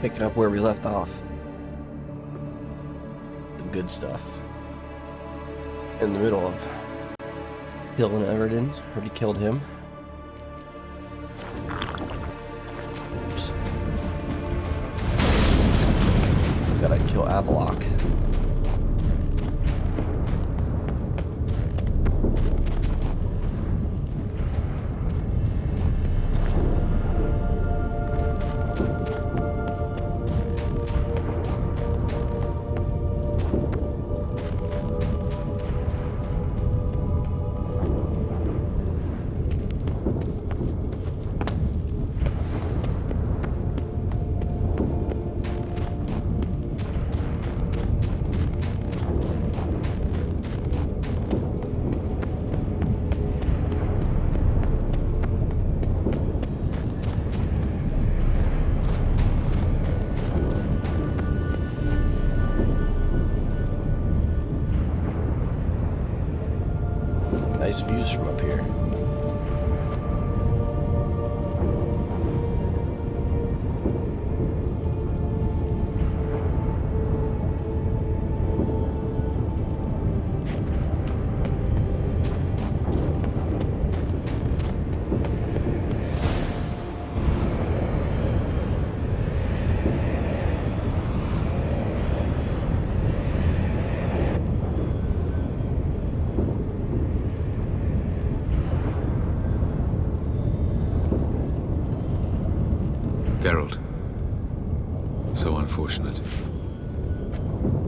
Picking up where we left off. The good stuff. In the middle of killing Everton. Already killed him. Oops. Gotta kill Avallac'h. Nice views from up here. Geralt. So unfortunate.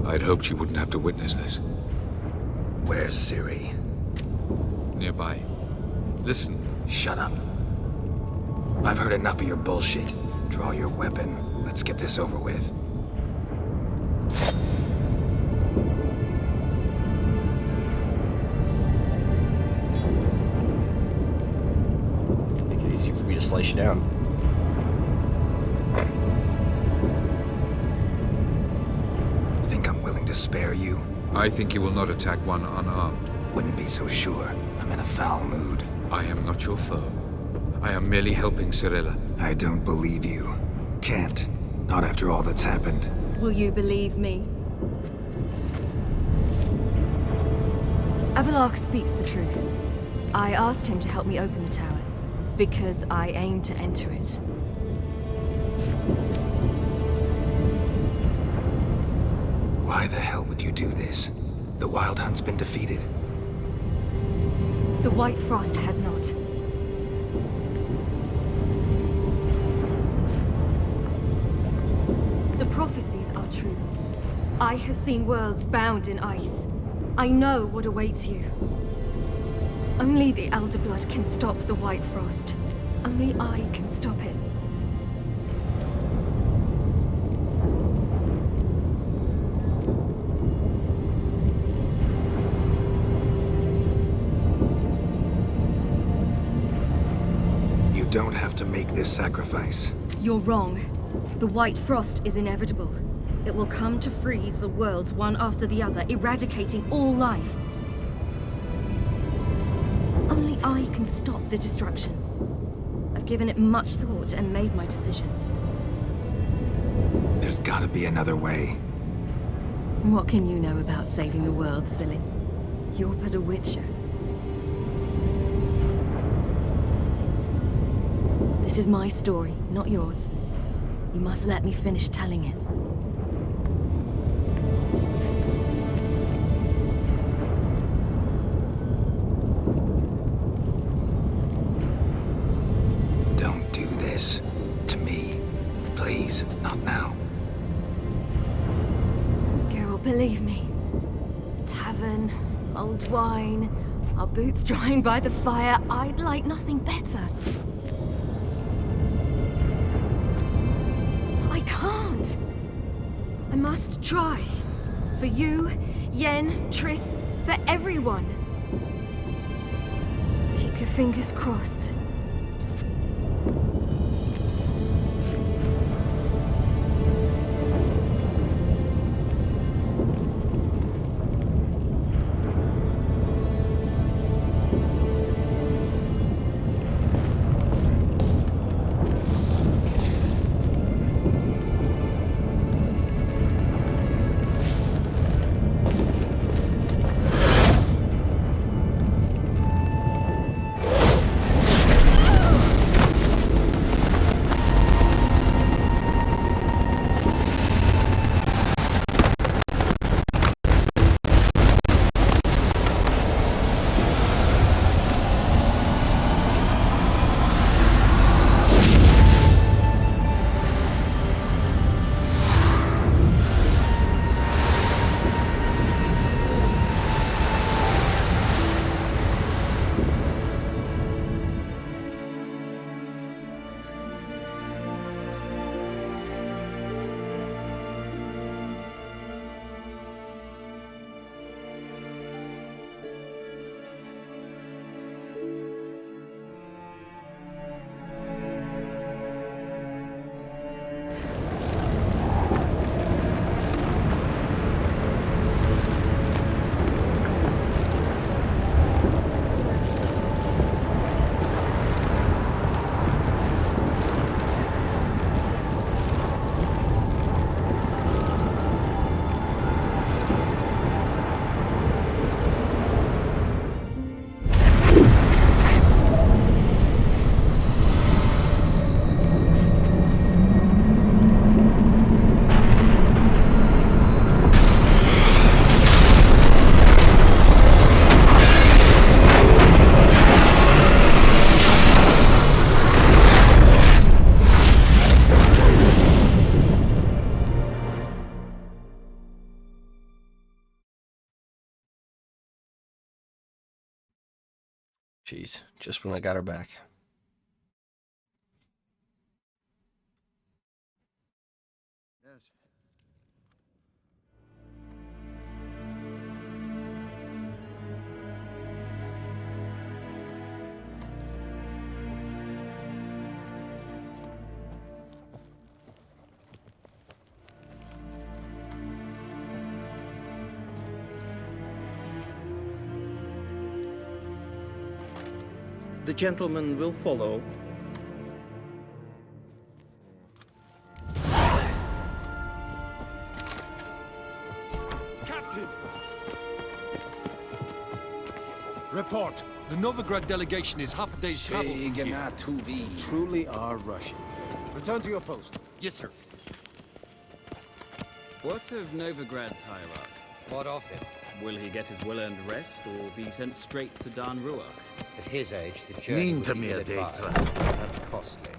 I'd hoped you wouldn't have to witness this. Where's Ciri? Nearby. Listen. Shut up. I've heard enough of your bullshit. Draw your weapon. Let's get this over with. Make it easy for me to slice you down. Think I'm willing to spare you? I think you will not attack one unarmed. Wouldn't be so sure. I'm in a foul mood. I am not your foe. I am merely helping Cirilla. I don't believe you. Can't. Not after all that's happened. Will you believe me? Avallac'h speaks the truth. I asked him to help me open the tower, because I aim to enter it. Why the hell would you do this? The Wild Hunt's been defeated. The White Frost has not. The prophecies are true. I have seen worlds bound in ice. I know what awaits you. Only the Elder Blood can stop the White Frost. Only I can stop it. You don't have to make this sacrifice. You're wrong. The White Frost is inevitable. It will come to freeze the worlds one after the other, eradicating all life. Only I can stop the destruction. I've given it much thought and made my decision. There's gotta be another way. What can you know about saving the world, silly? You're but a witcher. This is my story, not yours. You must let me finish telling it. Don't do this. To me. Please, not now. Geralt, believe me. A tavern, old wine, our boots drying by the fire. I'd like nothing better. I can't. I must try. For you, Yen, Triss, for everyone. Keep your fingers crossed. Jeez, just when I got her back. Yes. The gentleman will follow. Captain! Report. The Novigrad delegation is half a day's travel from here. Truly are Russian. Return to your post. Yes, sir. What of Novigrad's hierarch? What of him? Will he get his well-earned rest, or be sent straight to Dan Ruach? At his age, the journey would be ill-advised and costly.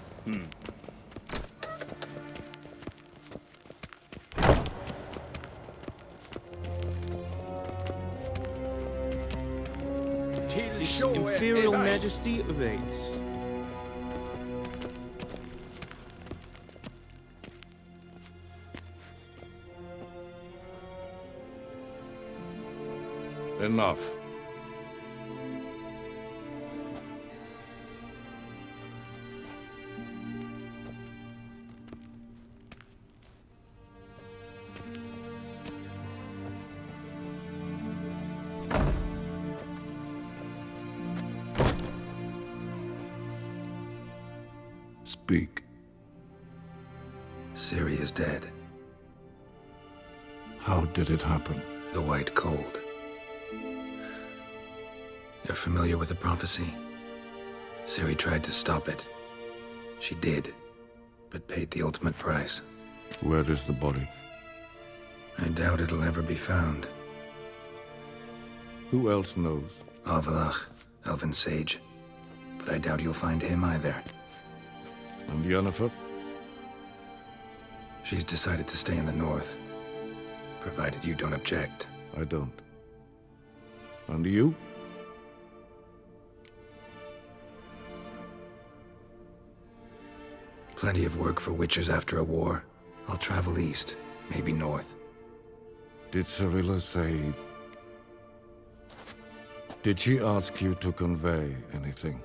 His Imperial Majesty awaits. Enough. Speak. Ciri is dead. How did it happen? The White Cold. You're familiar with the prophecy? Ciri tried to stop it. She did, but paid the ultimate price. Where is the body? I doubt it'll ever be found. Who else knows? Avallac'h, Elven Sage. But I doubt you'll find him either. And Yennefer? She's decided to stay in the north. Provided you don't object. I don't. And you? Plenty of work for witchers after a war. I'll travel east, maybe north. Did Cirilla say... Did she ask you to convey anything?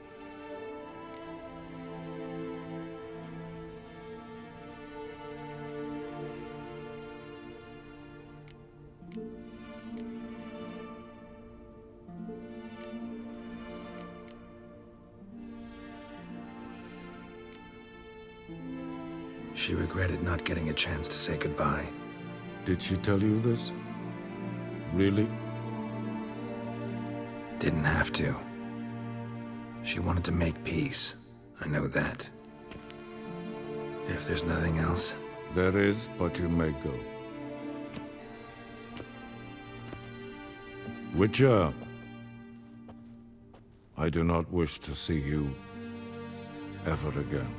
She regretted not getting a chance to say goodbye. Did she tell you this? Really? Didn't have to. She wanted to make peace. I know that. If there's nothing else... There is, but you may go. Witcher, I do not wish to see you ever again.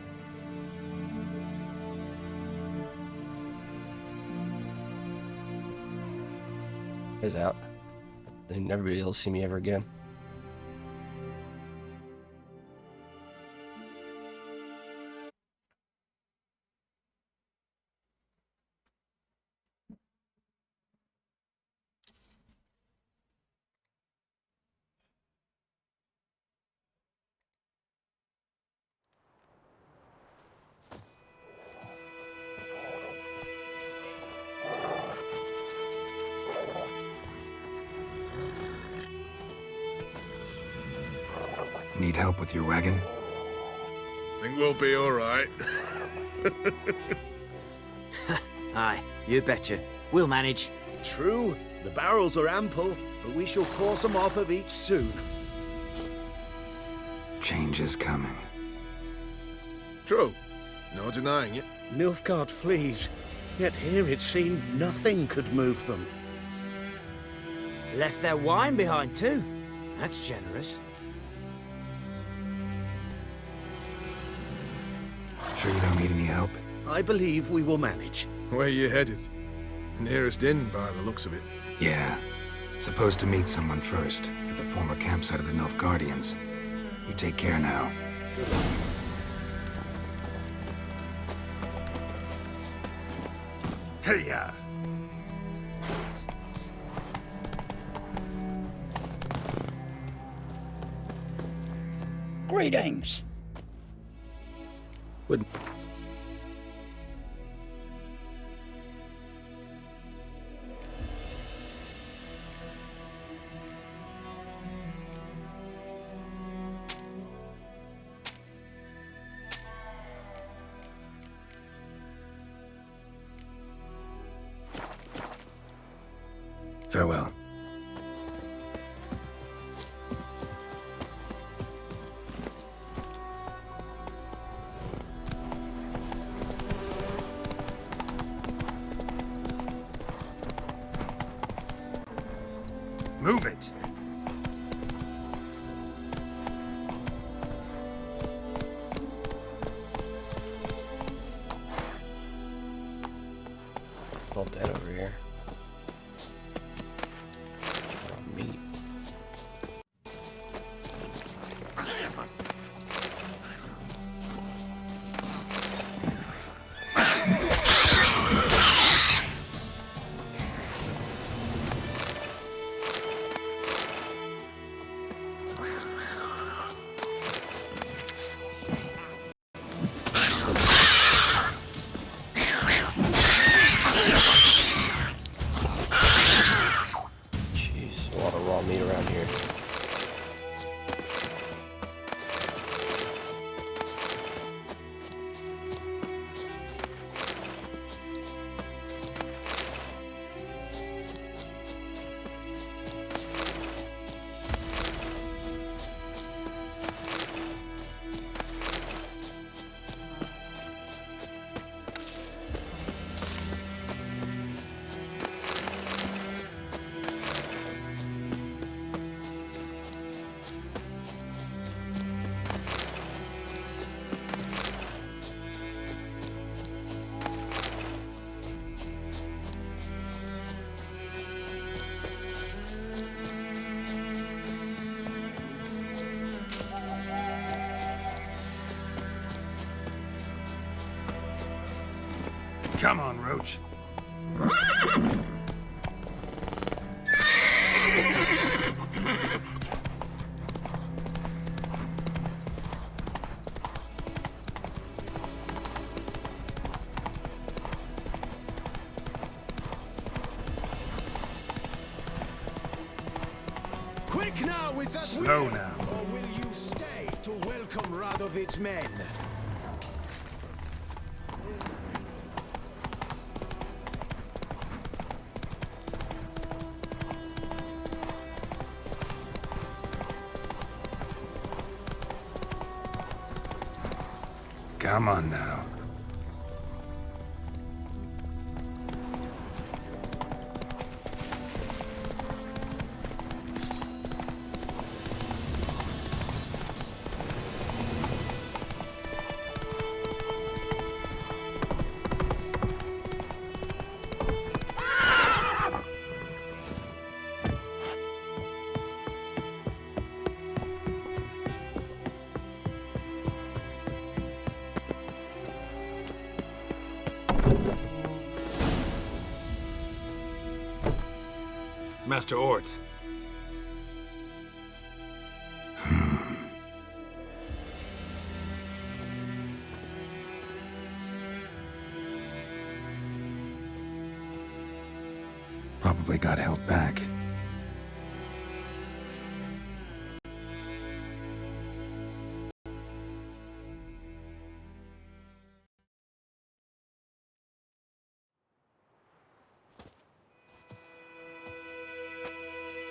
Is out. They'll never be able to see me ever again. Need help with your wagon? Think we'll be all right. Aye, you betcha. We'll manage. True, the barrels are ample, but we shall pour some off of each soon. Change is coming. True. No denying it. Nilfgaard flees, yet here it seemed nothing could move them. Left their wine behind too. That's generous. Sure you don't need any help? I believe we will manage. Where you headed? Nearest inn, by the looks of it. Yeah. Supposed to meet someone first, at the former campsite of the Nilfgaardians. You take care now. Hey-ya! Greetings. Would... Farewell. Move it! All dead over here. Meat. Jeez, a lot of raw meat around here. Come on, Roach. Quick now with that Slow wheel, now. or will you stay to welcome Radovid's men? Come on now. Master Ort. Probably got held back.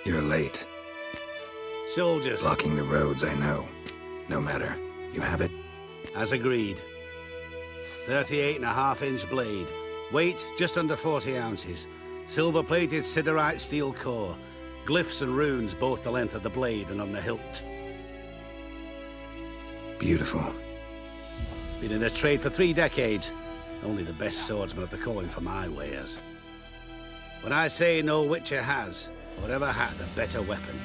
You're late. Soldiers. Blocking the roads, I know. No matter. You have it? As agreed. 38.5-inch blade. Weight just under 40 ounces. Silver-plated siderite steel core. Glyphs and runes both the length of the blade and on the hilt. Beautiful. Been in this trade for 3 decades. Only the best swordsman of the coin for my wares. When I say no Witcher has, or ever had, a better weapon,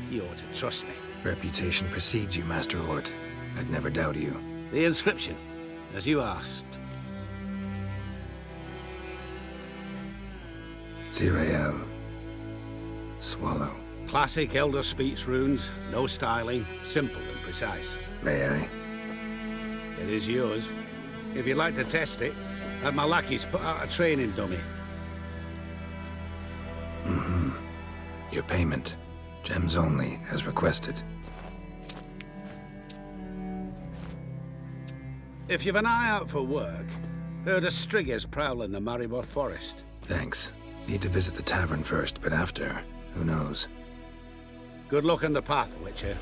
you ought to trust me. Reputation precedes you, Master Hort. I'd never doubt you. The inscription, as you asked. Zirael. Swallow. Classic Elder Speech runes, no styling, simple and precise. May I? It is yours. If you'd like to test it, have my lackeys put out a training dummy. Mm-hmm. Your payment. Gems only, as requested. If you've an eye out for work, heard of Striggers prowling the Maribor Forest. Thanks. Need to visit the tavern first, but after, who knows? Good luck on the path, Witcher.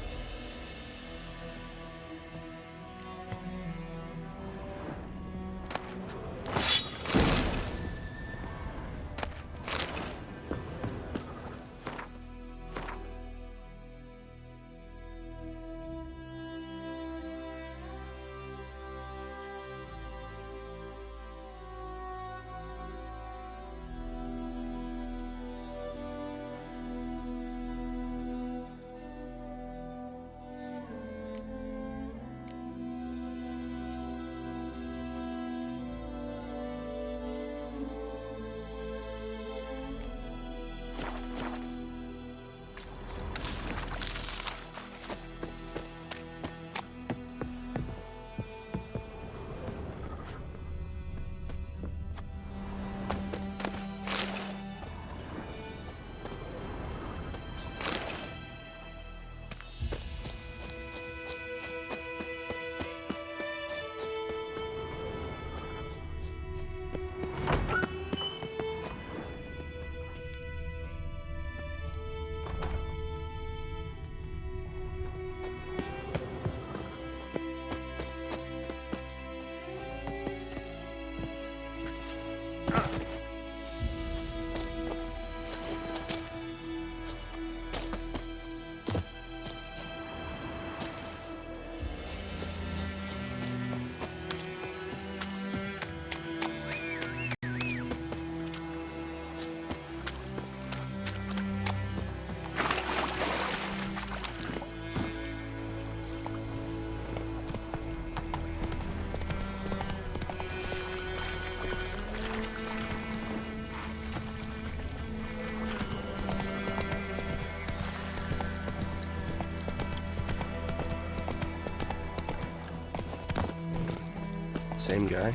Same guy.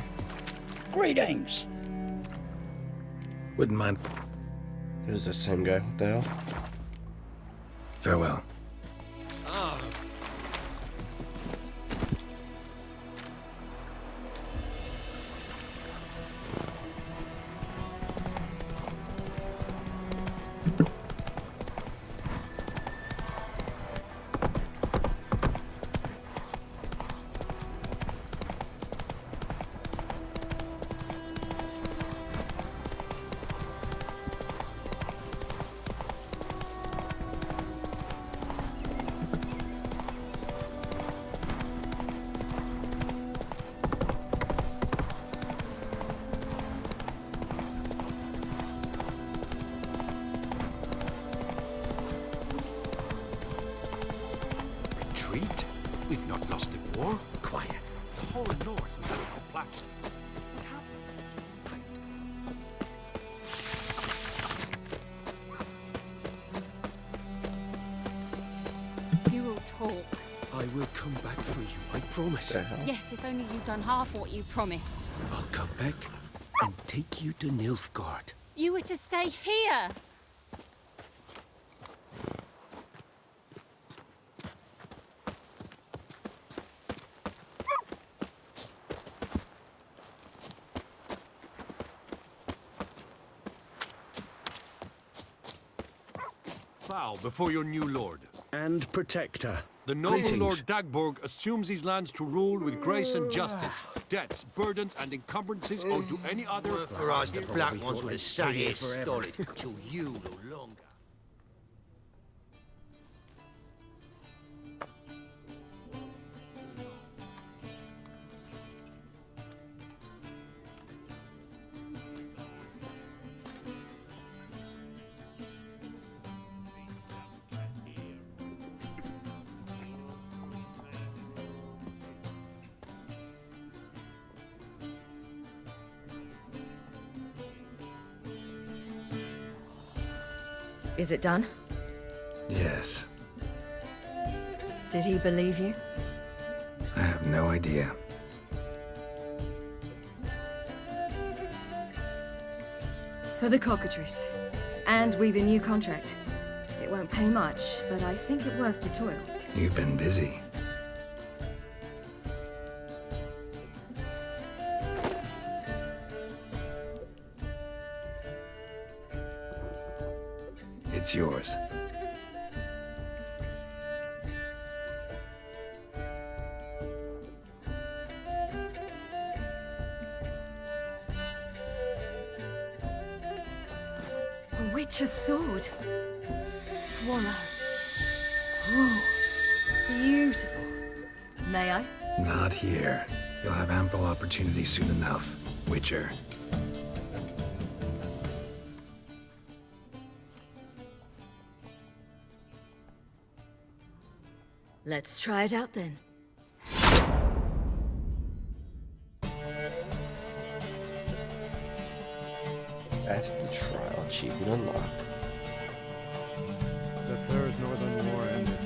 Greetings. Wouldn't mind. It was the same guy. What the hell? Farewell. Retreat? We've not lost the war. Quiet. The whole north without no platform. What happened? You will talk. I will come back for you, I promise. Yes, if only you'd done half what you promised. I'll come back and take you to Nilfgaard. You were to stay here. Bow before your new lord. And protector. The noble Greetings. Lord Dagborg assumes these lands to rule with grace and justice. Debts, burdens, and encumbrances owed to any other... For us, the Black Ones would have stayed here stolid till you no longer. Is it done? Yes. Did he believe you? I have no idea. For the cockatrice. And we've a new contract. It won't pay much, but I think it worth the toil. You've been busy. It's yours. A witch's sword. Swallow. Ooh, beautiful. May I? Not here. You'll have ample opportunity soon enough, Witcher. Let's try it out then. Past the trial achievement unlocked. The Third Northern War ended.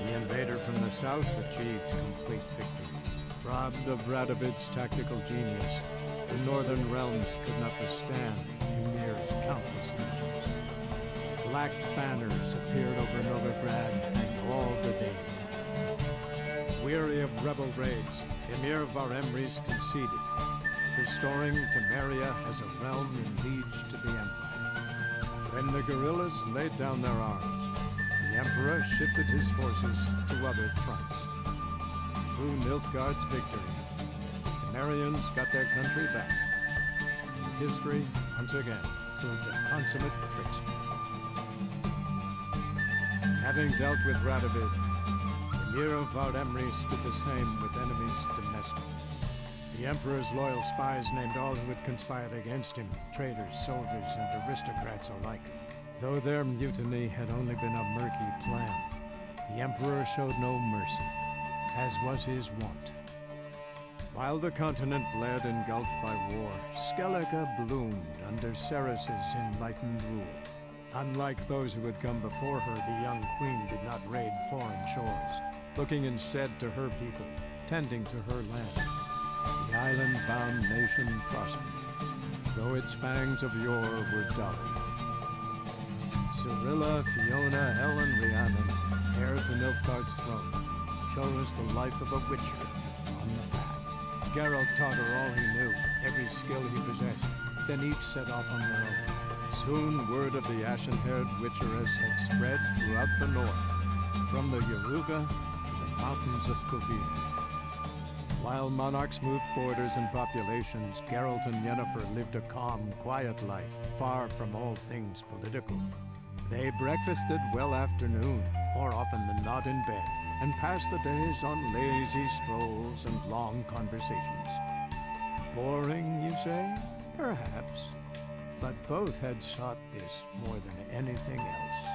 The invader from the south achieved complete victory. Robbed of Radovid's tactical genius, the Northern realms could not withstand Ymir's countless legions. Black banners appeared over Novigrad and all the day. Weary of rebel raids, Ymir Varemres conceded, restoring Temeria as a realm in liege to the Empire. When the guerrillas laid down their arms, the Emperor shifted his forces to other fronts. Through Nilfgaard's victory, Temerians got their country back. And history, once again, proved a consummate trickster. Having dealt with Radovid, Ymir of Varemres did the same with enemies domestic. The Emperor's loyal spies named all who had conspired against him, traitors, soldiers, and aristocrats alike. Though their mutiny had only been a murky plan, the Emperor showed no mercy, as was his wont. While the continent bled engulfed by war, Skellige bloomed under Ceres's enlightened rule. Unlike those who had come before her, the young queen did not raid foreign shores, looking instead to her people, tending to her land. The island-bound nation prospered, though its fangs of yore were dull. Cirilla, Fiona, Helen, Rhiannon, heir to Nilfgaard's throne, chose the life of a witcher on the path. Geralt taught her all he knew, every skill he possessed, then each set off on their own. Soon word of the ashen-haired witcheress had spread throughout the north, from the Yaruga to the mountains of Kovir. While monarchs moved borders and populations, Geralt and Yennefer lived a calm, quiet life, far from all things political. They breakfasted well afternoon, more often than not in bed, and passed the days on lazy strolls and long conversations. Boring, you say? Perhaps. But both had sought this more than anything else.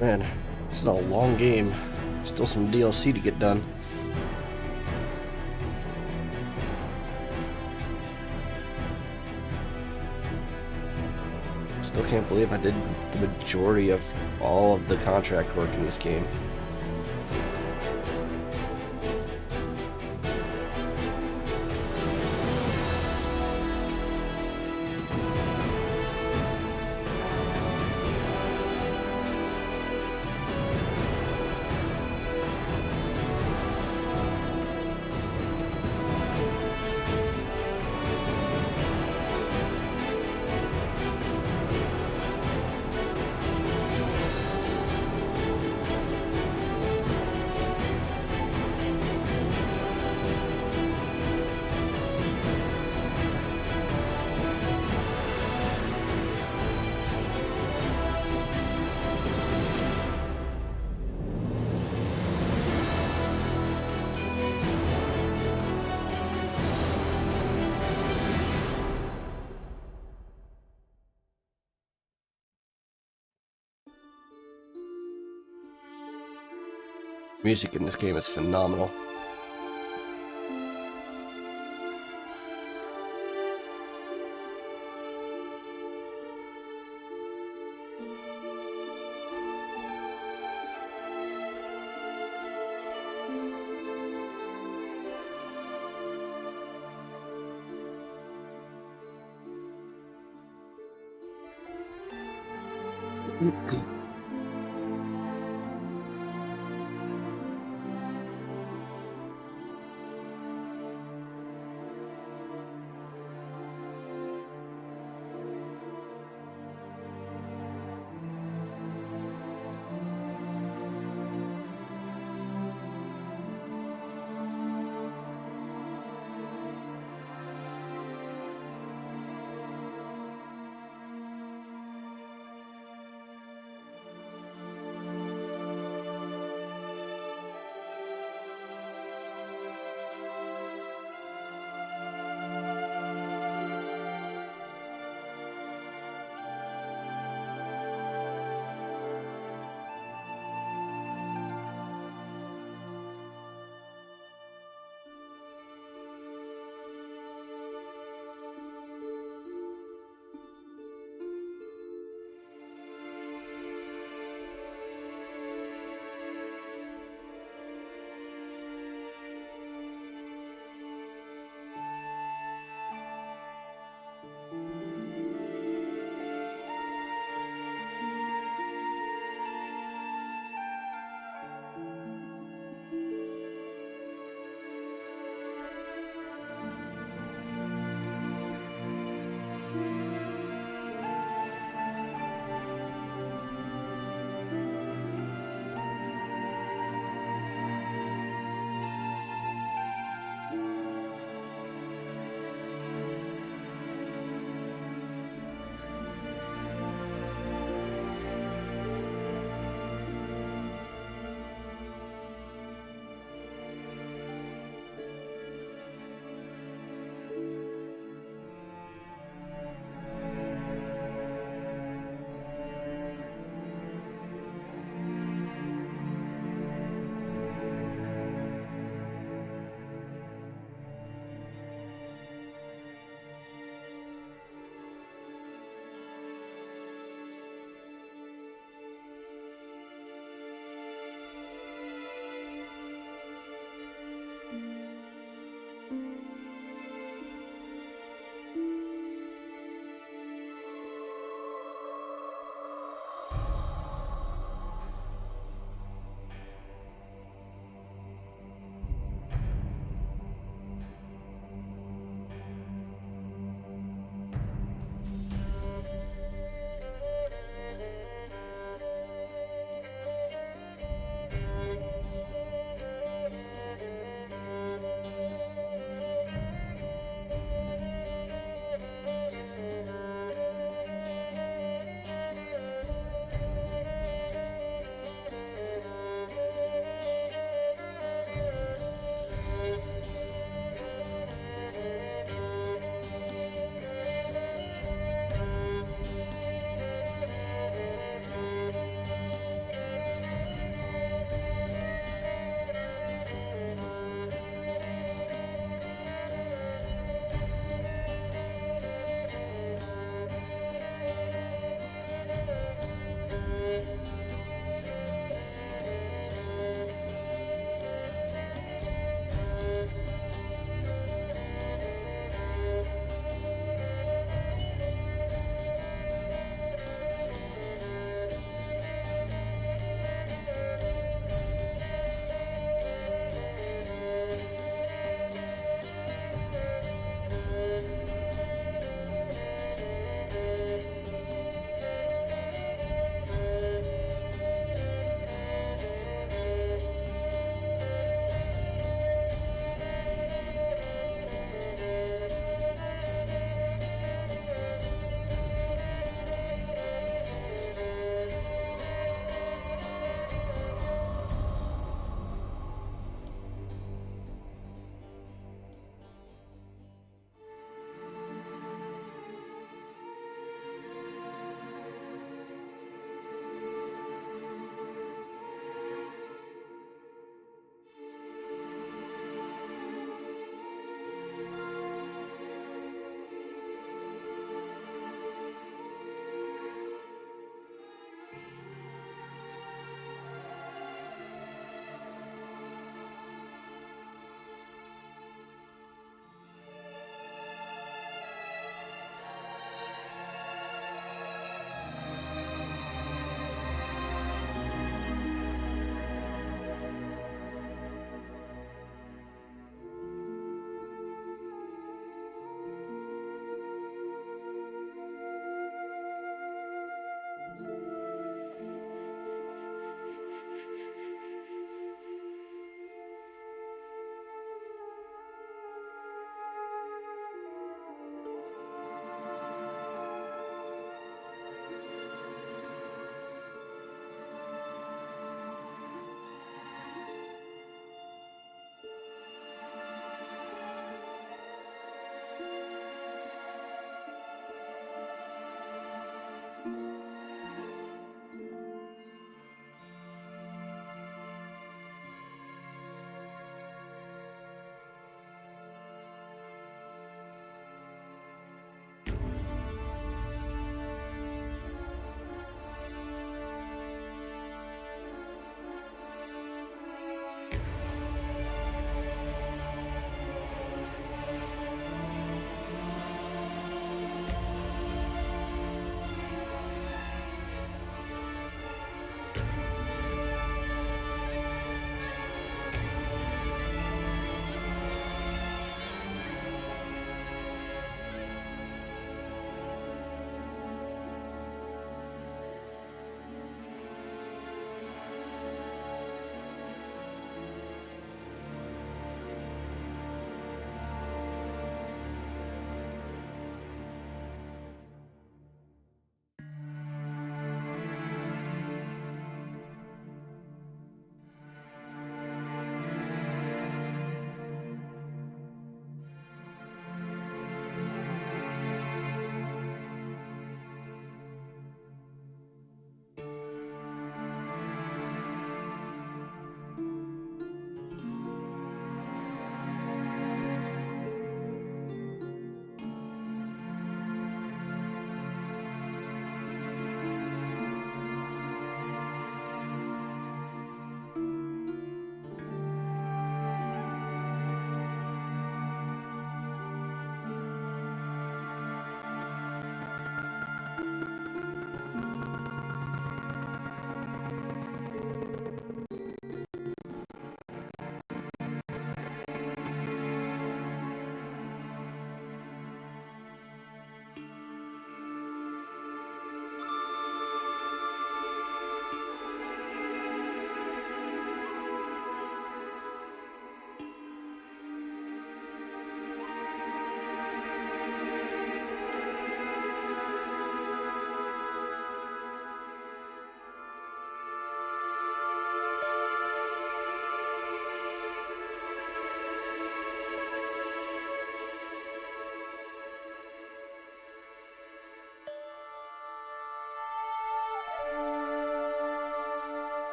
Man, this is a long game. Still some DLC to get done. Still can't believe I did the majority of all of the contract work in this game. Music in this game is phenomenal.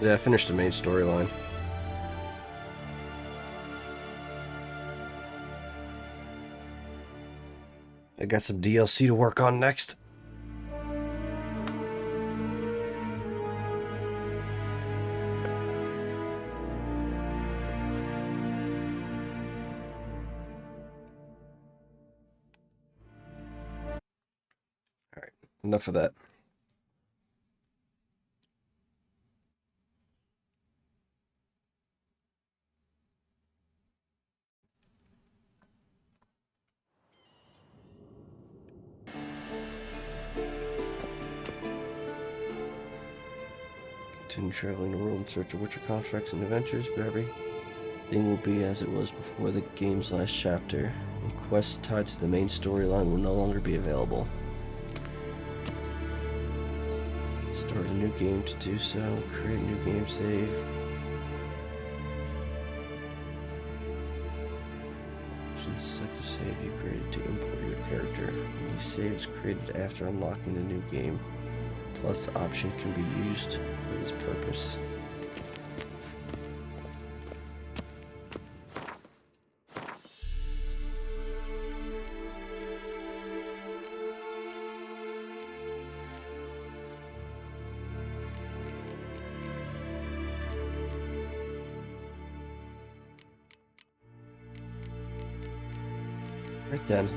Yeah, I finished the main storyline. I got some DLC to work on next. Alright, enough of that. Continue traveling the world in search of Witcher contracts and adventures, but everything will be as it was before the game's last chapter, and quests tied to the main storyline will no longer be available. Start a new game to do so, create a new game save. Select the save you created to import your character. These saves created after unlocking the new game. Plus, the option can be used for this purpose. Right then.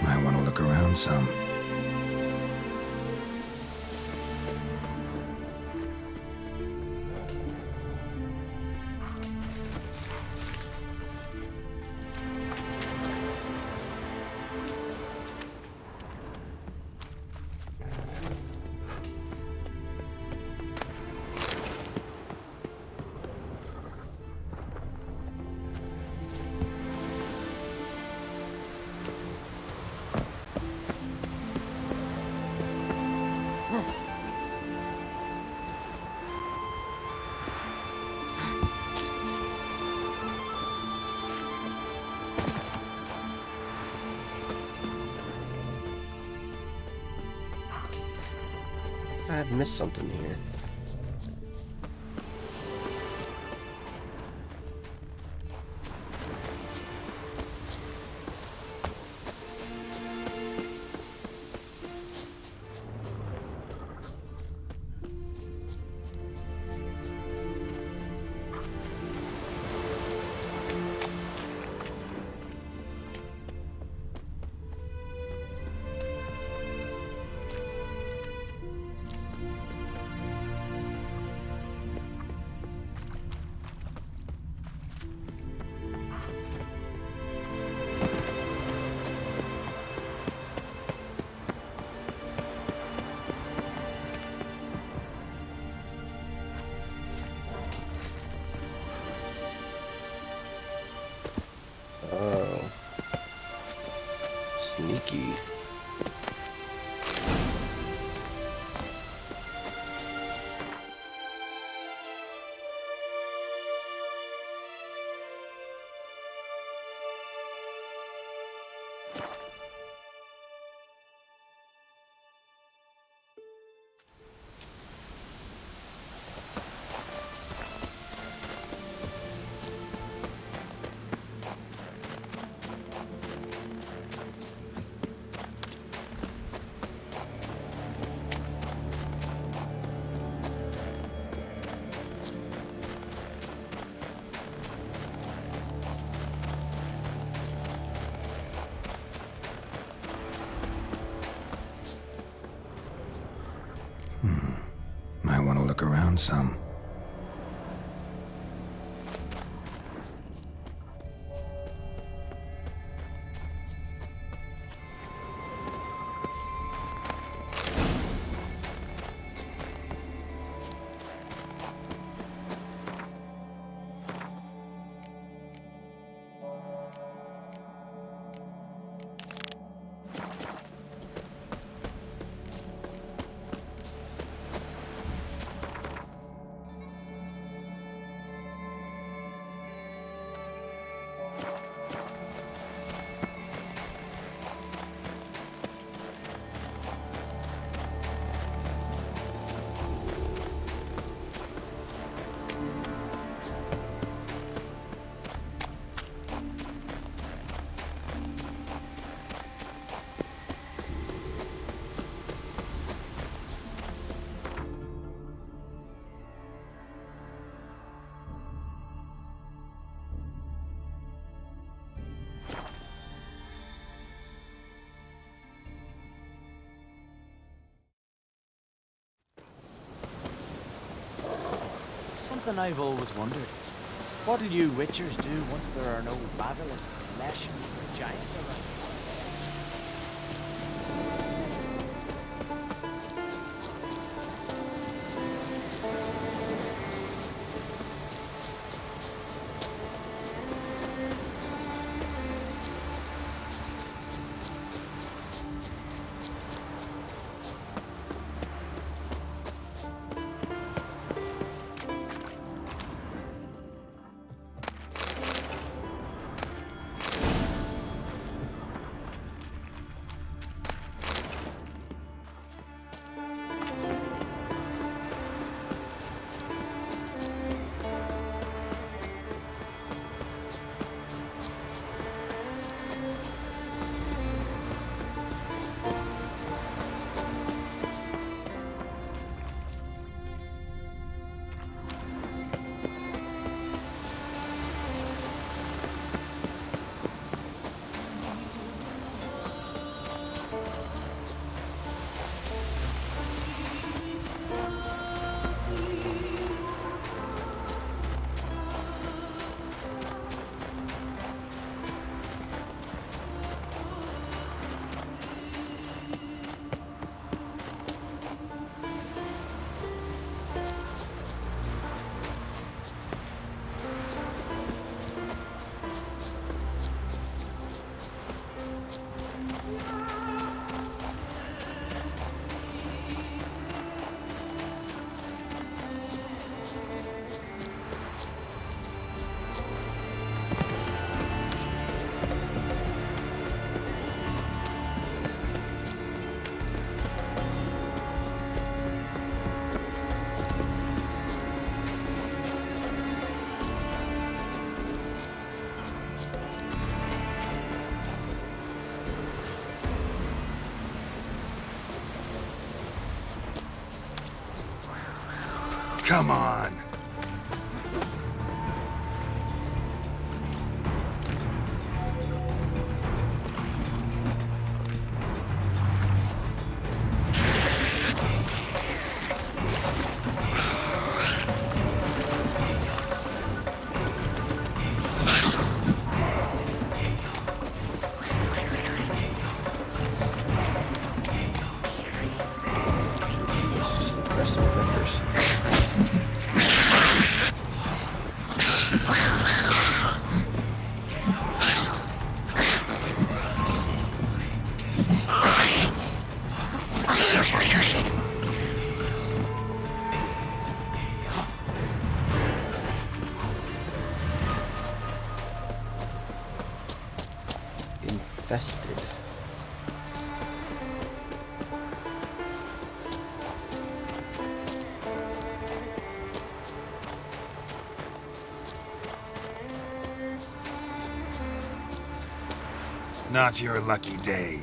Might want to look around some. I've missed something here. Sneaky. Might want to look around some. Something I've always wondered. What'll you Witchers do once there are no basilisks, leshens, or giants around? Come on. This is the rest of the vendors. Infested. Not your lucky day.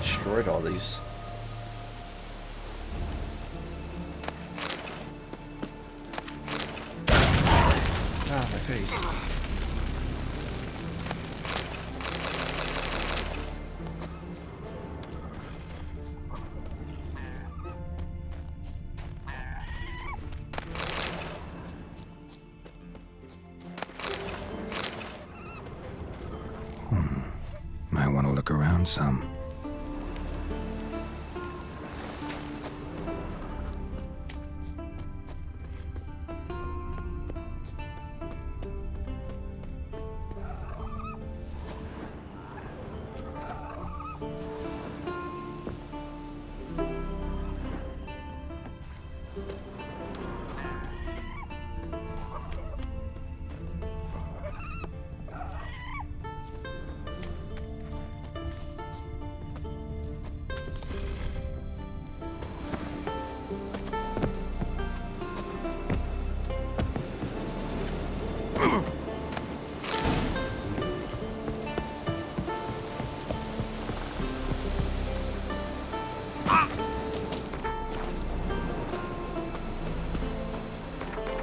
Destroyed all these. Ah, my face. Might want to look around some.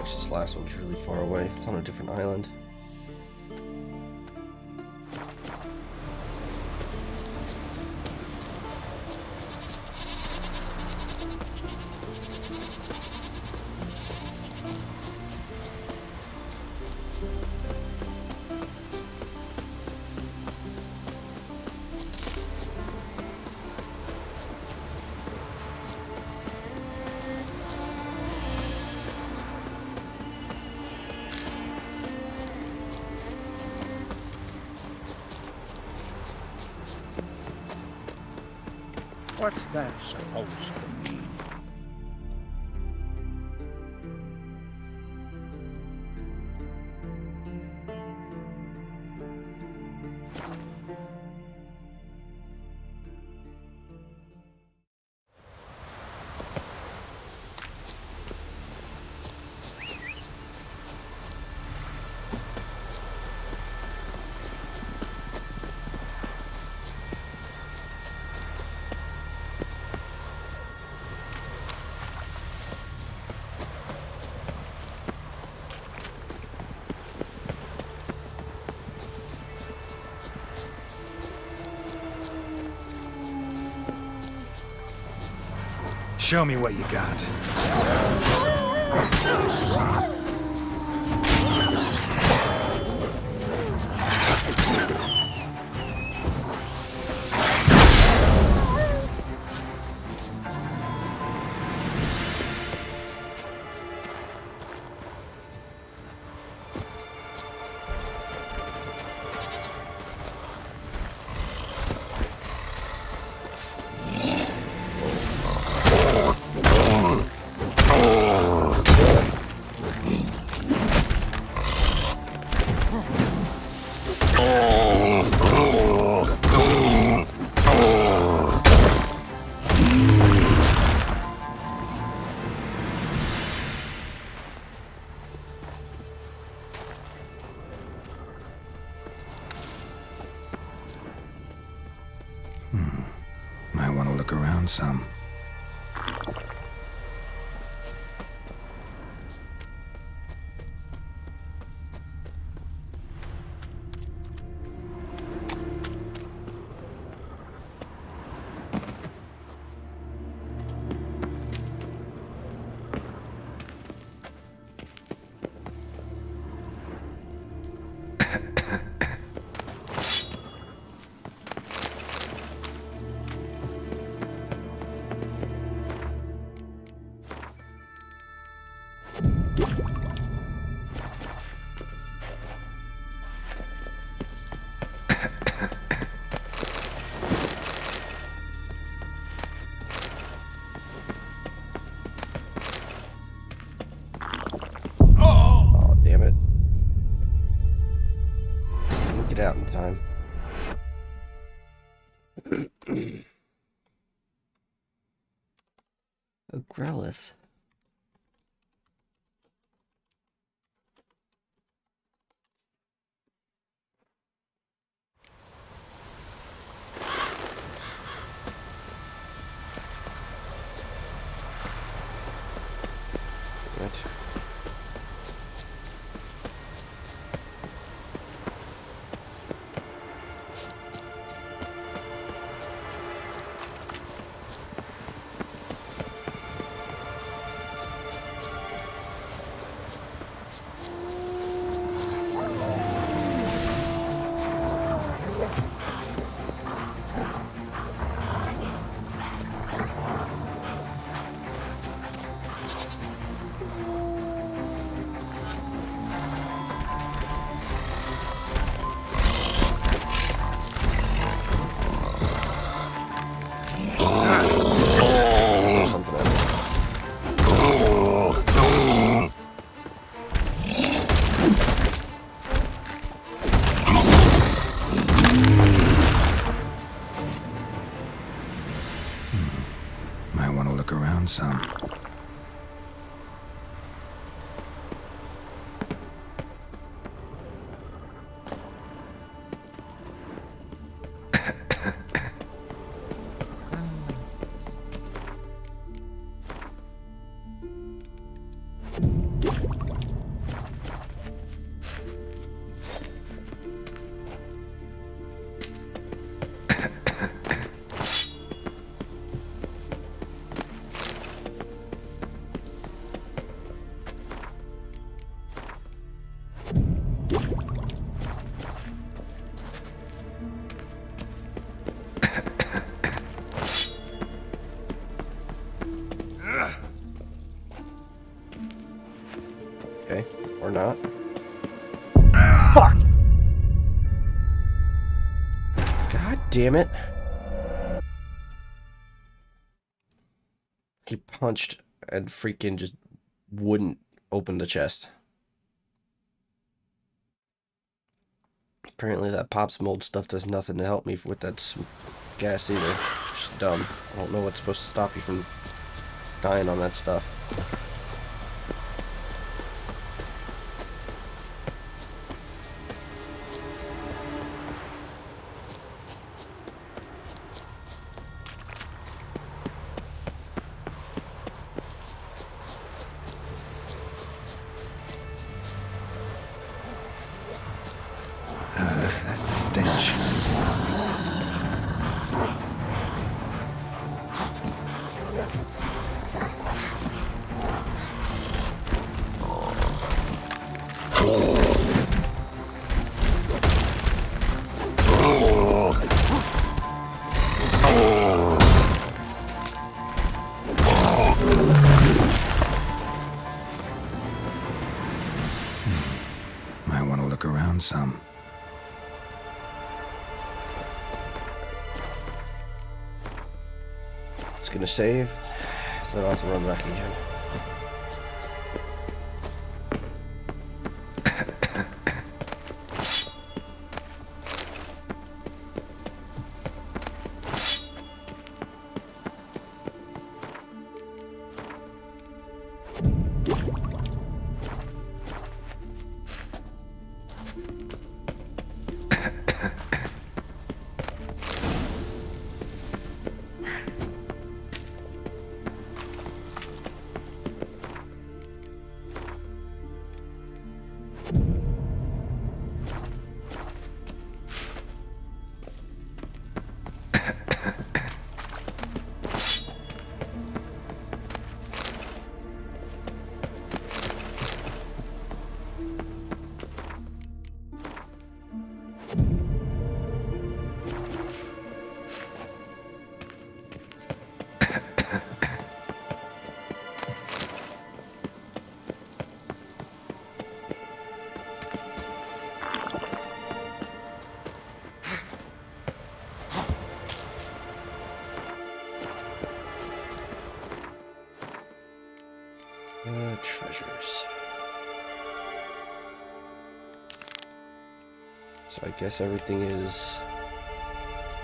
This last one's really far away. It's on a different island. What's that supposed to mean? Show me what you got. around some. Oh, damn it. Didn't get out in time. A Grellis. What? Something else. Might want to look around some. Okay, or not. Fuck! God damn it. He punched and freaking just wouldn't open the chest. Apparently that Pops mold stuff does nothing to help me with that gas either. Just dumb. I don't know what's supposed to stop you from dying on that stuff. That stench. Might want to look around some. It's gonna save, so I don't have to run back again. treasures. So I guess everything is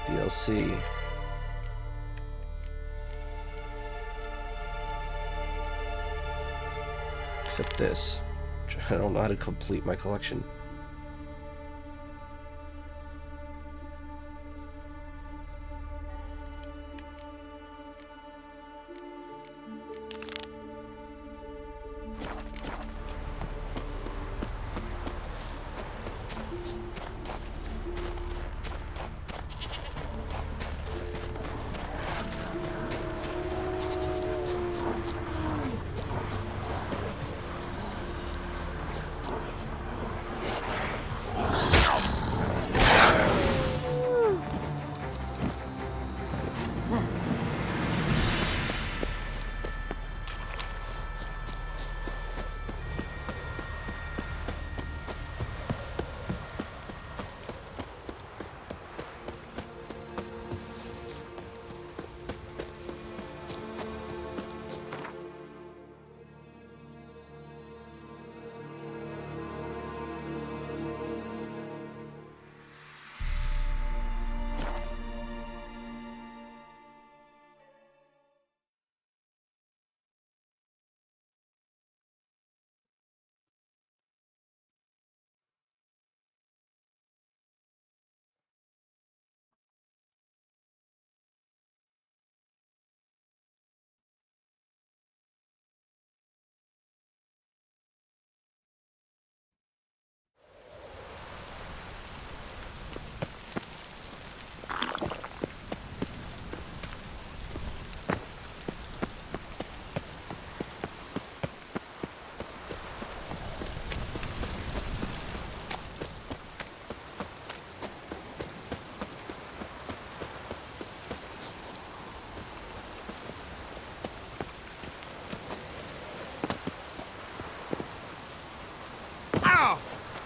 DLC. Except this, which I don't know how to complete my collection.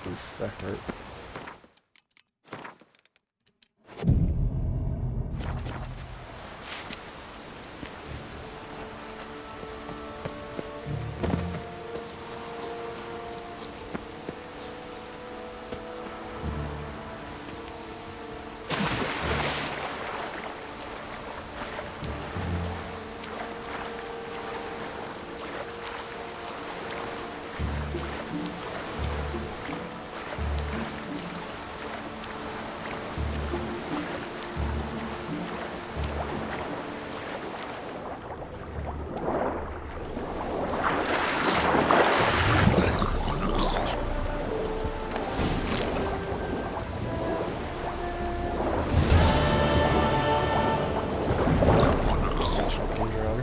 Oof, that hurt.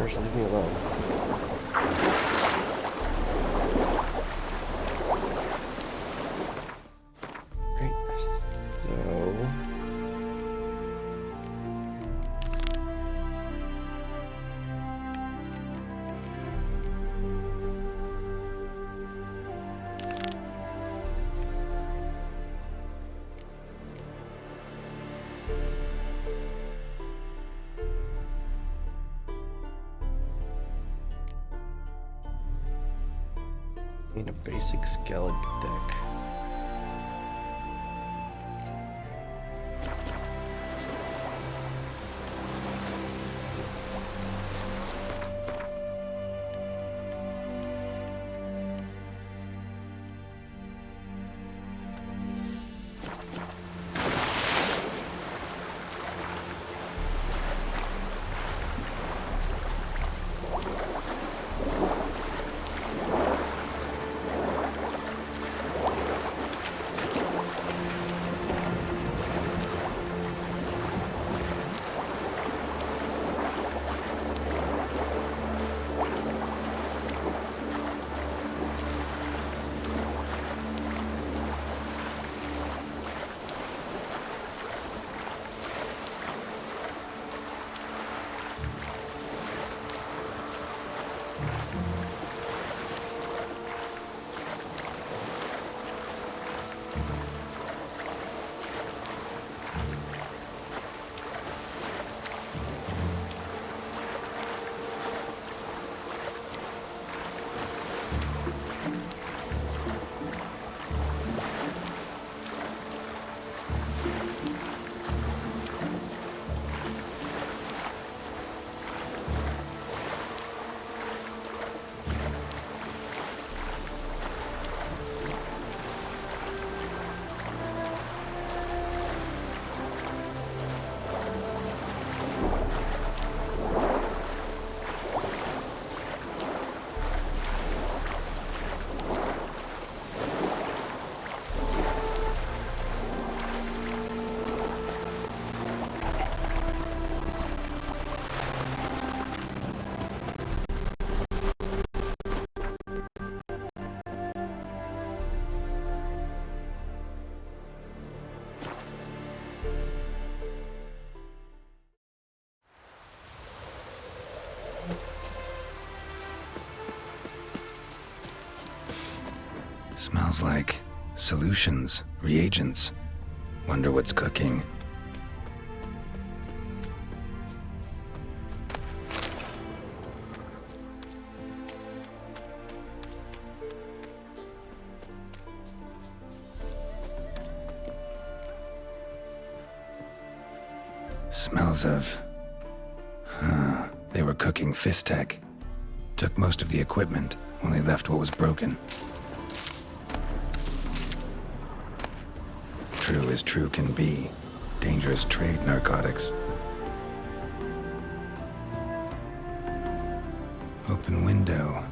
Leave me alone. Right. So... in a basic skeleton deck. Smells like solutions, reagents. Wonder what's cooking. Smells of... They were cooking Fistech. Took most of the equipment, only left what was broken. True as true can be. Dangerous trade, narcotics. Open window.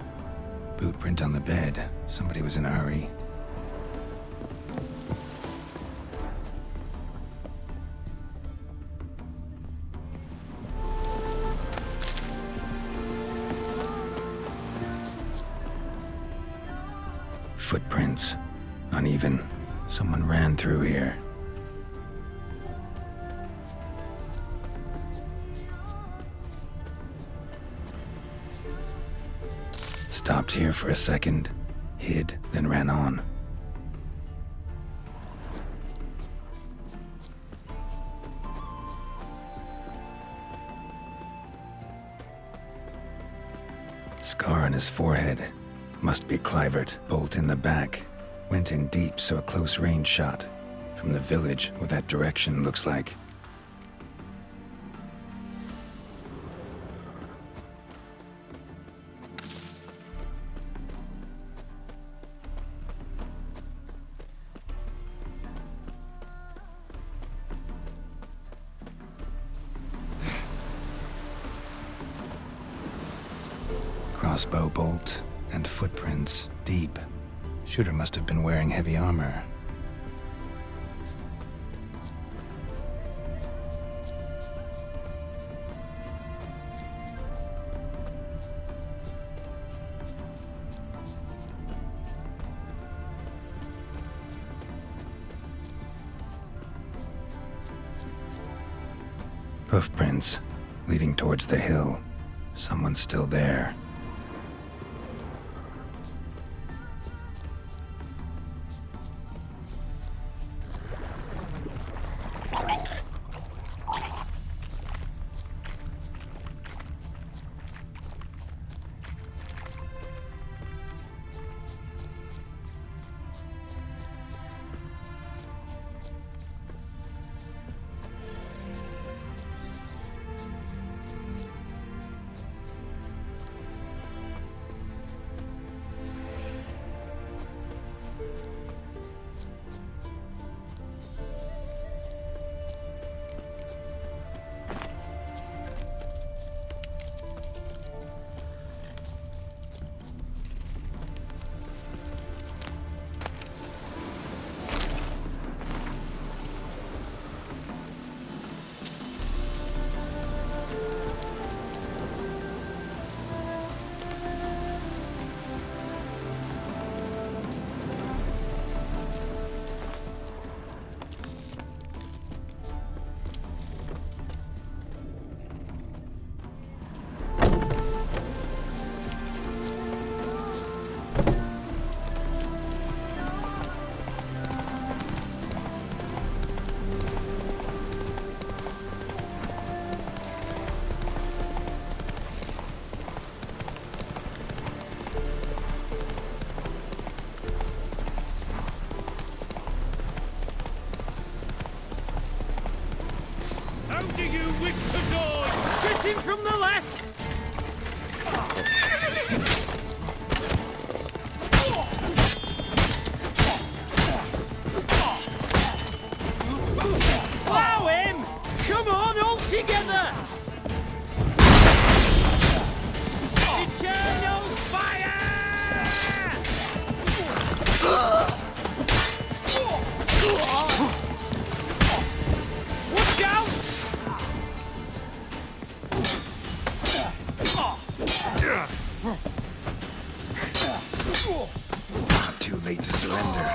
Boot print on the bed. Somebody was in a hurry. Footprints. Uneven. Someone ran through here. Stopped here for a second, hid, then ran on. Scar on his forehead. Must be Clivert. Bolt in the back. Went in deep, so a close range shot. From the village, or that direction, looks like. Crossbow bolt and footprints deep. Shooter must have been wearing heavy armor. Hoofprints leading towards the hill. Someone's still there. Do you wish to die? Get him from the left! Plow him! Come on, all together! Eternal fire! Watch out! Not too late to surrender.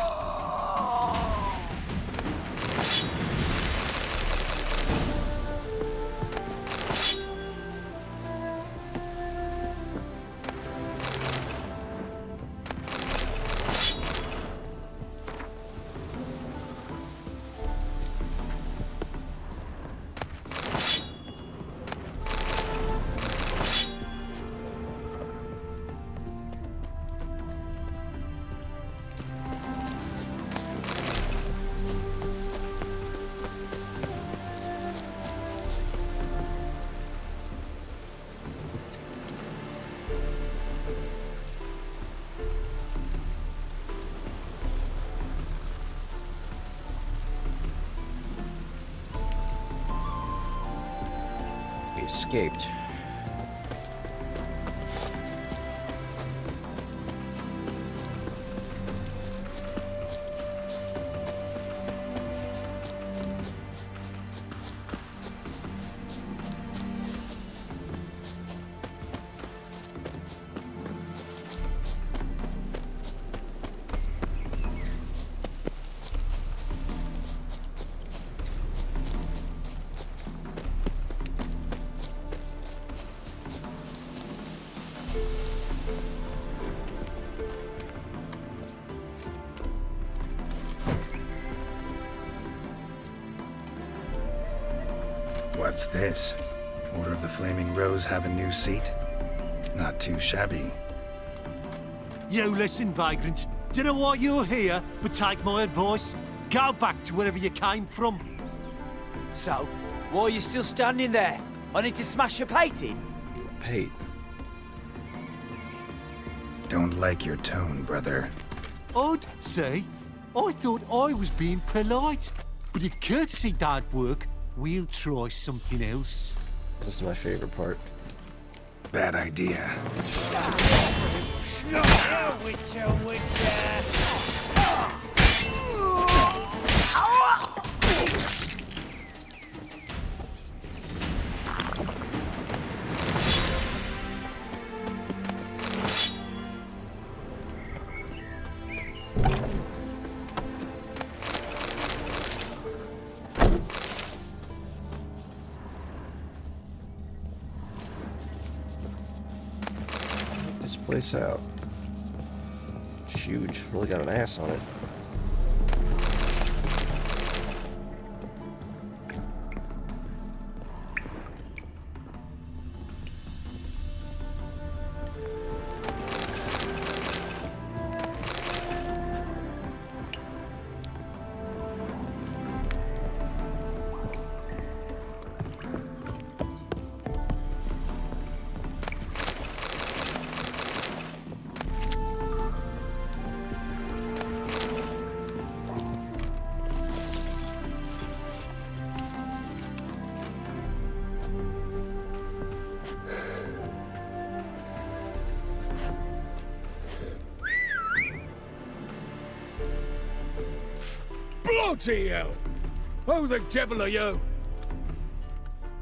We escaped. What's this? Order of the Flaming Rose have a new seat? Not too shabby. You listen, vagrant. Do you know why you're here? But take my advice. Go back to wherever you came from. So, why are you still standing there? I need to smash your pate in. Pate. Don't like your tone, brother. I'd say. I thought I was being polite. But if courtesy don't work, we'll try something else. This is my favorite part. Bad idea. Witcher, Witcher! This place out. It's huge. Really got an ass on it. Bloody hell! Who the devil are you?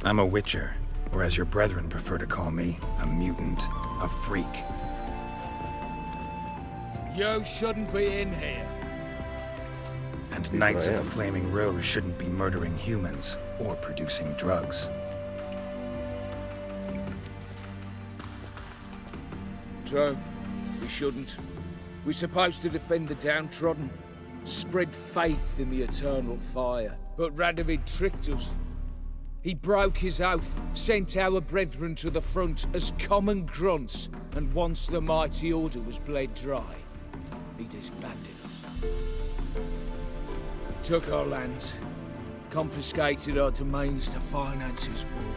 I'm a Witcher, or as your brethren prefer to call me, a mutant, a freak. You shouldn't be in here. And Knights of the Flaming Rose shouldn't be murdering humans or producing drugs. True. We shouldn't. We're supposed to defend the downtrodden, spread faith in the eternal fire. But Radovid tricked us. He broke his oath, sent our brethren to the front as common grunts, and once the mighty order was bled dry, he disbanded us. Took our lands, confiscated our domains to finance his war.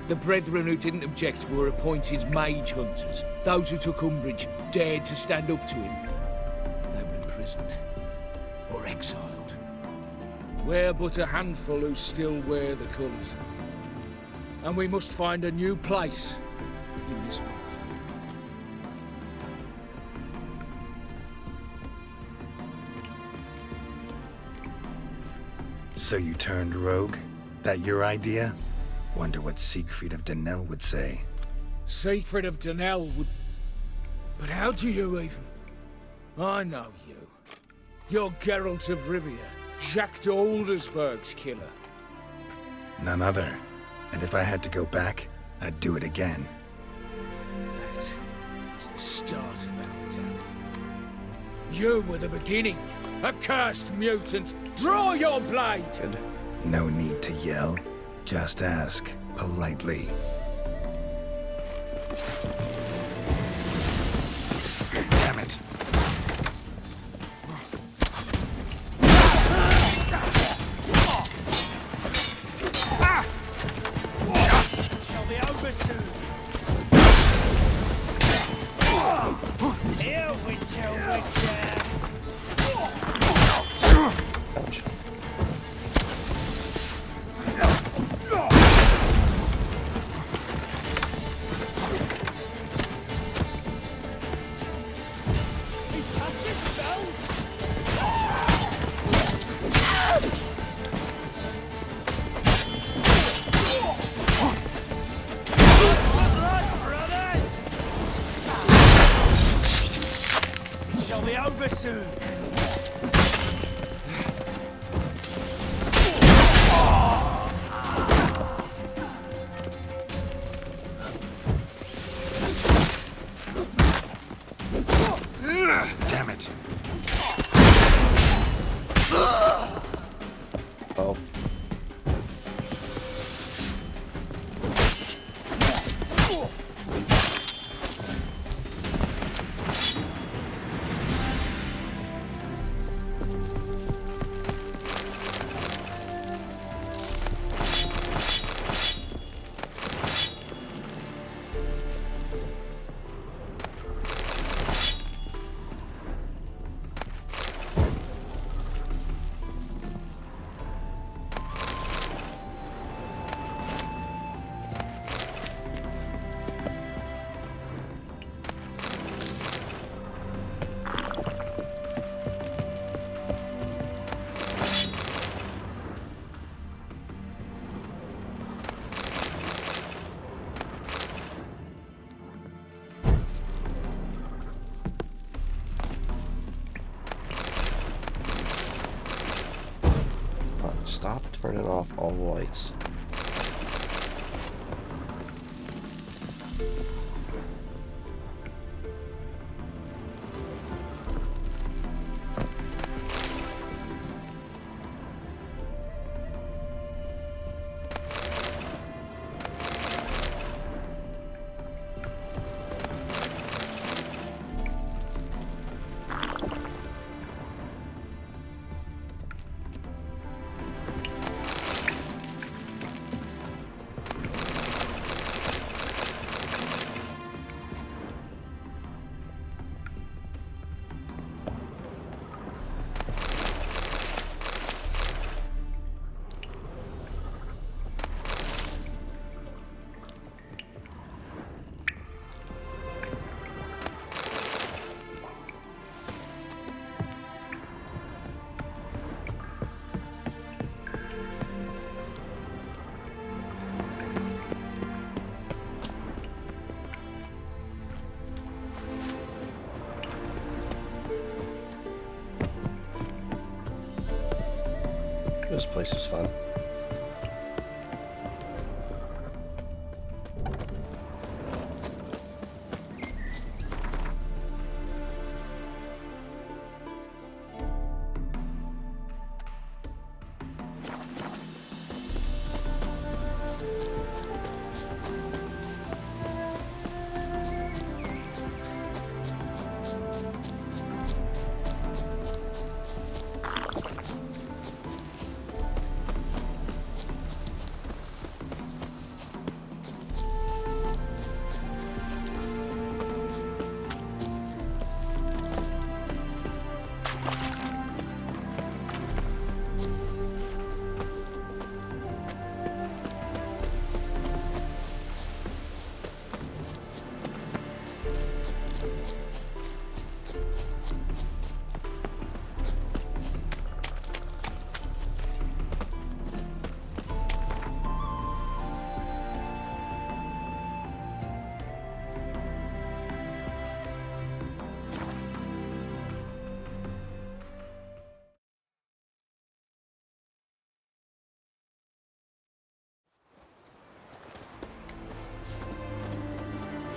The brethren who didn't object were appointed mage hunters. Those who took umbrage dared to stand up to him. They were imprisoned or exiled. We're but a handful who still wear the colours. And we must find a new place in this world. So you turned rogue? That your idea? Wonder what Siegfried of Denel would say. Siegfried of Denel would... But how do you even... I know you. You're Geralt of Rivia, Jacques de Aldersberg's killer. None other. And if I had to go back, I'd do it again. That is the start of our downfall. You were the beginning. Accursed mutant! Draw your blade! No need to yell. Just ask, politely. Damn it. Shall be over soon. Here, Witcher, Witcher. shall be over soon. Damn it. Oh. Stop turning off all the lights. This place is fun.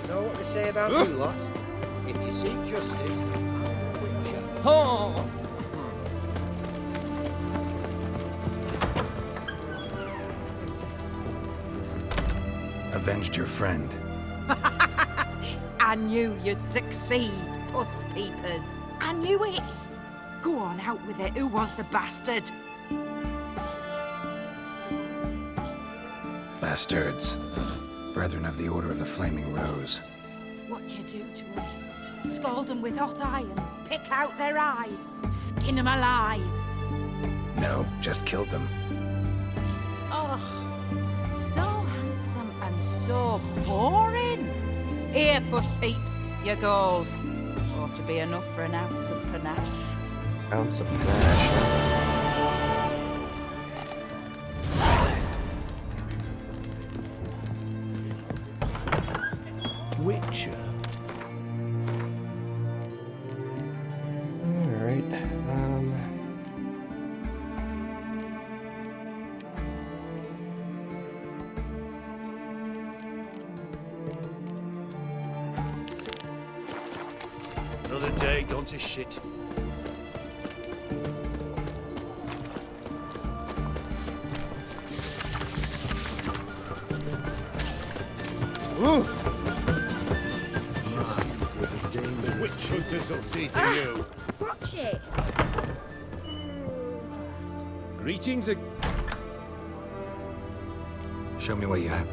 Know what they say about you lot? If you seek justice, I'm a witcher. Oh! Avenged your friend. I knew you'd succeed, Puss Peepers. I knew it. Go on, out with it. Who was the bastard? Bastards. Brethren of the Order of the Flaming Rose. What'd you do to them? Scald them with hot irons, pick out their eyes, skin them alive. No, just killed them. Oh, so handsome and so boring. Here, Puss Peeps, your gold. Ought to be enough for an ounce of panache. Ounce of panache. Witcher. day gone to shit. The witch hunters will see to you. Watch it. Greetings. Show me what you have.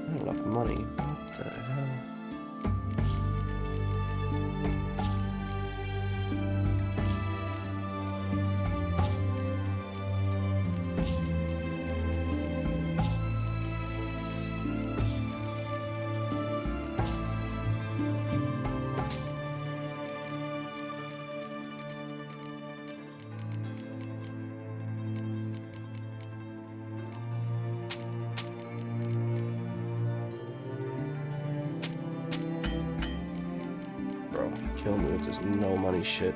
Not enough money. What the hell? Bro, kill me with this no money shit.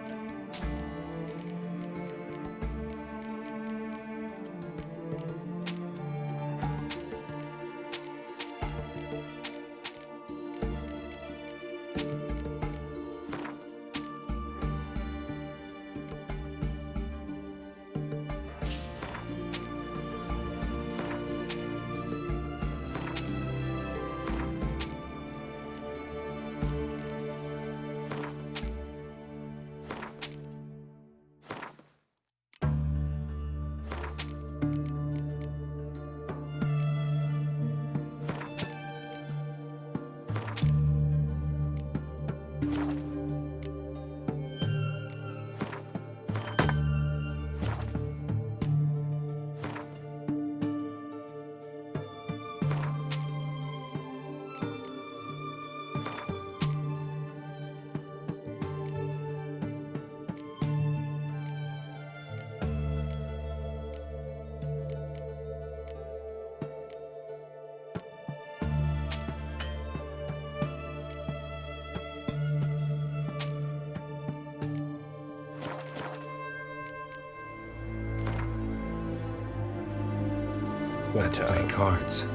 Let's play cards.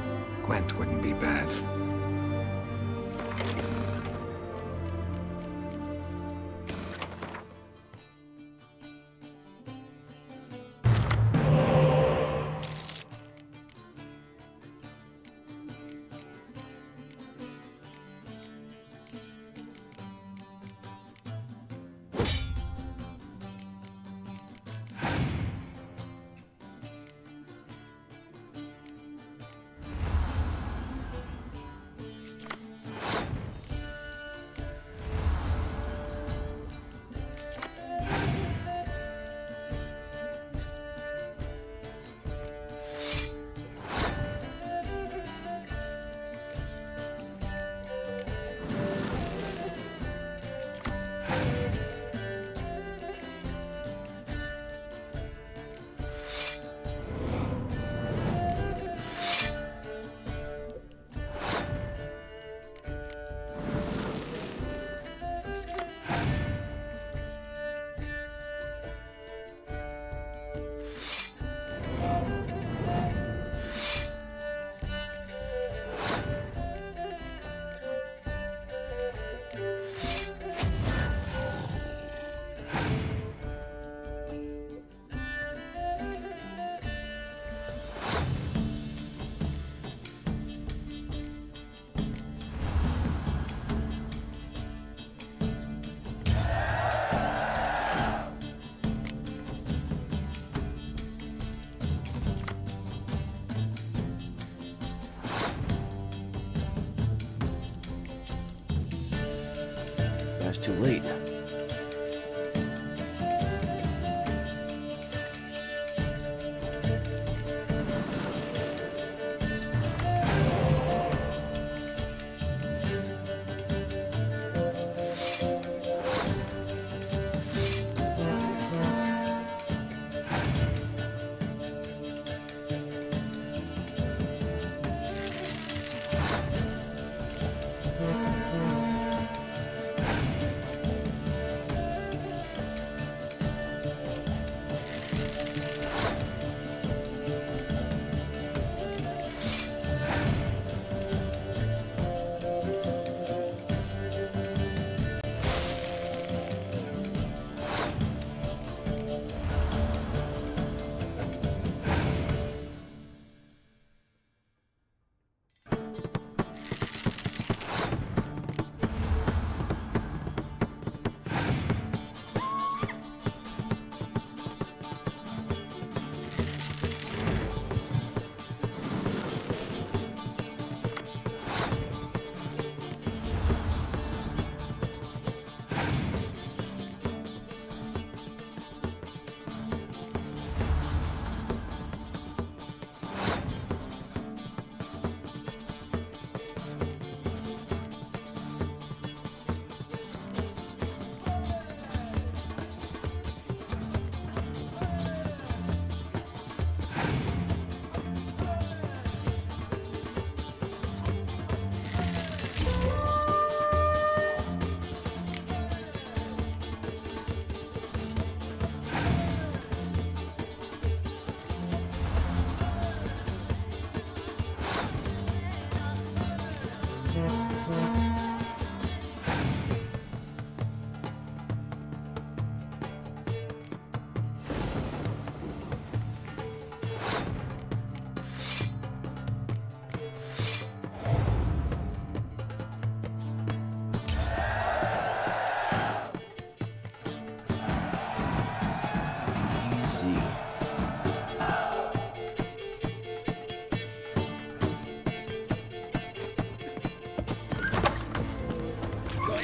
Gwent wouldn't be bad. It's too late.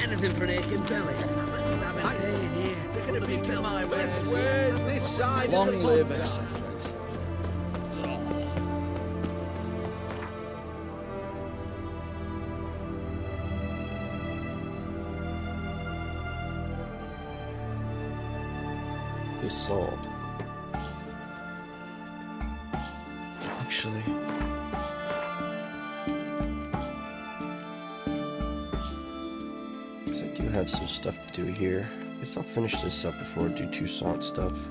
Anything for an aching belly. Where's this side Long of the live pub, us. sir? This soul. Actually. Guess I do have some stuff to do here. Guess I'll finish this up before I do Toussaint stuff.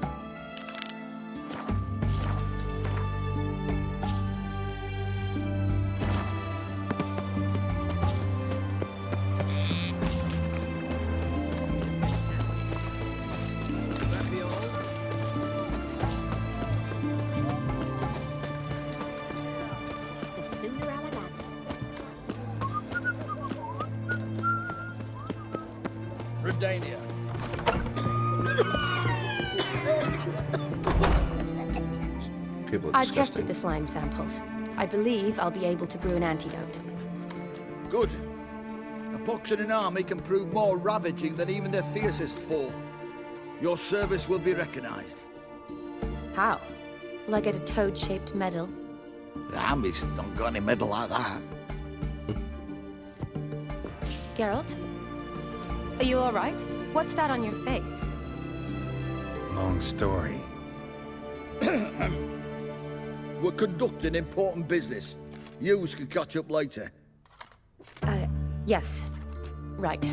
Redania. People are I disgusting. tested the slime samples. I believe I'll be able to brew an antidote. Good. A pox in an army can prove more ravaging than even their fiercest foe. Your service will be recognized. How? Will I get a toad-shaped medal? The army's not got any medal like that. Geralt? Are you all right? What's that on your face? Long story. We're conducting important business. Yous can catch up later. Yes. Right.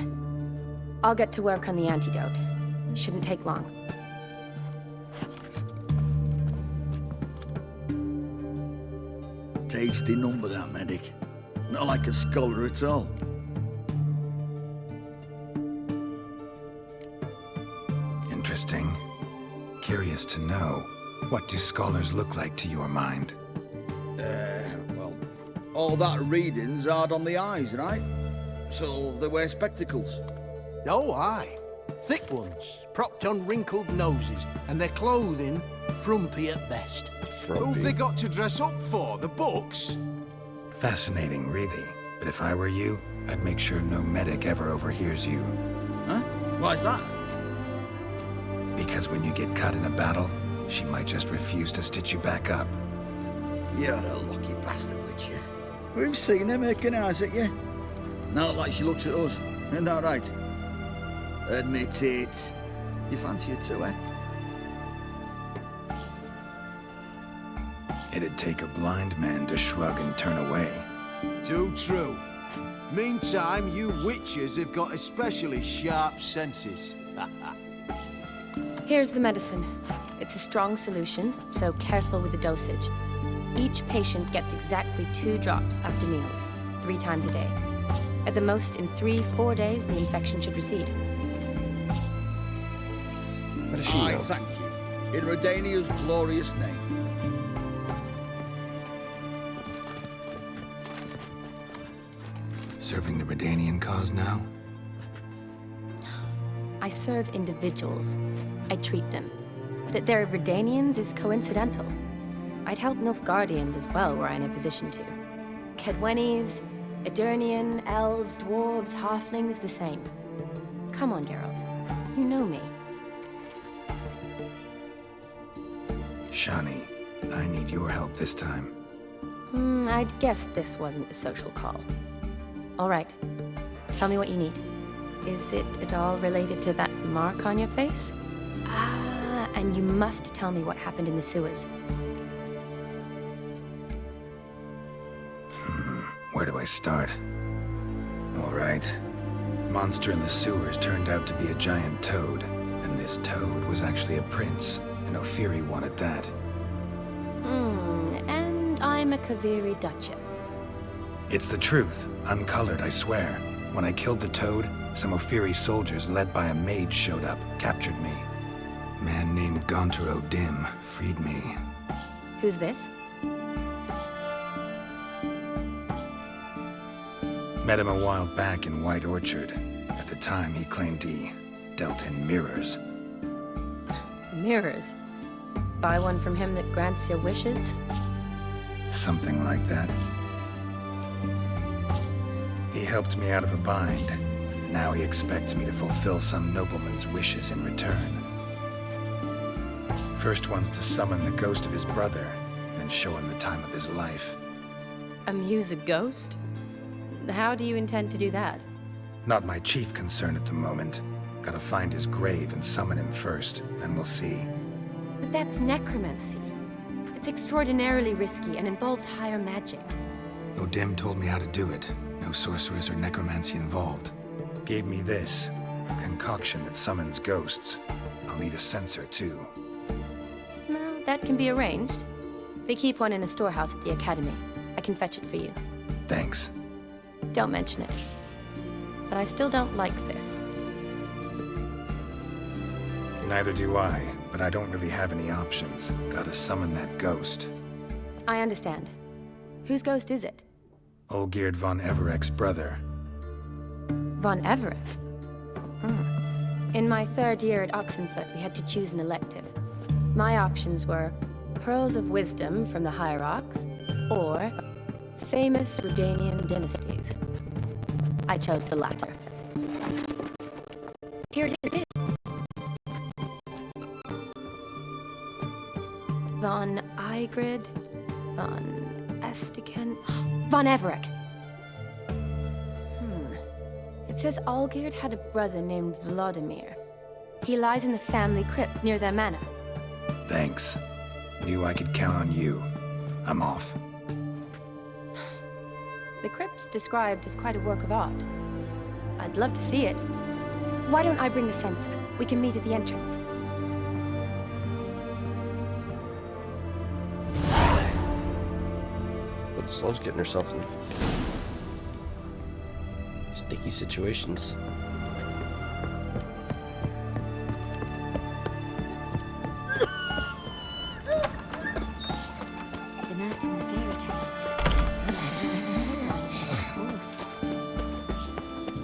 I'll get to work on the antidote. Shouldn't take long. Tasty number, that medic. Not like a scholar at all. Interesting. Curious to know, what do scholars look like to your mind? Well, all that reading's hard on the eyes, right? So they wear spectacles. Oh, aye. Thick ones, propped on wrinkled noses, and their clothing frumpy at best. Who've they got to dress up for? The books? Fascinating, really. But if I were you, I'd make sure no medic ever overhears you. Huh? Why's that? Because when you get cut in a battle, she might just refuse to stitch you back up. You're a lucky bastard, Witcher. We've seen her making eyes at you. Not like she looks at us. Isn't that right? Admit it. You fancy it too, eh? It'd take a blind man to shrug and turn away. Too true. Meantime, you witches have got especially sharp senses. Here's the medicine. It's a strong solution, so careful with the dosage. Each patient gets exactly 2 drops after meals, 3 times a day. At the most, in 3-4 days, the infection should recede. What does she know? Thank you. In Redania's glorious name. Serving the Redanian cause now? I serve individuals. I treat them. That they're Redanians is coincidental. I'd help Nilfgaardians as well were I in a position to. Kedwenis, Edirnian, elves, dwarves, halflings, the same. Come on, Geralt. You know me. Shani, I need your help this time. I'd guess this wasn't a social call. All right. Tell me what you need. Is it at all related to that mark on your face? Ah, and you must tell me what happened in the sewers. Where do I start? All right. Monster in the sewers turned out to be a giant toad, and this toad was actually a prince, and Ophiri wanted that. And I'm a Kaviri Duchess. It's the truth, uncolored, I swear. When I killed the toad, some Ophiri soldiers led by a mage showed up, captured me. A man named Gaunter O'Dim freed me. Who's this? Met him a while back in White Orchard. At the time, he claimed he dealt in mirrors. Mirrors. Buy one from him that grants your wishes? Something like that. He helped me out of a bind, and now he expects me to fulfill some nobleman's wishes in return. First one's to summon the ghost of his brother, then show him the time of his life. Amuse a ghost? How do you intend to do that? Not my chief concern at the moment. Gotta find his grave and summon him first, then we'll see. But that's necromancy. It's extraordinarily risky and involves higher magic. O'Dim told me how to do it. No sorceress or necromancy involved. Gave me this, a concoction that summons ghosts. I'll need a censer too. Well, that can be arranged. They keep one in a storehouse at the academy. I can fetch it for you. Thanks. Don't mention it. But I still don't like this. Neither do I, but I don't really have any options. Gotta summon that ghost. I understand. Whose ghost is it? Olgierd von Everek's brother. Von Everek? In my third year at Oxenfoot, we had to choose an elective. My options were Pearls of Wisdom from the Hierarchs, or Famous Redanian Dynasties. I chose the latter. Here it is. Von Igrid, Von Estiken, Von Everek. It says Olgierd had a brother named Vladimir. He lies in the family crypt near their manor. Thanks. Knew I could count on you. I'm off. The crypt's described as quite a work of art. I'd love to see it. Why don't I bring the censer? We can meet at the entrance. But Sloane's getting herself in sticky situations. The knight from the fairy tales. Of course.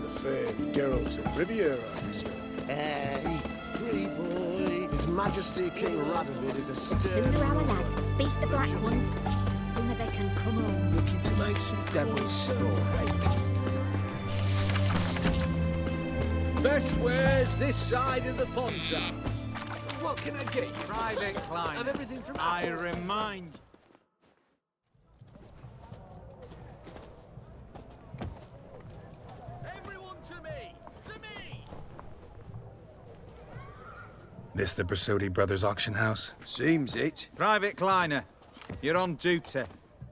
The fair Geralt of Riviera, sir. Hey, pretty boy. His Majesty King Radovid is a The stern... Cinderella lads beat the black ones. The sooner they can come home. Looking to make some devil's straw hate. Best wares this side of the Ponta. What can I get you? Private client. Of everything from I apples to- remind. Everyone to me! To me! This the Brasodi Brothers auction house? Seems it. Private Kleiner, you're on duty.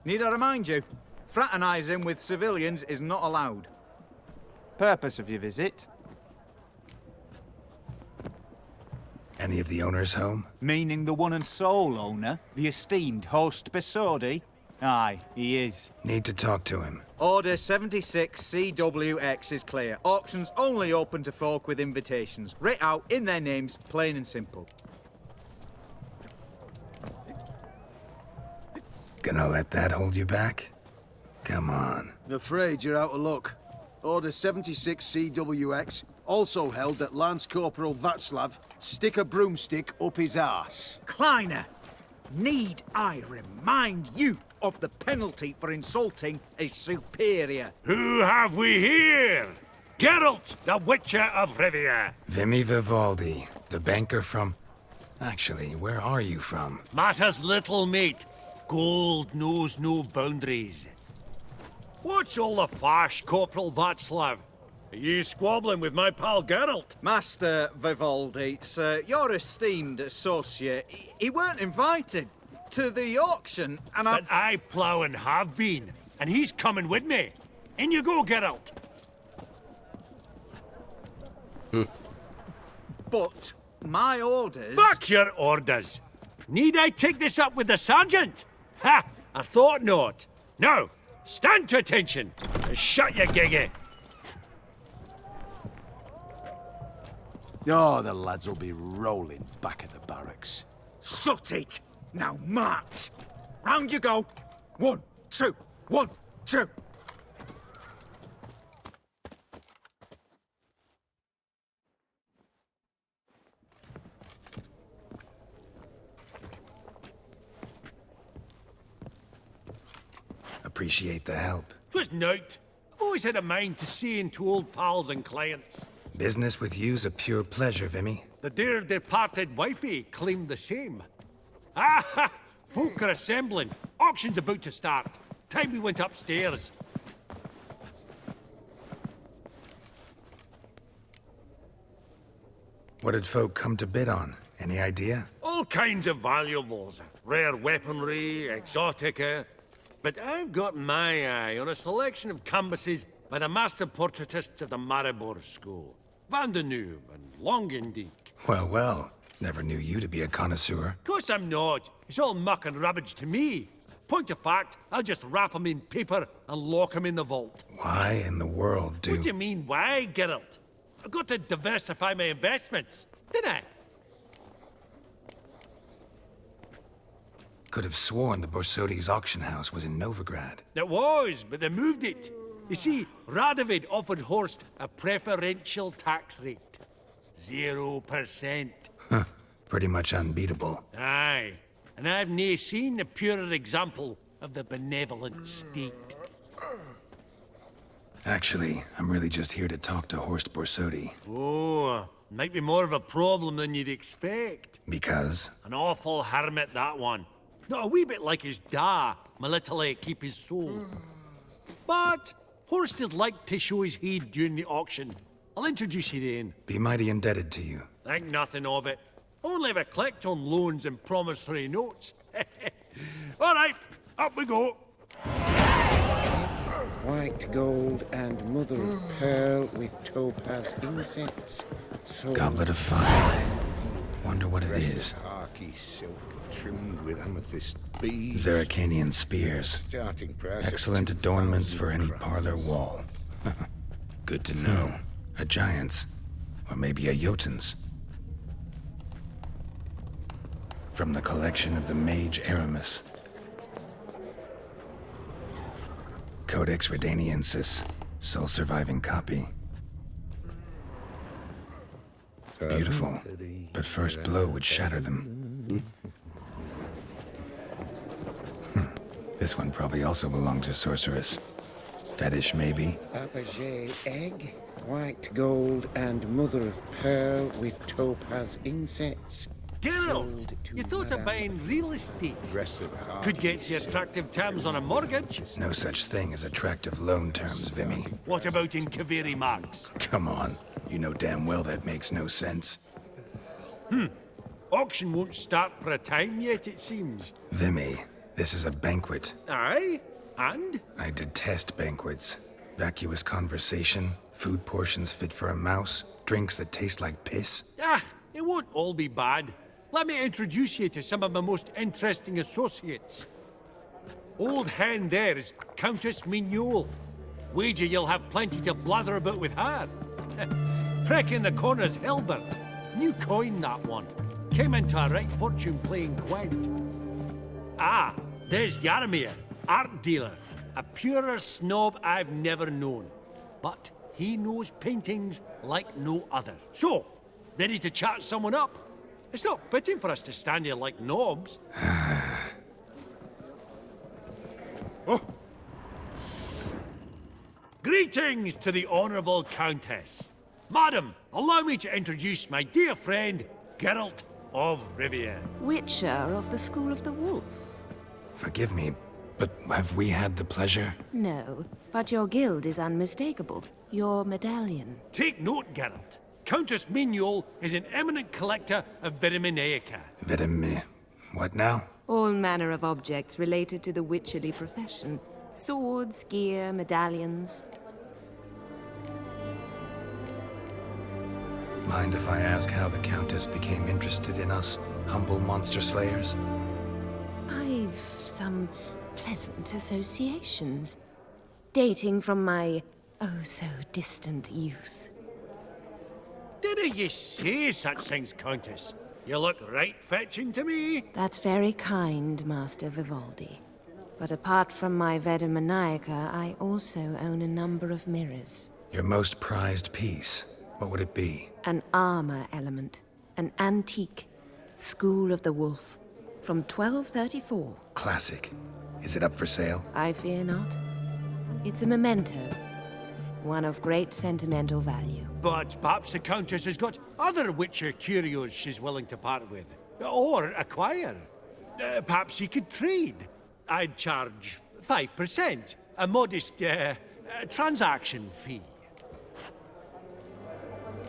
Need I remind you? Fraternizing with civilians is not allowed. Purpose of your visit? Any of the owners home? Meaning the one and sole owner, the esteemed host Besodi? Aye, he is. Need to talk to him. Order 76 CWX is clear. Auctions only open to folk with invitations. Writ out in their names, plain and simple. Gonna let that hold you back? Come on. Afraid you're out of luck. Order 76 CWX, also held that Lance Corporal Václav stick a broomstick up his arse. Kleiner, need I remind you of the penalty for insulting a superior? Who have we here? Geralt, the Witcher of Rivia. Vimy Vivaldi, the banker from... Actually, where are you from? Matters little, mate. Gold knows no boundaries. What's all the fash, Corporal Václav? Are you squabbling with my pal Geralt? Master Vivaldi, sir, your esteemed associate, he weren't invited to the auction, and But I plough and have been, and he's coming with me. In you go, Geralt. But my orders... Fuck your orders! Need I take this up with the sergeant? Ha! I thought not. Now, stand to attention and shut your giggy. Oh, the lads will be rolling back at the barracks. Sut it! Now march! Round you go! 1, 2, 1, 2! Appreciate the help. 'Twas night. I've Always had a mind to seeing to old pals and clients. Business with you's a pure pleasure, Vimy. The dear departed wifey claimed the same. Ah! Folk are assembling. Auction's about to start. Time we went upstairs. What did folk come to bid on? Any idea? All kinds of valuables. Rare weaponry, exotica. But I've got my eye on a selection of canvases by the master portraitists of the Maribor School. Van de Neuve and Longendijk. Well, well. Never knew you to be a connoisseur. Of course I'm not. It's all muck and rubbish to me. Point of fact, I'll just wrap 'em in paper and lock 'em in the vault. Why in the world do... What do you mean, why, Geralt? I've got to diversify my investments, didn't I? Could have sworn the Borsodi's auction house was in Novigrad. It was, but they moved it. You see, Radovid offered Horst a preferential tax rate. 0%. Huh. Pretty much unbeatable. Aye. And I've nae seen a purer example of the benevolent state. Actually, I'm really just here to talk to Horst Borsodi. Oh, might be more of a problem than you'd expect. Because? An awful hermit, that one. Not a wee bit like his da, my little keep his soul. But Horst is like to show his heed during the auction. I'll introduce you then. Be mighty indebted to you. Think nothing of it. Only if I collect on loans and promissory notes. All right, up we go. White gold and mother of pearl with topaz incense. Goblet of fire. Wonder what it is. Harky silk trimmed with amethyst beads. Zeracanian spears. Starting price. Excellent adornments for any parlor wall. Good to know. A giant's. Or maybe a Jotun's. From the collection of the mage Aramis. Codex Redaniensis, sole surviving copy. Beautiful, but first blow would shatter them. This one probably also belonged to Sorceress. Fetish, maybe? Fabergé egg, white gold and mother of pearl with topaz incense. Geralt, you thought of buying real estate. Could get you attractive terms on a mortgage. No such thing as attractive loan terms, Vimy. What about in Kaviri Marks? Come on. You know damn well that makes no sense. Auction won't start for a time yet, it seems. Vimy, this is a banquet. Aye? And? I detest banquets. Vacuous conversation, food portions fit for a mouse, drinks that taste like piss. Ah, it won't all be bad. Let me introduce you to some of my most interesting associates. Old hen there is Countess Mignol. Wager you'll have plenty to blather about with her. Prek in the corner's Hilbert. New coin, that one. Came into a right fortune playing Gwent. Ah, there's Jaromir, art dealer. A purer snob I've never known. But he knows paintings like no other. So, ready to chat someone up? It's not fitting for us to stand here like knobs. Oh. Greetings to the Honourable Countess. Madam, allow me to introduce my dear friend, Geralt of Rivia. Witcher of the School of the Wolf. Forgive me, but have we had the pleasure? No, but your guild is unmistakable. Your medallion. Take note, Geralt. Countess Mignol is an eminent collector of Vitaminaica. What now? All manner of objects related to the witcherly profession. Swords, gear, medallions. Mind if I ask how the Countess became interested in us, humble monster slayers? I've some pleasant associations. Dating from my oh-so-distant youth. Didn't you say such things, Countess? You look right fetching to me. That's very kind, Master Vivaldi. But apart from my Vedamaniaca, I also own a number of mirrors. Your most prized piece, what would it be? An armor element. An antique. School of the Wolf. From 1234. Classic. Is it up for sale? I fear not. It's a memento. one of great sentimental value. But perhaps the Countess has got other Witcher curios she's willing to part with. Or acquire. Perhaps he could trade. I'd charge 5%. A modest, transaction fee.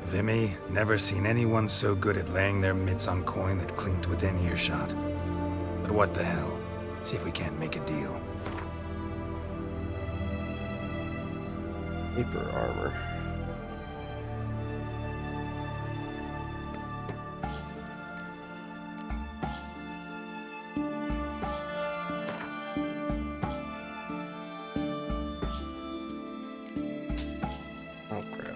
Vimy, never seen anyone so good at laying their mitts on coin that clinked within earshot. But what the hell? See if we can't make a deal. Paper armor. Oh crap.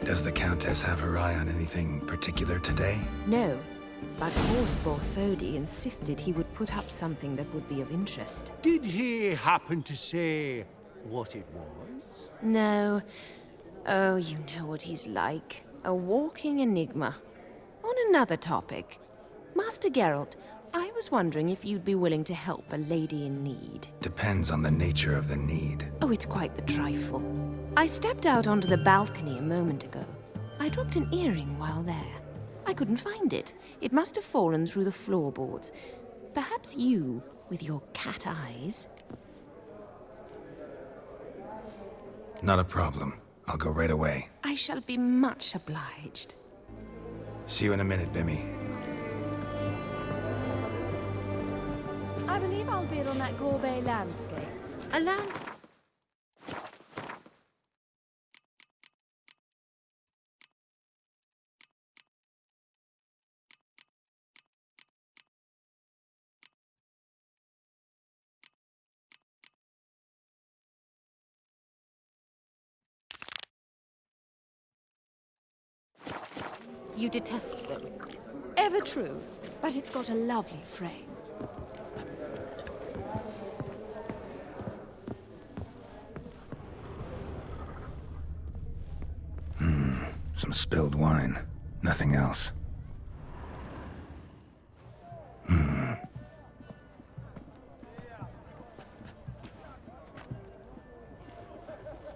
Does the Countess have her eye on anything particular today? No, but Horst Borsodi insisted he would put up something that would be of interest. Did he happen to say what it was? No. Oh, you know what he's like. A walking enigma. On another topic, Master Geralt, I was wondering if you'd be willing to help a lady in need. Depends on the nature of the need. Oh, it's quite the trifle. I stepped out onto the balcony a moment ago. I dropped an earring while there. I couldn't find it. It must have fallen through the floorboards. Perhaps you, with your cat eyes... Not a problem. I'll go right away. I shall be much obliged. See you in a minute, Vimy. I believe I'll bid on that Gorbet landscape. A landscape. You detest them. Ever true, but it's got a lovely frame. Some spilled wine. Nothing else.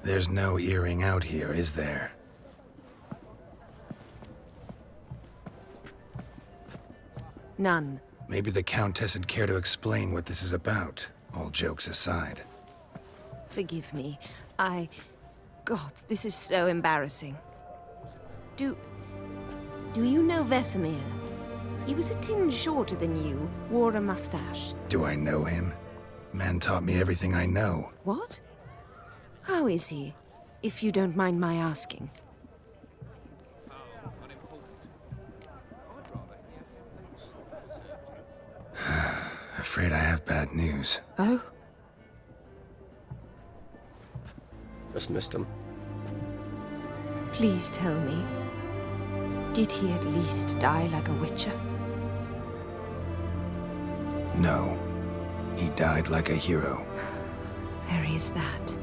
There's no earring out here, is there? None. Maybe the Countess would care to explain what this is about, all jokes aside. Forgive me. God, this is so embarrassing. Do you know Vesemir? He was a tinge shorter than you, wore a mustache. Do I know him? Man taught me everything I know. What? How is he, if you don't mind my asking? Afraid I have bad news. Oh? Just missed him. Please tell me. Did he at least die like a witcher? No. He died like a hero. There is that.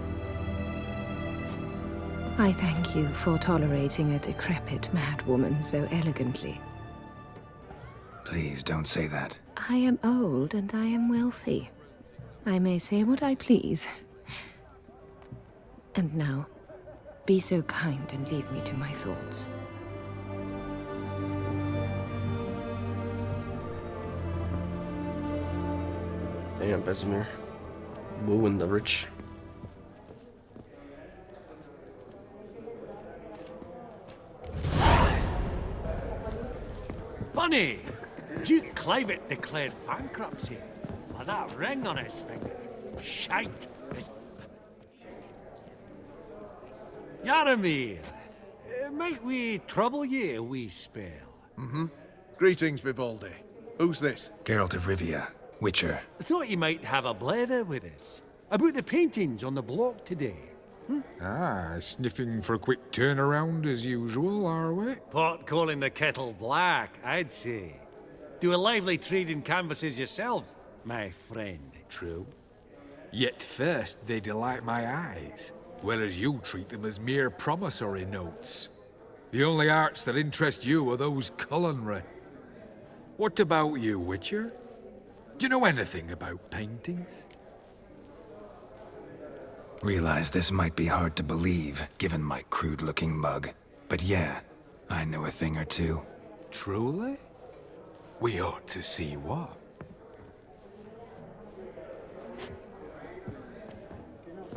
I thank you for tolerating a decrepit madwoman so elegantly. Please don't say that. I am old and I am wealthy. I may say what I please. And now, be so kind and leave me to my thoughts. Damn, Vesemir. Wooing the rich. Funny! Duke Clivet declared bankruptcy for that ring on his finger. shite. Yaramir, might we trouble ye a wee spell? Mm-hmm. Greetings, Vivaldi. Who's this? Geralt of Rivia, Witcher. Thought you might have a blather with us. About the paintings on the block today. Ah, sniffing for a quick turnaround as usual, are we? Pot calling the kettle black, I'd say. Do a lively trade in canvases yourself, my friend. True. Yet first they delight my eyes, whereas you treat them as mere promissory notes. The only arts that interest you are those culinary. What about you, Witcher? Do you know anything about paintings? Realize this might be hard to believe, given my crude-looking mug. But yeah, I know a thing or two. Truly? We ought to see what.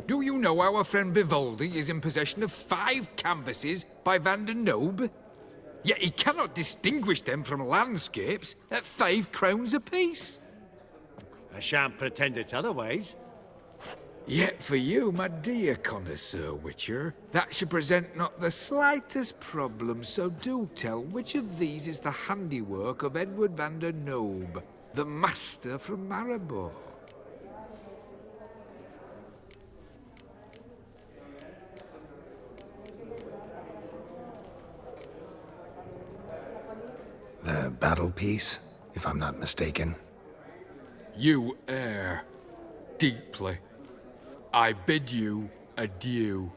Do you know our friend Vivaldi is in possession of 5 canvases by Van der Nobe? Yet he cannot distinguish them from landscapes at 5 crowns apiece. I shan't pretend it's otherwise. Yet for you, my dear connoisseur Witcher, that should present not the slightest problem, so do tell which of these is the handiwork of Edward van der Nobe, the master from Maribor. The battle piece, if I'm not mistaken. You err deeply. I bid you adieu.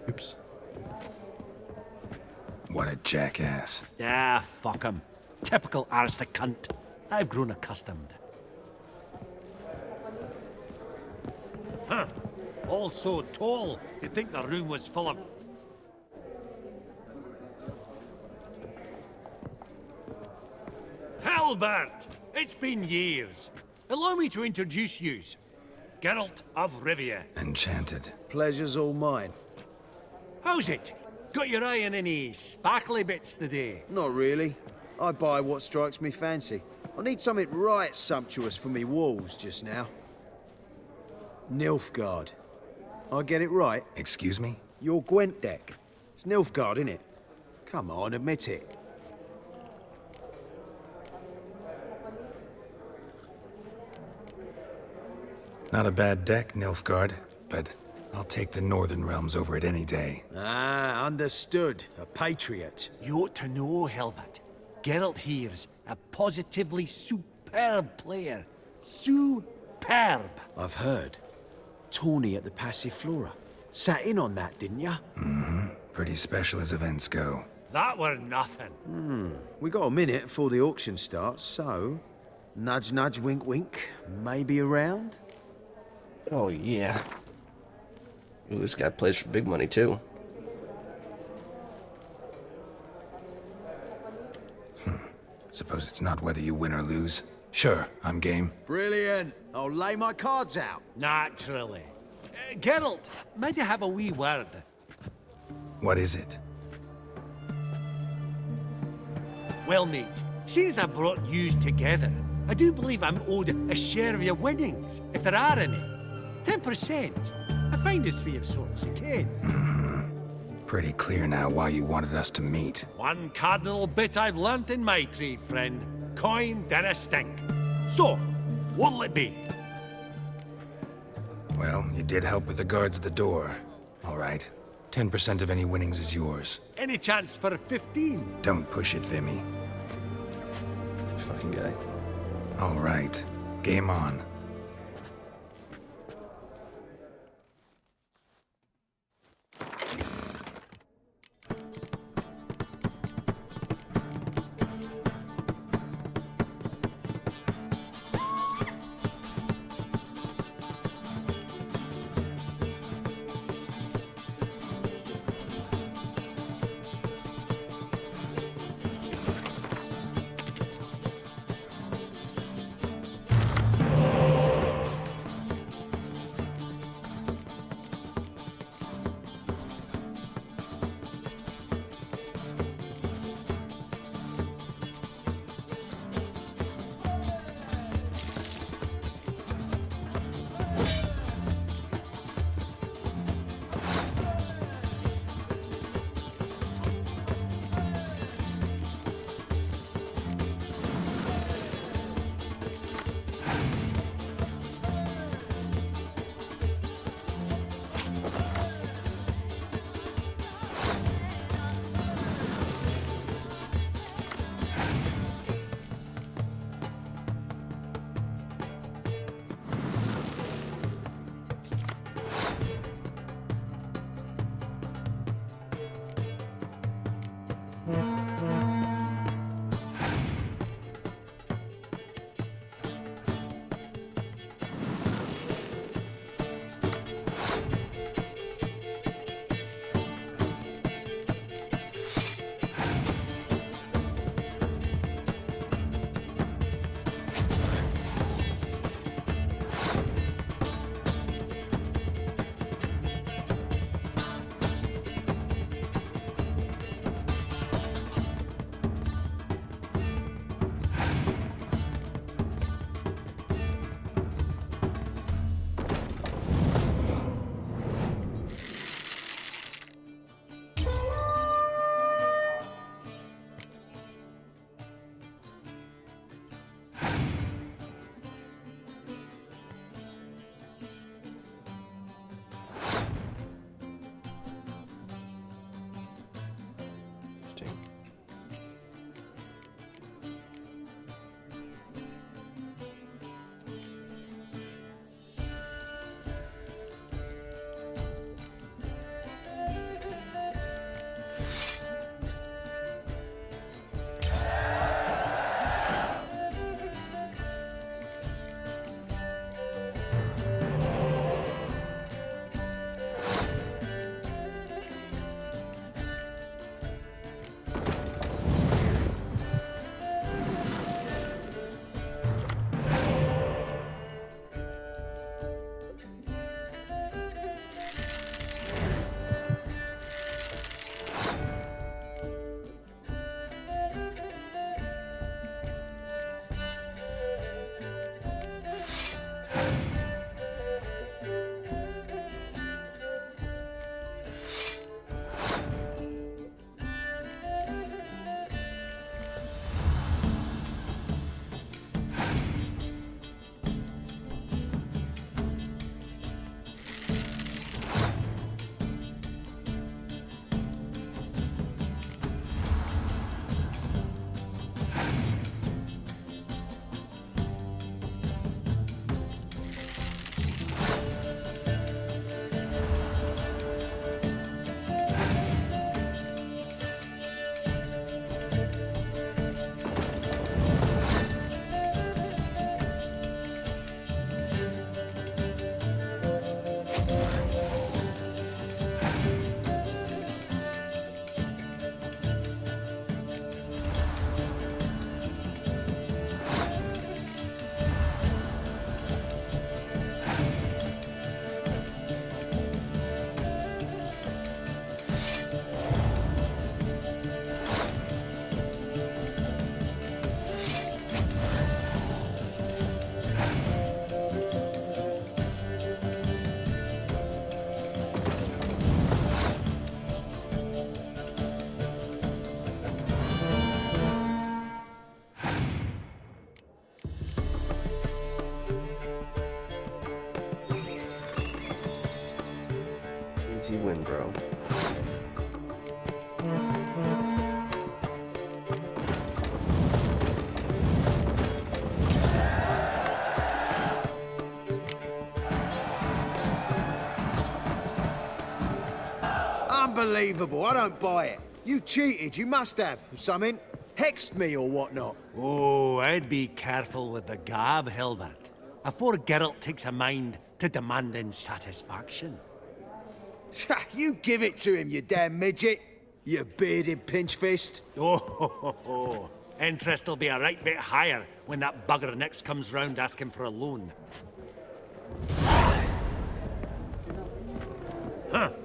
Oops. What a jackass. Ah, fuck him. Typical aristocrat. I've grown accustomed. Huh. All so tall, you'd think the room was full of... Halbert! It's been years. Allow me to introduce yous. Geralt of Rivia. Enchanted. Pleasure's all mine. How's it? Got your eye on any sparkly bits today? Not really. I buy what strikes me fancy. I need something right sumptuous for me walls just now. Nilfgaard. I get it right? Excuse me? Your Gwent deck. It's Nilfgaard, innit? Come on, admit it. Not a bad deck, Nilfgaard, but I'll take the Northern Realms over it any day. Ah, understood. A patriot. You ought to know, Helbert. Geralt here's a positively superb player. Superb. I've heard. Tourney at the Passiflora. Sat in on that, didn't ya? Mm-hmm. Pretty special as events go. That were nothing. We got a minute before the auction starts, so... Nudge, nudge, wink, wink. Maybe around? Oh, yeah. Ooh, this guy plays for big money, too. Suppose it's not whether you win or lose. Sure, I'm game. Brilliant. I'll lay my cards out. Naturally. Geralt, might I have a wee word? What is it? Well, mate, seeing as I brought yous together, I do believe I'm owed a share of your winnings, if there are any. 10%. I find this for your sorts, you can. Pretty clear now why you wanted us to meet. One cardinal bit I've learnt in my trade, friend. Coin dinna stink. So, what'll it be? Well, you did help with the guards at the door. All right. 10% of any winnings is yours. Any chance for 15? Don't push it, Vimy. Fucking guy. All right. Game on. Easy win, bro. Unbelievable, I don't buy it. You cheated, you must have, or something. Hexed me or whatnot. Oh, I'd be careful with the gab, Hilbert, afore Geralt takes a mind to demanding satisfaction. You give it to him, you damn midget. You bearded pinchfist. Oh, interest will be a right bit higher when that bugger next comes round asking for a loan.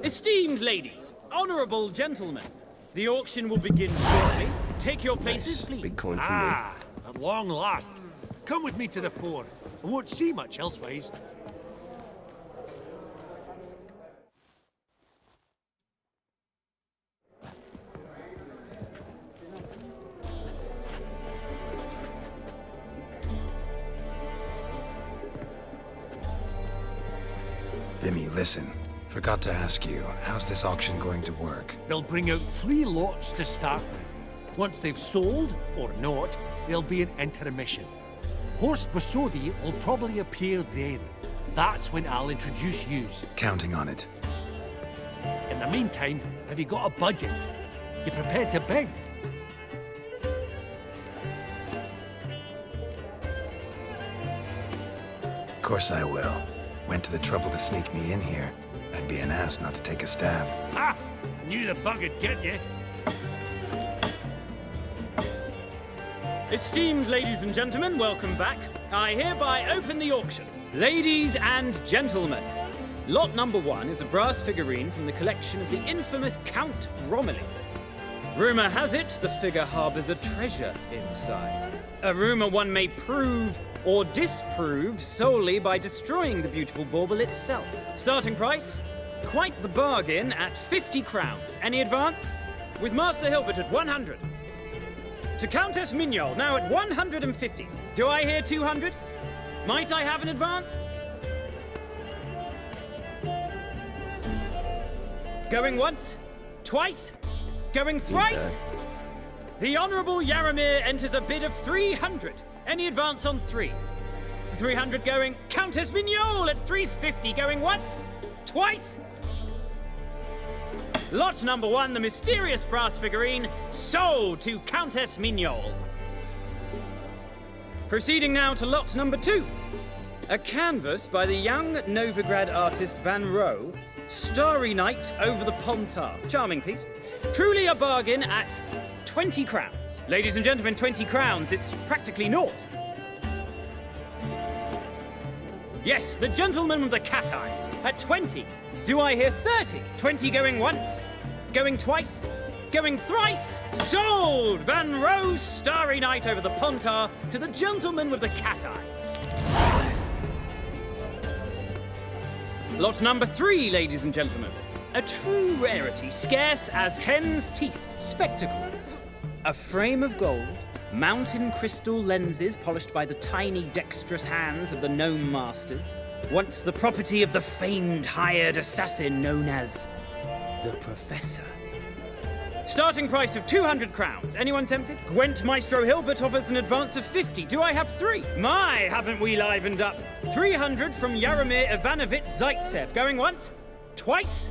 Esteemed ladies, honorable gentlemen, the auction will begin shortly. Take your places, please. Big coin for At long last. Come with me to the fore. I won't see much elsewise. Vimy, listen. Forgot to ask you, how's this auction going to work? They'll bring out 3 lots to start with. Once they've sold, or not, there'll be an intermission. Horst Bosodi will probably appear then. That's when I'll introduce yous. Counting on it. In the meantime, have you got a budget? You prepared to bid? Of course I will. Went to the trouble to sneak me in here. I'd be an ass not to take a stab. Ha! Knew the bug'd get you. Esteemed ladies and gentlemen, welcome back. I hereby open the auction. Ladies and gentlemen, lot number 1 is a brass figurine from the collection of the infamous Count Romilly. Rumor has it the figure harbors a treasure inside. A rumor one may prove or disprove solely by destroying the beautiful bauble itself. Starting price? Quite the bargain at 50 crowns. Any advance? With Master Hilbert at 100. To Countess Mignol, now at 150. Do I hear 200? Might I have an advance? Going once? Twice? Going thrice? Okay. The Honourable Yaramir enters a bid of 300. Any advance on 3? 300 going. Countess Mignol at 350. Going once? Twice? Lot number 1, the mysterious brass figurine, sold to Countess Mignol. Proceeding now to lot number 2. A canvas by the young Novigrad artist Van Rohe, Starry Night over the Pontar. Charming piece. Truly a bargain at 20 crowns. Ladies and gentlemen, 20 crowns, it's practically naught. Yes, the gentleman with the cat eyes at 20. Do I hear 30? 20 going once, going twice, going thrice. Sold! Van Rohe's Starry Night over the Pontar to the gentleman with the cat eyes. Lot number 3, ladies and gentlemen. A true rarity, scarce as hen's teeth. Spectacles. A frame of gold, mountain crystal lenses polished by the tiny dexterous hands of the gnome masters. Once the property of the famed hired assassin known as the Professor. Starting price of 200 crowns. Anyone tempted? Gwent Maestro Hilbert offers an advance of 50. Do I have 3? My, haven't we livened up? 300 from Yaramir Ivanovich Zaitsev. Going once? Twice?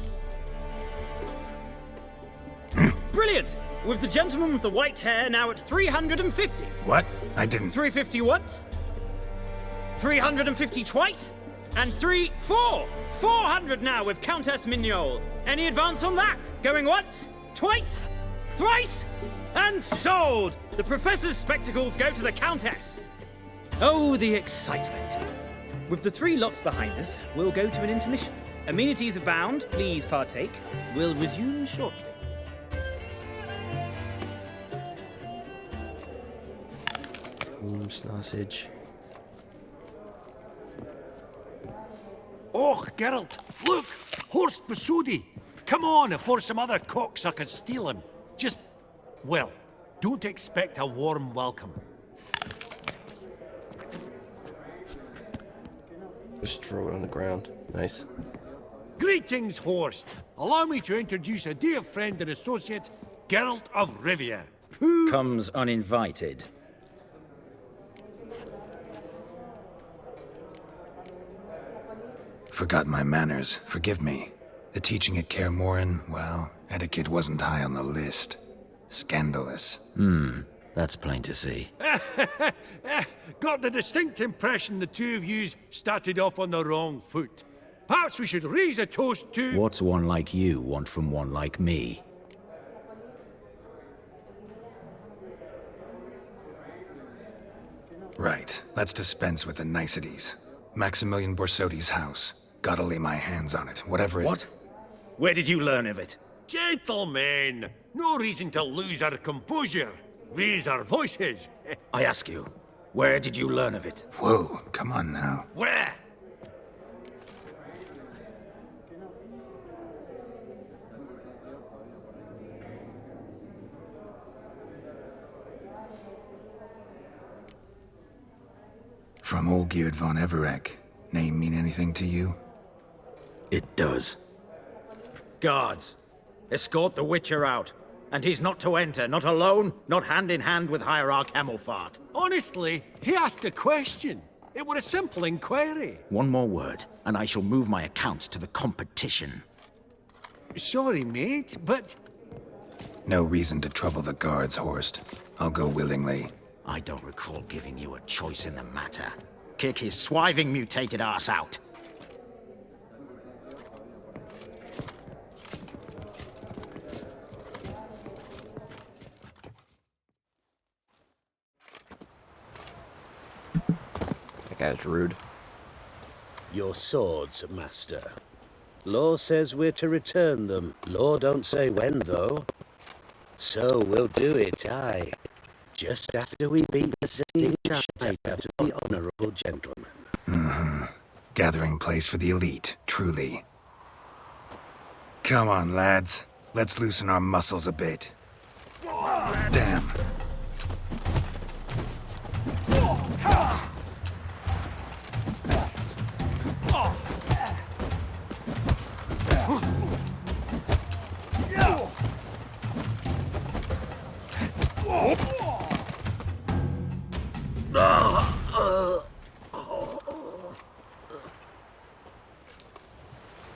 Brilliant! With the gentleman with the white hair now at 350. What? I didn't... 350 once? 350 twice? And 400 now with Countess Mignol. Any advance on that? Going once? Twice? Thrice? And sold! The Professor's spectacles go to the Countess. Oh, the excitement. With the 3 lots behind us, we'll go to an intermission. Amenities abound, please partake. We'll resume shortly. Sausage. Och, Geralt, look! Horst Bosodi! Come on, before some other cocksuckers steal him. Just, well, don't expect a warm welcome. Just throw it on the ground. Nice. Greetings, Horst. Allow me to introduce a dear friend and associate, Geralt of Rivia. Who comes uninvited? Forgot my manners. Forgive me. The teaching at Kaer Morhen, well, etiquette wasn't high on the list. Scandalous. That's plain to see. Got the distinct impression the two of yous started off on the wrong foot. Perhaps we should raise a toast to... What's one like you want from one like me? Right. Let's dispense with the niceties. Maximilian Borsodi's house. Gotta lay my hands on it, whatever it... What? Where did you learn of it? Gentlemen, no reason to lose our composure. Raise our voices. I ask you, where did you learn of it? Whoa, come on now. Where? From Olgierd von Everec. Name mean anything to you? It does. Guards, escort the Witcher out. And he's not to enter, not alone, not hand in hand with Hierarch Hamilfart. Honestly, he asked a question. It were a simple inquiry. One more word, and I shall move my accounts to the competition. Sorry, mate, but... No reason to trouble the guards, Horst. I'll go willingly. I don't recall giving you a choice in the matter. Kick his swiving mutated ass out. That guy's rude. Your swords, master. Law says we're to return them. Law don't say when, though. So we'll do it, aye. Just after we beat the sting shite out of the honourable gentleman. Gathering place for the elite, truly. Come on, lads. Let's loosen our muscles a bit. Damn.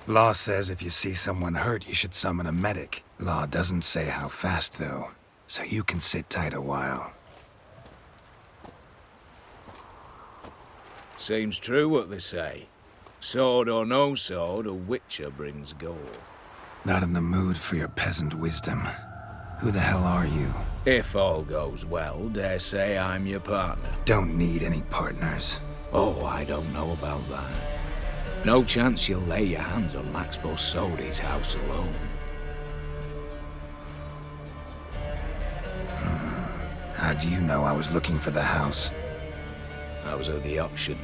Law says if you see someone hurt, you should summon a medic. Law doesn't say how fast, though, so you can sit tight a while. Seems true what they say. Sword or no sword, a Witcher brings gold. Not in the mood for your peasant wisdom. Who the hell are you? If all goes well, dare say I'm your partner. Don't need any partners. Oh, I don't know about that. No chance you'll lay your hands on Max Borsodi's house alone. How do you know I was looking for the house? I was at the auction.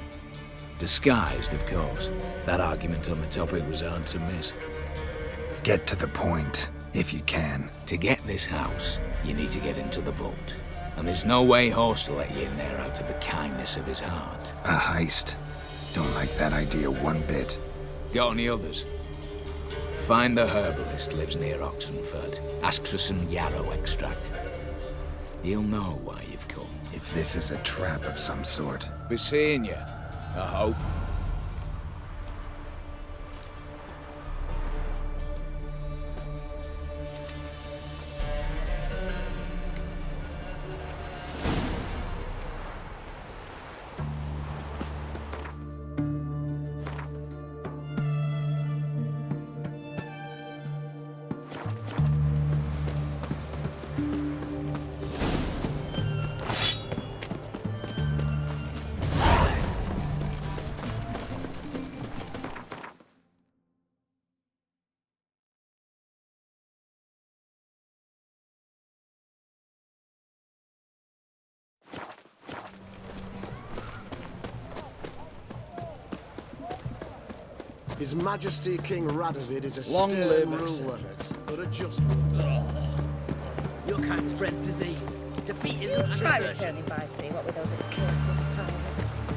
Disguised, of course. That argument on the topic was hard to miss. Get to the point, if you can. To get this house, you need to get into the vault. And there's no way Horst will let you in there out of the kindness of his heart. A heist. Don't like that idea one bit. Got any others? Find the herbalist lives near Oxenfurt. Ask for some yarrow extract. He'll know why you've come. If this is a trap of some sort. Be seeing you, I hope. His Majesty King Radovid is a Long stern live ruler, but a just one. You can't spread disease. Defeat isn't an Try aversion. returning by sea. What with those accursed pirates?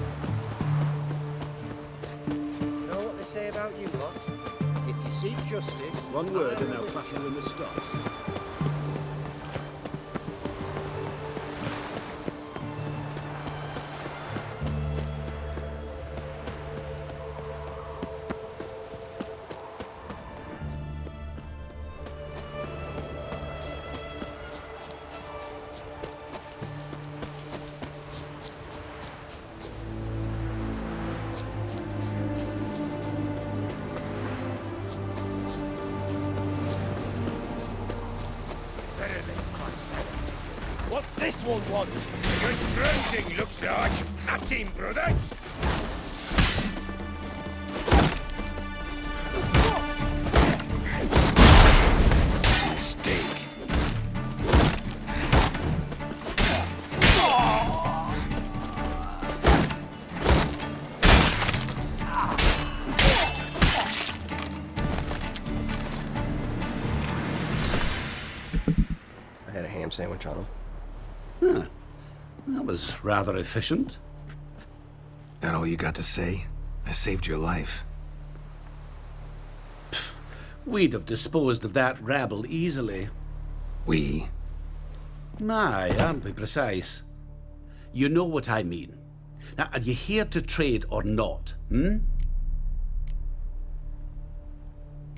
Know what they say about you lot? If seek justice... One word and they'll clap you in the stocks. What's this one want? Confronting, looks like. At him, brothers! Mistake. I had a ham sandwich on him. Huh. That was rather efficient. That all you got to say? I saved your life. We'd have disposed of that rabble easily. We? Aye, aren't we precise? You know what I mean. Now, are you here to trade or not, hmm?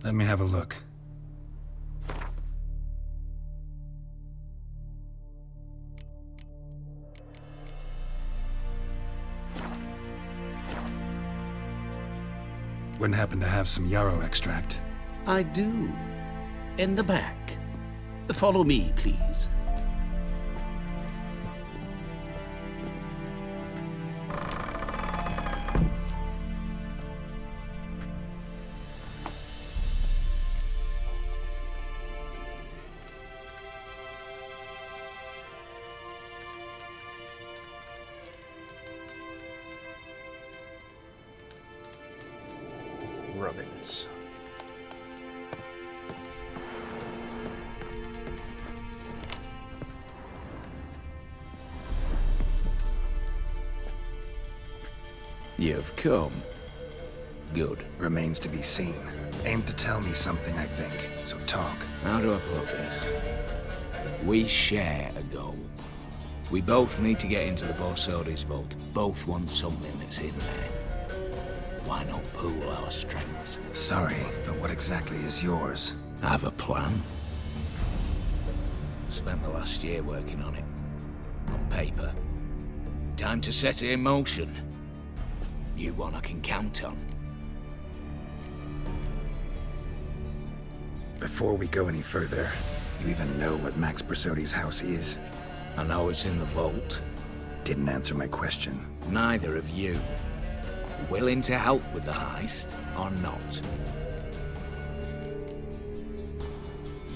Let me have a look. Wouldn't happen to have some yarrow extract. I do. In the back. Follow me, please. Rubbins. You've come. Good. Remains to be seen. Aim to tell me something, I think. So talk. How do I put this? We share a goal. We both need to get into the Borsodi's vault. Both want something that's in there. Why not pool our strengths? Sorry, but what exactly is yours? I have a plan. Spent the last year working on it. On paper. Time to set it in motion. You one I can count on. Before we go any further, you even know what Max Borsodi's house is? I know it's in the vault. Didn't answer my question. Neither of you. Willing to help with the heist, or not?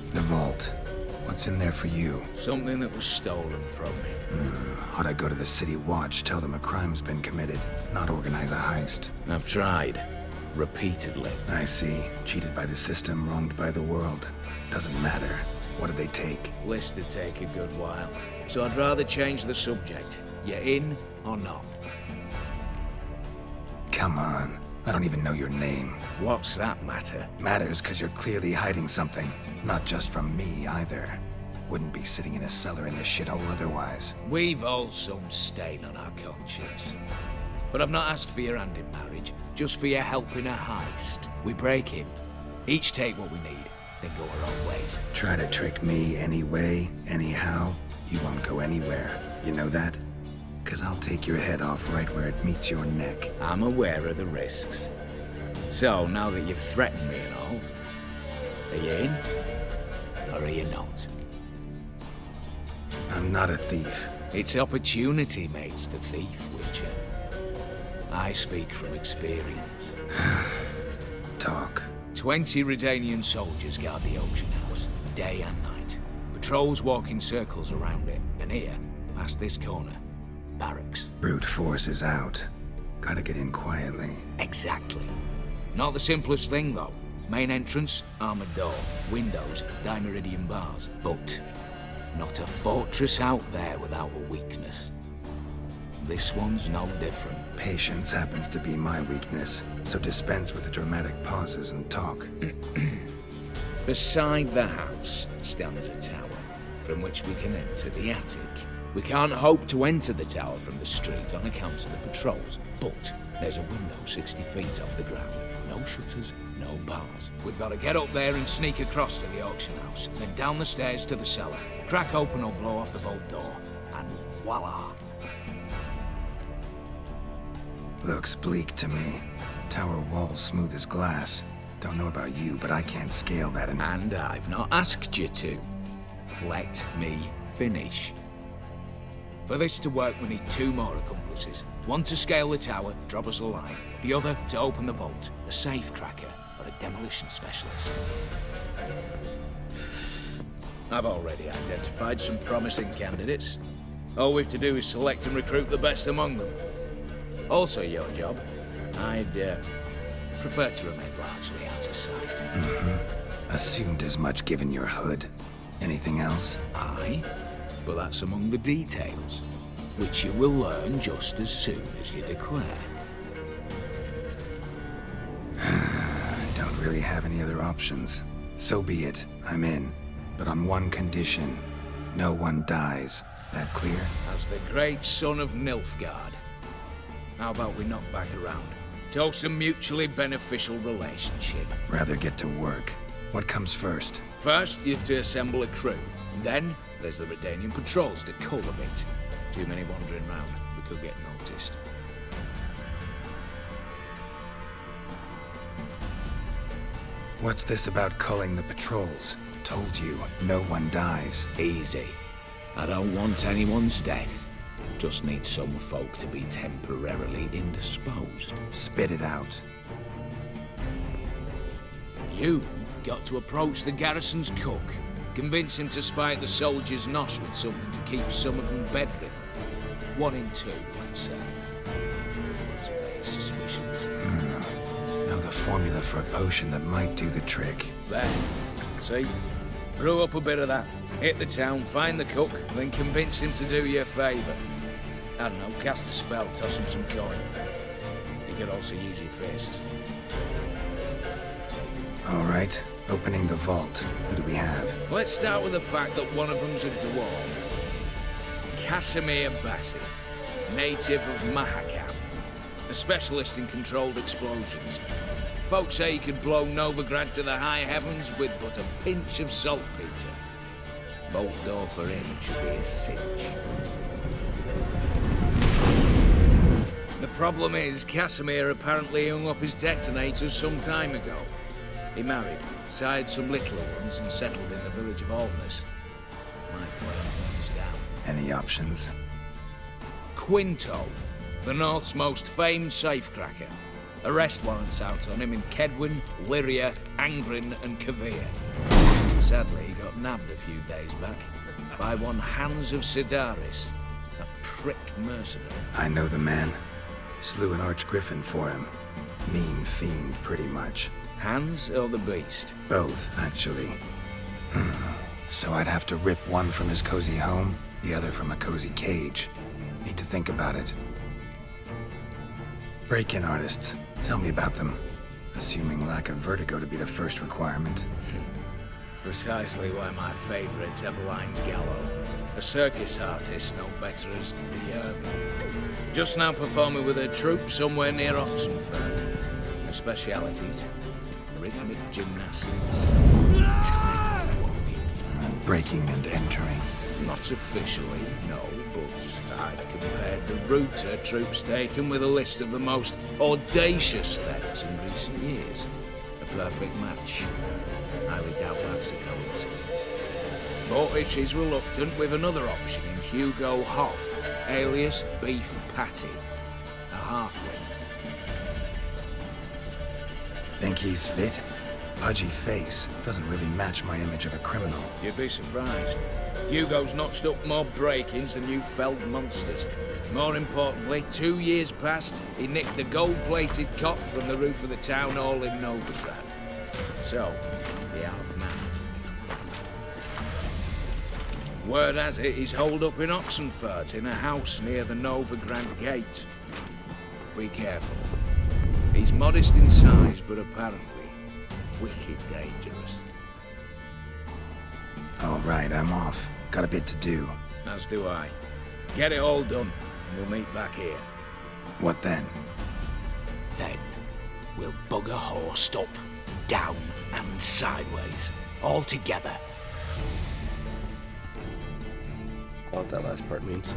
The vault. What's in there for you? Something that was stolen from me. Ought I go to the City Watch, tell them a crime's been committed, not organize a heist? I've tried. Repeatedly. I see. Cheated by the system, wronged by the world. Doesn't matter. What did they take? List to take a good while. So I'd rather change the subject. You in or not? Come on. I don't even know your name. What's that matter? Matters because you're clearly hiding something. Not just from me, either. Wouldn't be sitting in a cellar in this shithole otherwise. We've all some stain on our conscience. But I've not asked for your hand in marriage, just for your help in a heist. We break in, each take what we need, then go our own ways. Try to trick me any way, anyhow, you won't go anywhere. You know that? Because I'll take your head off right where it meets your neck. I'm aware of the risks. So, now that you've threatened me and all, are you in, or are you not? I'm not a thief. It's opportunity makes the thief, Witcher. I speak from experience. Talk. 20 Redanian soldiers guard the auction house, day and night. Patrols walk in circles around it, and here, past this corner, barracks. Brute force is out. Gotta get in quietly. Exactly. Not the simplest thing, though. Main entrance, armored door, windows, dimeridian bars. But not a fortress out there without a weakness. this one's no different. Patience happens to be my weakness, so dispense with the dramatic pauses and talk. Beside the house stands a tower, from which we can enter the attic. We can't hope to enter the tower from the street on account of the patrols, but there's a window 60 feet off the ground. No shutters, no bars. We've got to get up there and sneak across to the auction house, then down the stairs to the cellar, crack open or blow off the vault door, and voila! Looks bleak to me. Tower walls smooth as glass. Don't know about you, but I can't scale that And I've not asked you to. Let me finish. For this to work, we need 2 more accomplices. One to scale the tower, drop us a line. The other to open the vault, a safe cracker or a demolition specialist. I've already identified some promising candidates. All we've to do is select and recruit the best among them. Also your job. I'd prefer to remain largely out of sight. Assumed as much given your hood. Anything else? Aye, but that's among the details, which you will learn just as soon as you declare. Don't really have any other options. So be it. I'm in. But on one condition. No one dies. That clear? As the great son of Nilfgaard. How about we knock back around? Toast a mutually beneficial relationship. Rather get to work. What comes first? First, you have to assemble a crew. Then, there's the Redanian patrols to cull a bit. Too many wandering round. We could get noticed. What's this about culling the patrols? Told you, no one dies. Easy. I don't want anyone's death. Just need some folk to be temporarily indisposed. Spit it out. You've got to approach the garrison's cook. Convince him to spike the soldiers' nosh with something to keep some of them bedridden. 1 in 2, let's say. To raise suspicions. Know the formula for a potion that might do the trick. There. See? Brew up a bit of that. Hit the town, find the cook, then convince him to do you a favour. I don't know, cast a spell, toss him some coin. You could also use your fists. All right. Opening the vault. Who do we have? Let's start with the fact that one of them's a dwarf. Casimir Bassi, native of Mahakam. A specialist in controlled explosions. Folks say he could blow Novigrad to the high heavens with but a pinch of saltpeter. Vault door for him should be a cinch. The problem is, Casimir apparently hung up his detonators some time ago. He married, sired some littler ones, and settled in the village of Alness. Might play turns down. Any options? Quinto, the North's most famed safecracker. Arrest warrants out on him in Kedwin, Lyria, Angrin, and Kavir. Sadly, he got nabbed a few days back by one Hans of Sidaris, a prick mercenary. I know the man. Slew an archgriffin for him. Mean fiend, pretty much. Hans or the beast? Both, actually. So I'd have to rip one from his cozy home, the other from a cozy cage. Need to think about it. Break-in artists. Tell me about them. Assuming lack of vertigo to be the first requirement. Precisely why my favourite's Eveline Gallo. A circus artist no better as the just now performing with her troupe somewhere near Oxenfurt. Her specialities: rhythmic gymnastics, title walking. Breaking and entering. Not officially, no, but I've compared the route her troope's taken with a list of the most audacious thefts in recent years. A perfect match. Highly doubt that's a coincidence. But she's reluctant with another option in Hugo Hoff, alias Beef Patty, a halfling. Think he's fit? Pudgy face. Doesn't really match my image of a criminal. You'd be surprised. Hugo's notched up more break-ins than you felled monsters. More importantly, 2 years past, he nicked a gold-plated cot from the roof of the town hall in Novigrad. So, the half man. Word has it he's holed up in Oxenfurt in a house near the Novigrad Gate. Be careful. He's modest in size, but apparently wicked dangerous. All right, I'm off. Got a bit to do. As do I. Get it all done, and we'll meet back here. What then? Then we'll bugger horsed up, down and sideways, all together. I don't know what that last part means.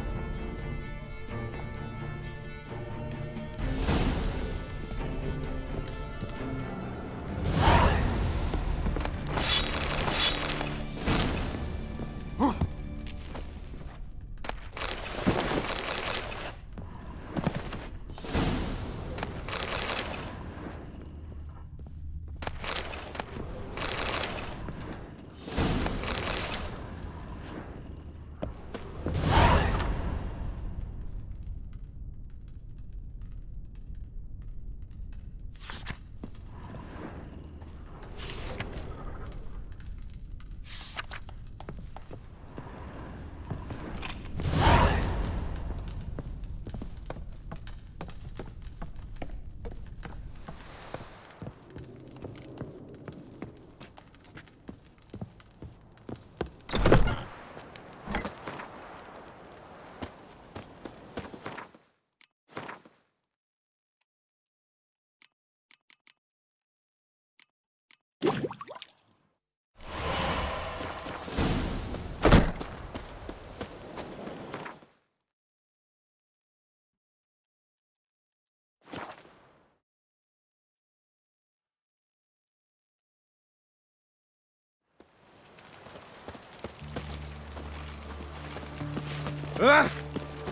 Ah!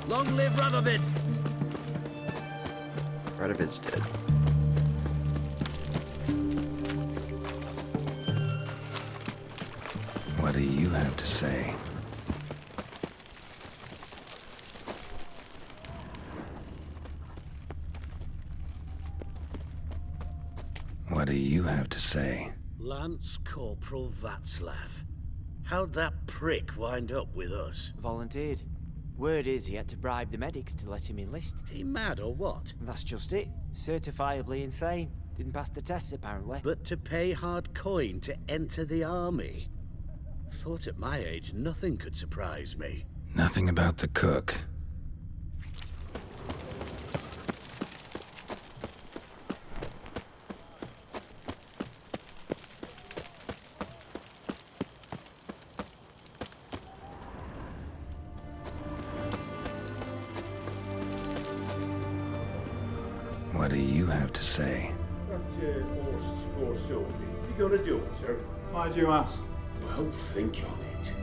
Long live Radovid! Radovid's dead. What do you have to say? What do you have to say? Lance Corporal Václav. How'd that prick wind up with us? Volunteered. Word is he had to bribe the medics to let him enlist. He mad or what? That's just it. Certifiably insane. Didn't pass the tests, apparently. But to pay hard coin to enter the army? Thought at my age nothing could surprise me. Nothing about the cook. What do you have to say? That Horst or Sylvie, you got a daughter? Why do you ask? Well, think on it.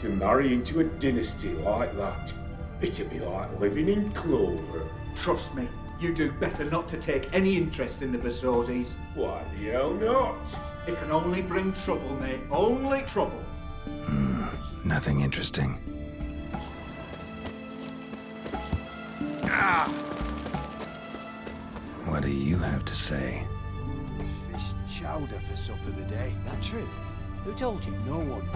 To marry into a dynasty like that, it'd be like living in clover. Trust me, you do better not to take any interest in the Besodis. Why the hell not? It can only bring trouble, mate. Only trouble. Nothing interesting. Ah! What do you have to say? Fish chowder for supper today. That true? Who told you? No one.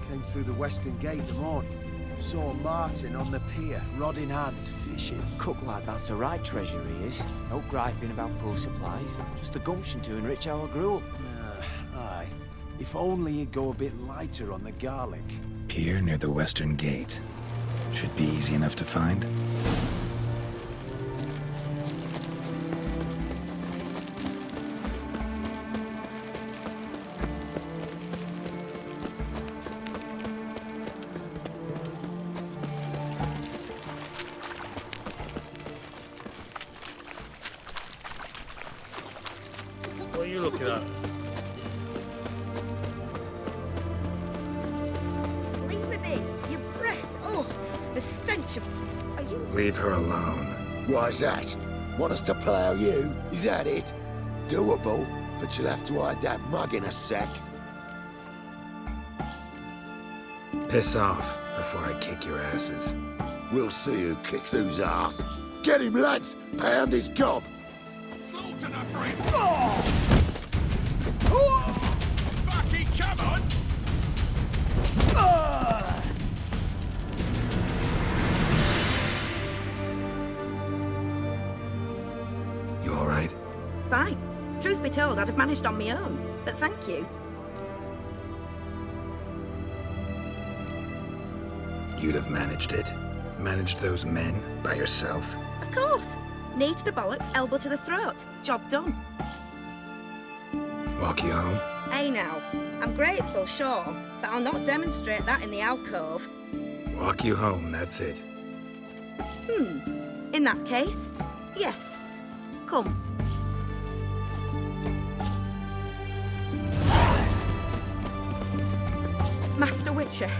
Came through the western gate the morning. Saw Martin on the pier, rod in hand, fishing. Cook like that's the right treasure he is. No griping about poor supplies. Just the gumption to enrich our group. Aye. If only he'd go a bit lighter on the garlic. Pier near the western gate. Should be easy enough to find. What are you looking at? Leave me be. Your breath. Oh, the stench of... Are you... Leave her alone. Why's that? Want us to plough you? Is that it? Doable, but you'll have to hide that mug in a sec. Piss off before I kick your asses. We'll see who kicks whose ass. Get him, lads! Pound his gob! Fucking come on! be told, I'd have managed on my own. But thank you. You'd have managed it? Managed those men by yourself? Of course. Knee to the bollocks, elbow to the throat. Job done. Walk you home? Hey now, I'm grateful, sure, but I'll not demonstrate that in the alcove. Walk you home, that's it. In that case, yes. Come. Master Witcher,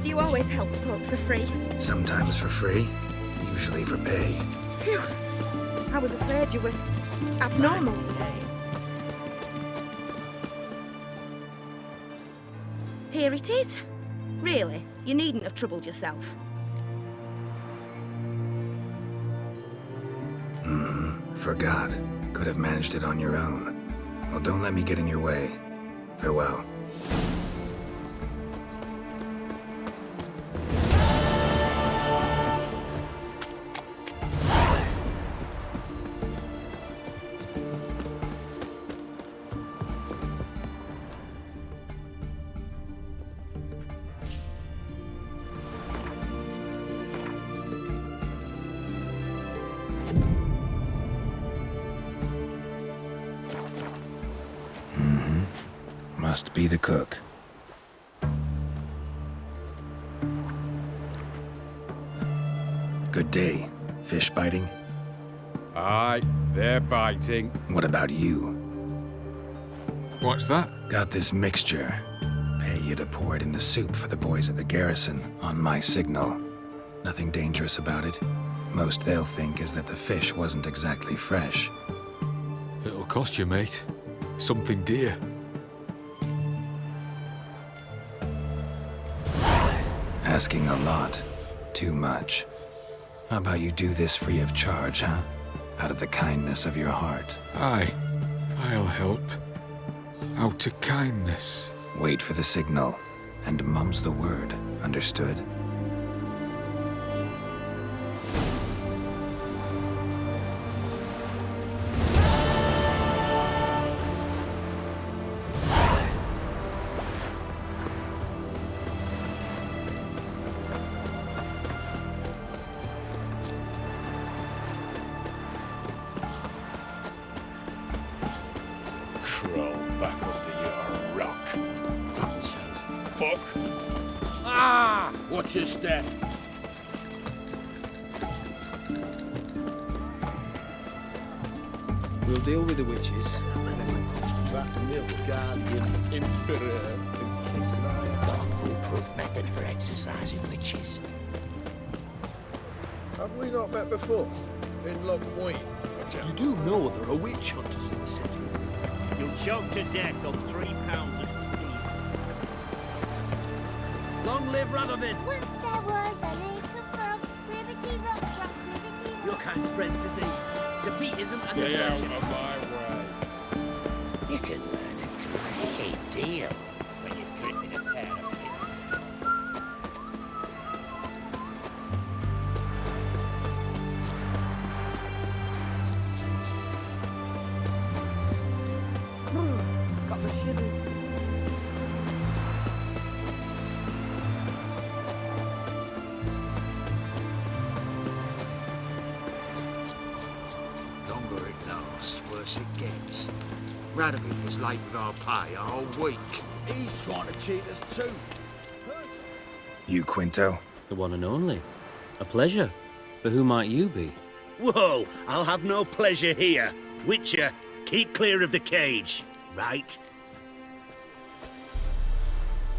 do you always help folk for free? Sometimes for free, usually for pay. Phew. I was afraid you were abnormal. Here it is. Really, you needn't have troubled yourself. Forgot. Could have managed it on your own. Well, don't let me get in your way. Farewell. Must be the cook. Good day. Fish biting? Aye, they're biting. What about you? What's that? Got this mixture. Pay you to pour it in the soup for the boys at the garrison, on my signal. Nothing dangerous about it. Most they'll think is that the fish wasn't exactly fresh. It'll cost you, mate. Something dear. Asking a lot. Too much. How about you do this free of charge, huh? Out of the kindness of your heart. Aye, I'll help. Out of kindness. Wait for the signal, and mum's the word. Understood? Crawl back under your rock. Fuck. Ah! Watch your step. We'll deal with the witches. That milk guardian emperor and kiss my Got a foolproof method for exercising witches. Have we not met before? In Lock Point? You do know there are witch hunters in the city. You'll choke to death on 3 pounds of steam. Long live Radovid! Once there was a little frog, ribbity rock, rock, ribbity rock. Your kind spreads disease, defeatism and Stay out desertion. of my way. You can learn a great deal when you're gripping a pair of pincers. Got the shivers. Longer it lasts, worse it gets. Radovid was late with our pay a whole week. He's trying to cheat us too. You, Quinto? The one and only. A pleasure. But who might you be? Whoa! I'll have no pleasure here. Witcher, keep clear of the cage, right?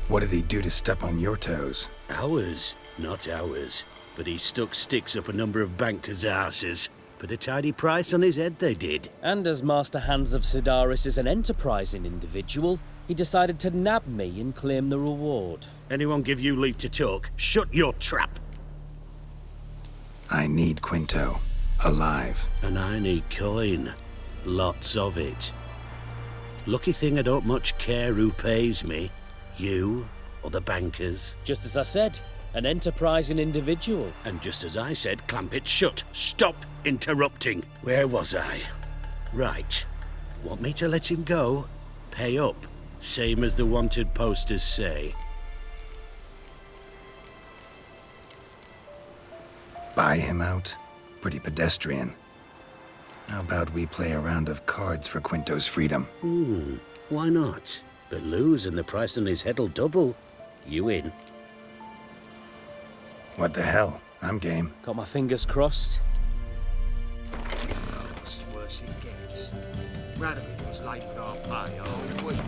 What did he do to step on your toes? Ours, not ours. But he stuck sticks up a number of bankers' arses. Put a tidy price on his head, they did. And as Master Hans of Sidaris is an enterprising individual, he decided to nab me and claim the reward. Anyone give you leave to talk? Shut your trap! I need Quinto. Alive. And I need coin. Lots of it. Lucky thing I don't much care who pays me. You or the bankers. Just as I said, an enterprising individual. And just as I said, clamp it shut. Stop interrupting. Where was I? Right. Want me to let him go? Pay up, same as the wanted posters say. Buy him out? Pretty pedestrian. How about we play a round of cards for Quinto's freedom? Why not? But lose and the price on his head'll double. You in? What the hell? I'm game. Got my fingers crossed. It's worse it gets. Radovid was late with our pay all week.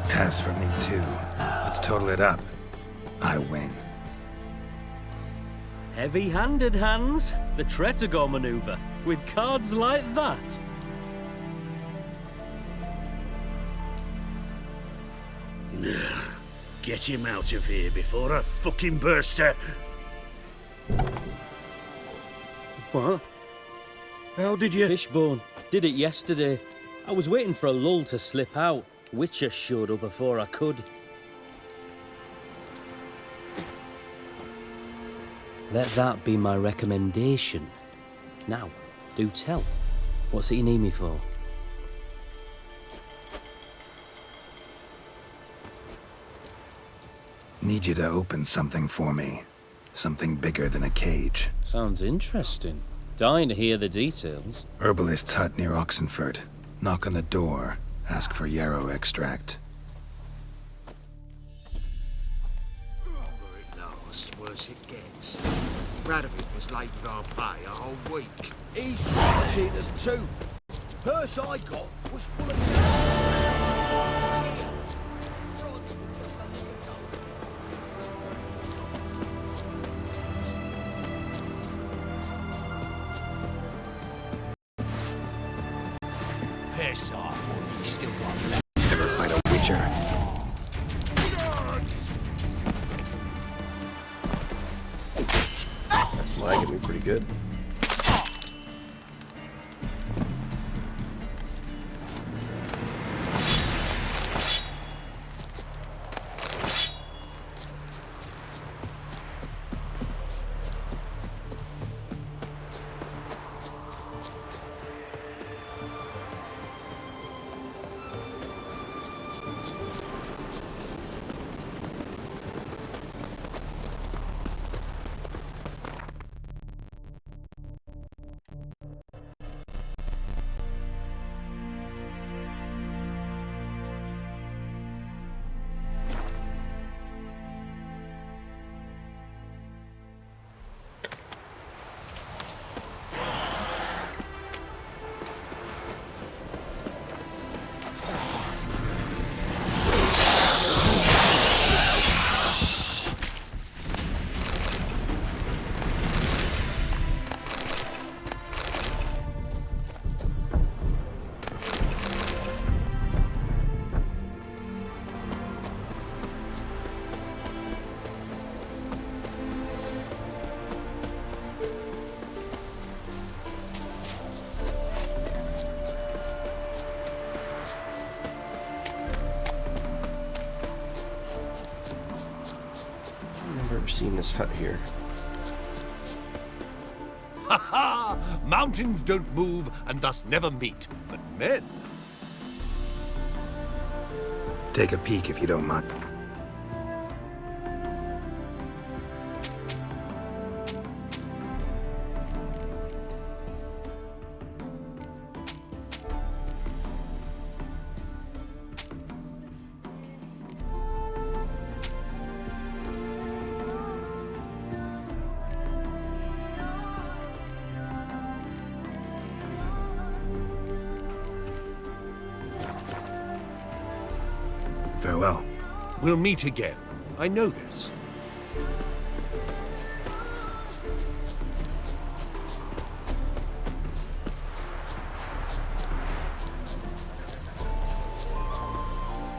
Pass for me too. Let's total it up. I win. Heavy-handed, Hans. The Tretogor maneuver. With cards like that. Get him out of here before I fucking burst her. What? How did you... Fishbone. Did it yesterday. I was waiting for a lull to slip out. Witcher showed up before I could. Let that be my recommendation. Now, do tell. What's it you need me for? Need you to open something for me. Something bigger than a cage. Sounds interesting. Dying to hear the details. Herbalist's hut near Oxenford. Knock on the door. Ask for yarrow extract. It lasts, worse it gets. Radovid was late with our pay a whole week. He's trying to cheat us too. Purse I got was full of... Piss off, you still got left. Never fight a witcher. That's lagging me pretty good. Never seen this hut here. Ha ha! Mountains don't move and thus never meet, but men. Take a peek if you don't mind. Farewell. We'll meet again. I know this.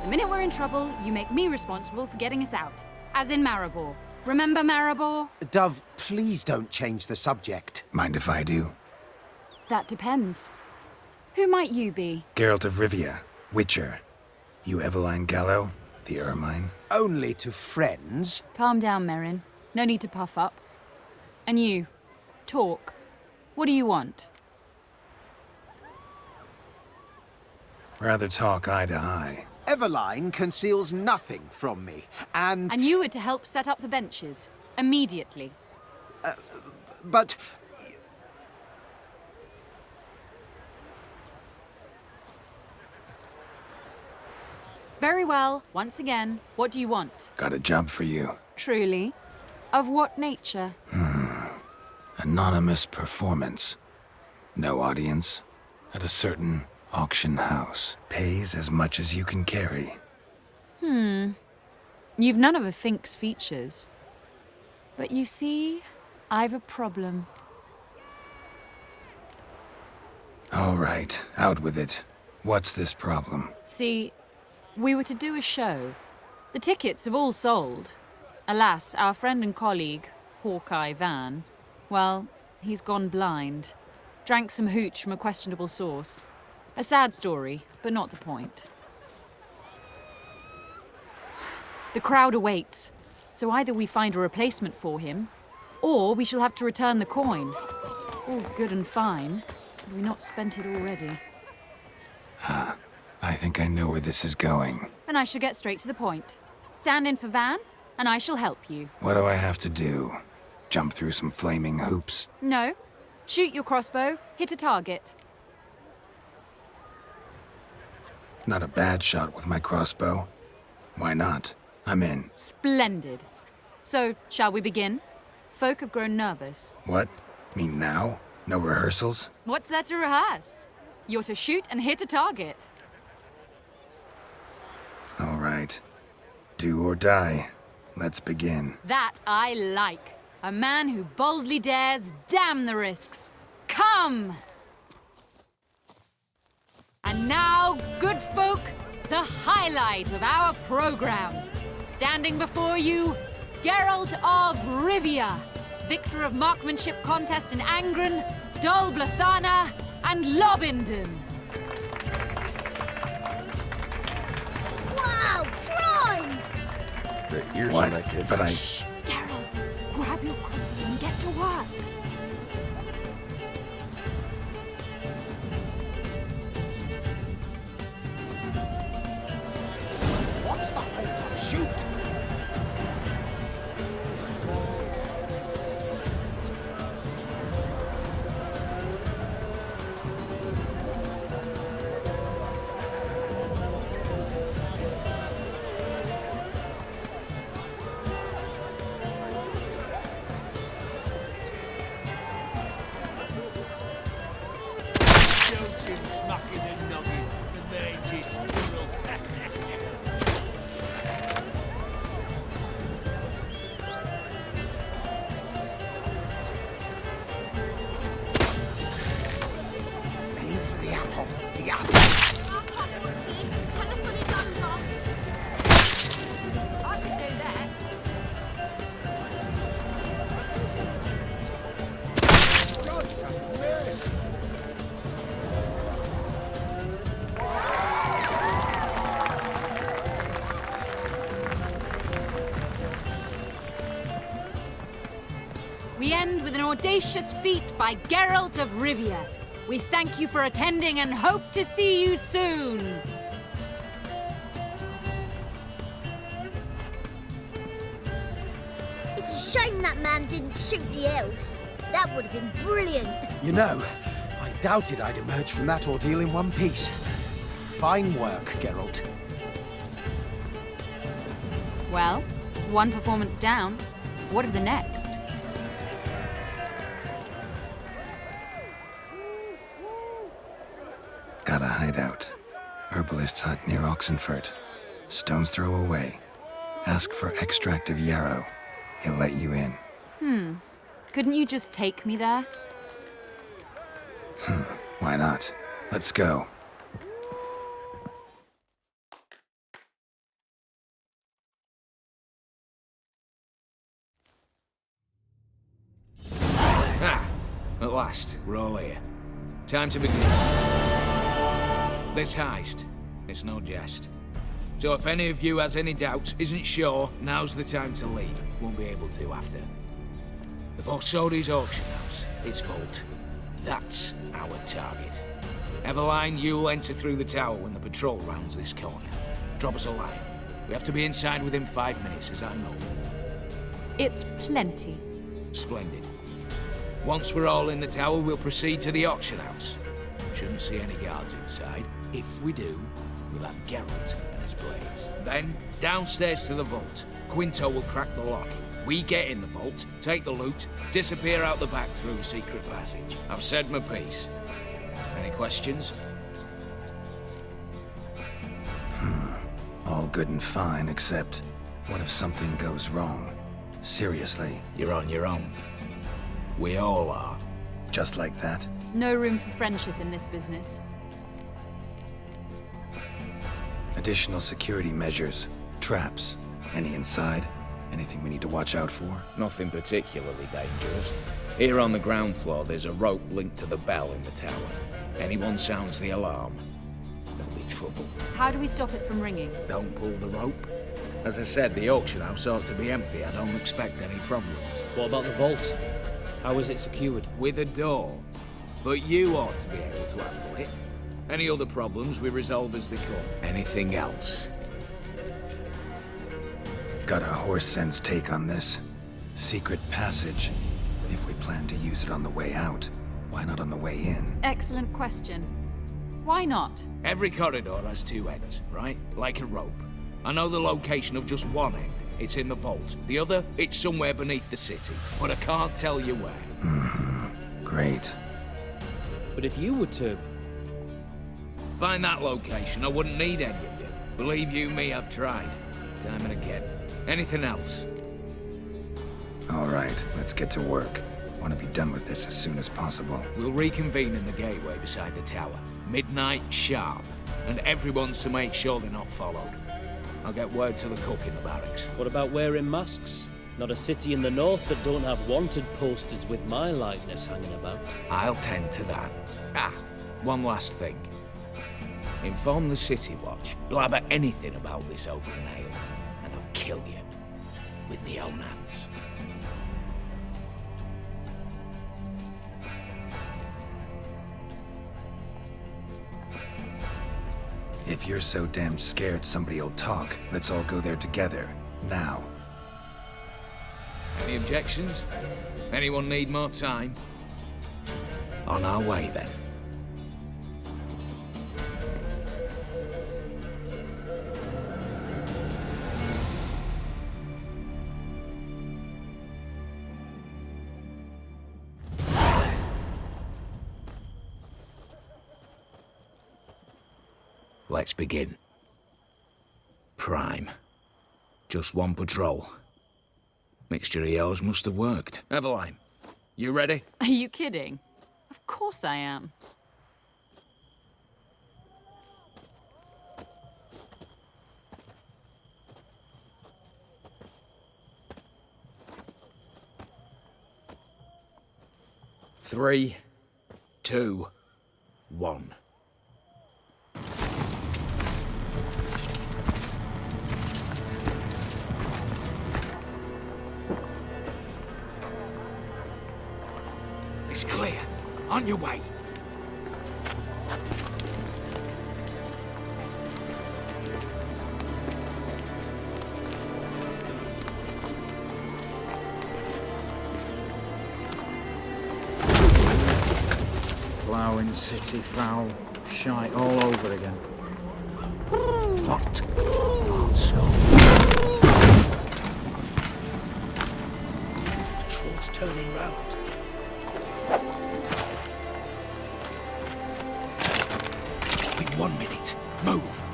The minute we're in trouble, you make me responsible for getting us out. As in Maribor. Remember Maribor? Dove, please don't change the subject. Mind if I do? That depends. Who might you be? Geralt of Rivia, Witcher. You Eveline Gallo, the Ermine? Only to friends. Calm down, Merrin. No need to puff up. And you, talk. What do you want? Rather talk eye to eye. Eveline conceals nothing from me, and... And you were to help set up the benches. Immediately. But... Very well. Once again, what do you want? Got a job for you. Truly? Of what nature? Anonymous performance. No audience. At a certain auction house. Pays as much as you can carry. You've none of a Fink's features. But you see, I've a problem. All right, out with it. What's this problem? See, we were to do a show. The tickets have all sold. Alas, our friend and colleague, Hawkeye Van, well, he's gone blind. Drank some hooch from a questionable source. A sad story, but not the point. The crowd awaits, so either we find a replacement for him, or we shall have to return the coin. All good and fine. Have we not spent it already? I think I know where this is going. Then I shall get straight to the point. Stand in for Van, and I shall help you. What do I have to do? Jump through some flaming hoops? No. Shoot your crossbow, hit a target. Not a bad shot with my crossbow. Why not? I'm in. Splendid. So, shall we begin? Folk have grown nervous. What? Mean now? No rehearsals? What's there to rehearse? You're to shoot and hit a target. All right. Do or die. Let's begin. That I like. A man who boldly dares, damn the risks. Come! And now, good folk, the highlight of our program. Standing before you, Geralt of Rivia, victor of marksmanship contest in Angren, Dol Blathana, and Lobindon. Wow, prime! Their ears What? are not good. But I... Shh, Geralt, grab your crossbow and get to work. What's the hold up? Shoot! Shouting, smacking and noggin. The mangy squirrel. Aim for the apple. The apple. What's this? Tell us when it's unlocked. I could do that. God's have mercy. We end with an audacious feat by Geralt of Rivia. We thank you for attending and hope to see you soon. It's a shame that man didn't shoot the elf. That would have been brilliant. You know, I doubted I'd emerge from that ordeal in one piece. Fine work, Geralt. Well, one performance down. What of the next? Got a hideout. Herbalist's hut near Oxenfurt. Stone's throw away. Ask for extract of yarrow. He'll let you in. Couldn't you just take me there? Why not? Let's go. Ah, at last, we're all here. Time to begin. This heist, it's no jest. So if any of you has any doubts, isn't sure, now's the time to leave. Won't be able to after. The Borsodi's auction house, its vault. That's our target. Eveline, you'll enter through the tower when the patrol rounds this corner. Drop us a line. We have to be inside within 5 minutes, is that enough? It's plenty. Splendid. Once we're all in the tower, we'll proceed to the auction house. Shouldn't see any guards inside. If we do, we'll have Geralt and his blades. Then, downstairs to the vault. Quinto will crack the lock. We get in the vault, take the loot, disappear out the back through the secret passage. I've said my piece. Any questions? All good and fine, except what if something goes wrong? Seriously. You're on your own. We all are. Just like that? No room for friendship in this business. Additional security measures. Traps. Any inside? Anything we need to watch out for? Nothing particularly dangerous. Here on the ground floor, there's a rope linked to the bell in the tower. Anyone sounds the alarm, there'll be trouble. How do we stop it from ringing? Don't pull the rope. As I said, the auction house ought to be empty. I don't expect any problems. What about the vault? How is it secured? With a door. But you ought to be able to handle it. Any other problems we resolve as they come. Anything else? Got a horse sense take on this. Secret passage. If we plan to use it on the way out, why not on the way in? Excellent question. Why not? Every corridor has two ends, right? Like a rope. I know the location of just one end. It's in the vault. The other, it's somewhere beneath the city. But I can't tell you where. Great. But if you were to... find that location, I wouldn't need any of you. Believe you me, I've tried. Time and again. Anything else? All right, let's get to work. Want to be done with this as soon as possible. We'll reconvene in the gateway beside the tower. Midnight sharp. And everyone's to make sure they're not followed. I'll get word to the cook in the barracks. What about wearing masks? Not a city in the north that don't have wanted posters with my likeness hanging about. I'll tend to that. One last thing. Inform the City Watch. Blabber anything about this over an ale, and I'll kill you. With my own hands. If you're so damn scared somebody'll talk, let's all go there together. Now. Any objections? Anyone need more time? On our way, then. Let's begin. Prime. Just one patrol. Mixture of yours must have worked. Eveline, you ready? Are you kidding? Of course I am. Three, 2, 1. It's clear. On your way. Ploughing city foul. Shite all over again. What? Answer. Patrol's turning round. We've 1 minute. Move.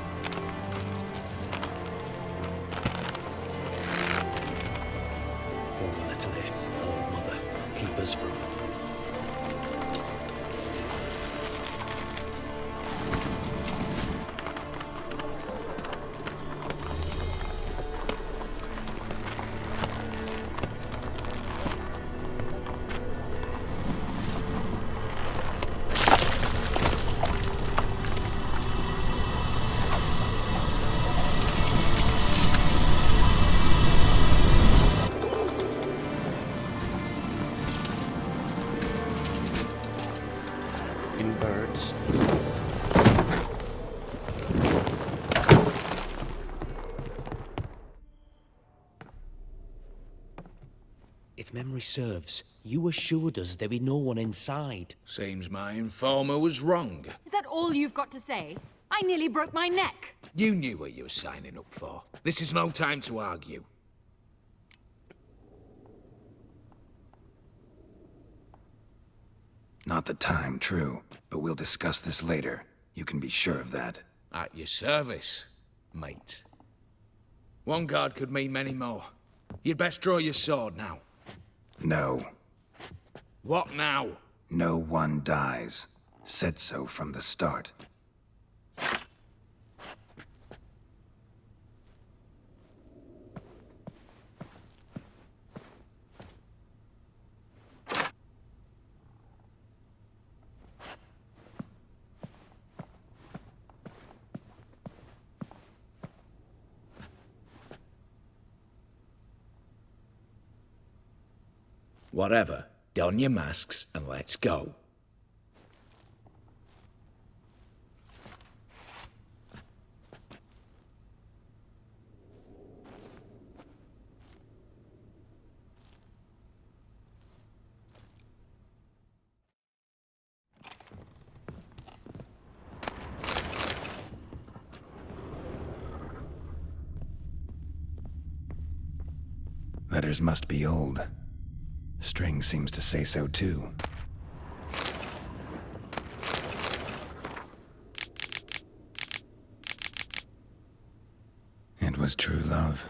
Poor Natalie, old mother. Keep us from... Birds. If memory serves, you assured us there be no one inside. Seems my informer was wrong. Is that all you've got to say? I nearly broke my neck. You knew what you were signing up for. This is no time to argue. Not the time, true. But we'll discuss this later. You can be sure of that. At your service, mate. One guard could mean many more. You'd best draw your sword now. No. What now? No one dies. Said so from the start. Whatever. Don your masks and let's go. Letters must be old. String seems to say so too. It was true love.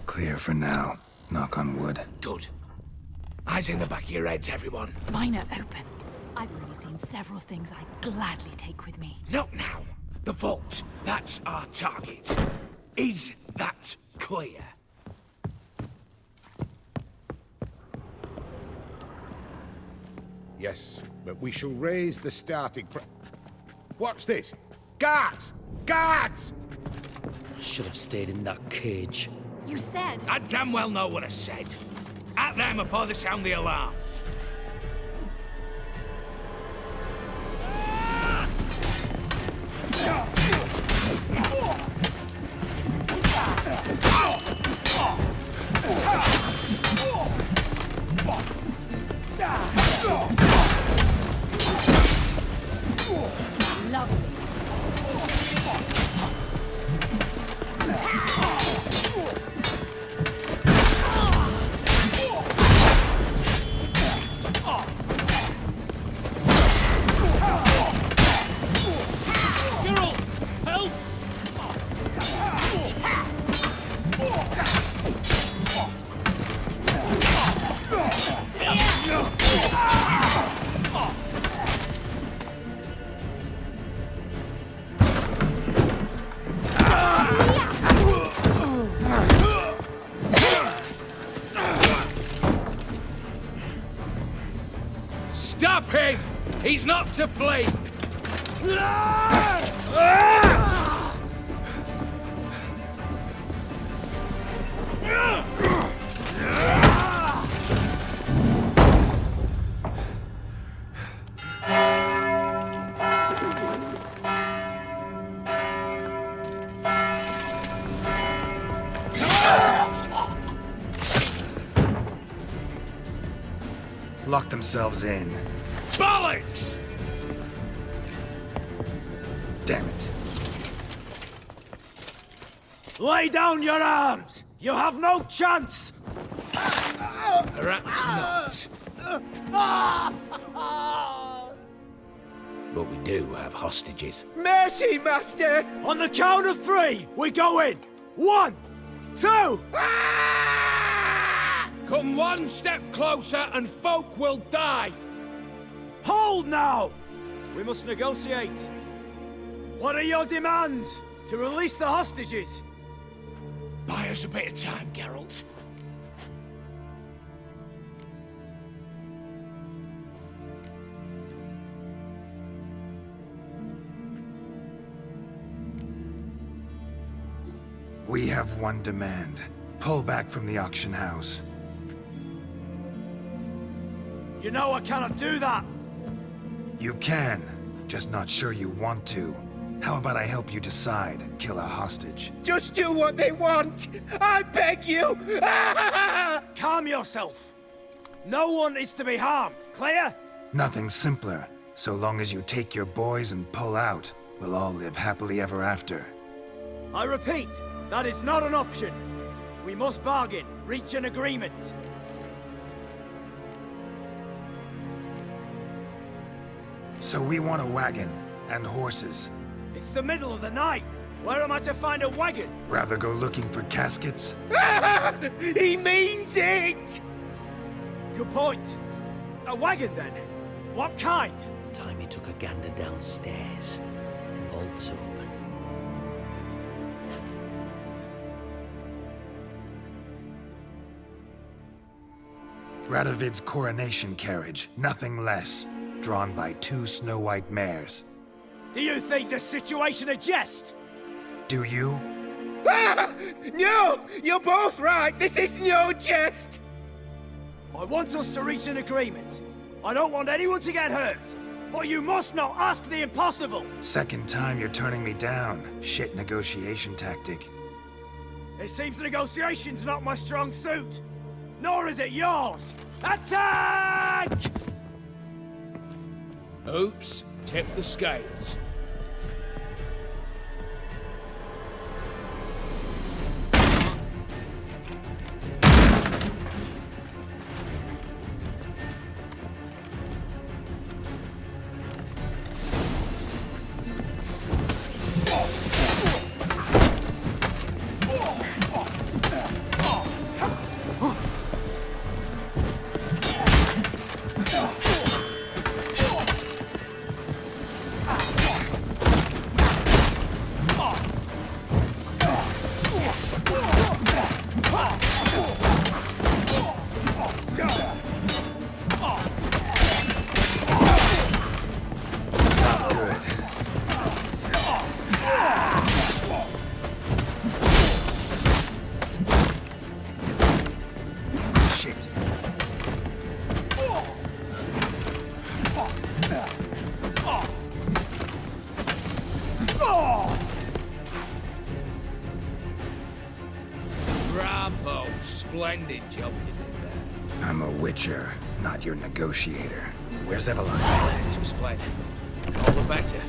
Clear for now. Knock on wood. Good. Eyes in the back of your heads, everyone. Mine are open. I've already seen several things I'd gladly take with me. Not now. The vault. That's our target. Is that clear? Yes, but we shall raise the starting What's this? Guards! Guards! Should have stayed in that cage. You said... I damn well know what I said. At them before they sound the alarm. Stop him! He's not to flee! Lock themselves in. Bollocks! Damn it. Lay down your arms! You have no chance! Perhaps not. But we do have hostages. Mercy, Master! On the count of 3, we go in! 1, 2... Come one step closer and folk will die! Hold now! We must negotiate. What are your demands? To release the hostages? Buy us a bit of time, Geralt. We have one demand. Pull back from the auction house. You know I cannot do that! You can, just not sure you want to. How about I help you decide? Kill a hostage. Just do what they want! I beg you! Calm yourself! No one is to be harmed, clear? Nothing simpler. So long as you take your boys and pull out, we'll all live happily ever after. I repeat, that is not an option. We must bargain, reach an agreement. So we want a wagon and horses. It's the middle of the night. Where am I to find a wagon? Rather go looking for caskets? He means it! Good point. A wagon, then? What kind? Timey took a gander downstairs. Vault's open. Radovid's coronation carriage, nothing less. Drawn by 2 snow-white mares. Do you think the situation a jest? Do you? No! You're both right! This is no jest! I want us to reach an agreement. I don't want anyone to get hurt. But you must not ask the impossible! Second time you're turning me down. Shit negotiation tactic. It seems negotiation's not my strong suit. Nor is it yours! Attack! Oops, tip the scales. Bravo! Splendid job you did there. I'm a witcher, not your negotiator. Where's Eveline? Just fled. All the better.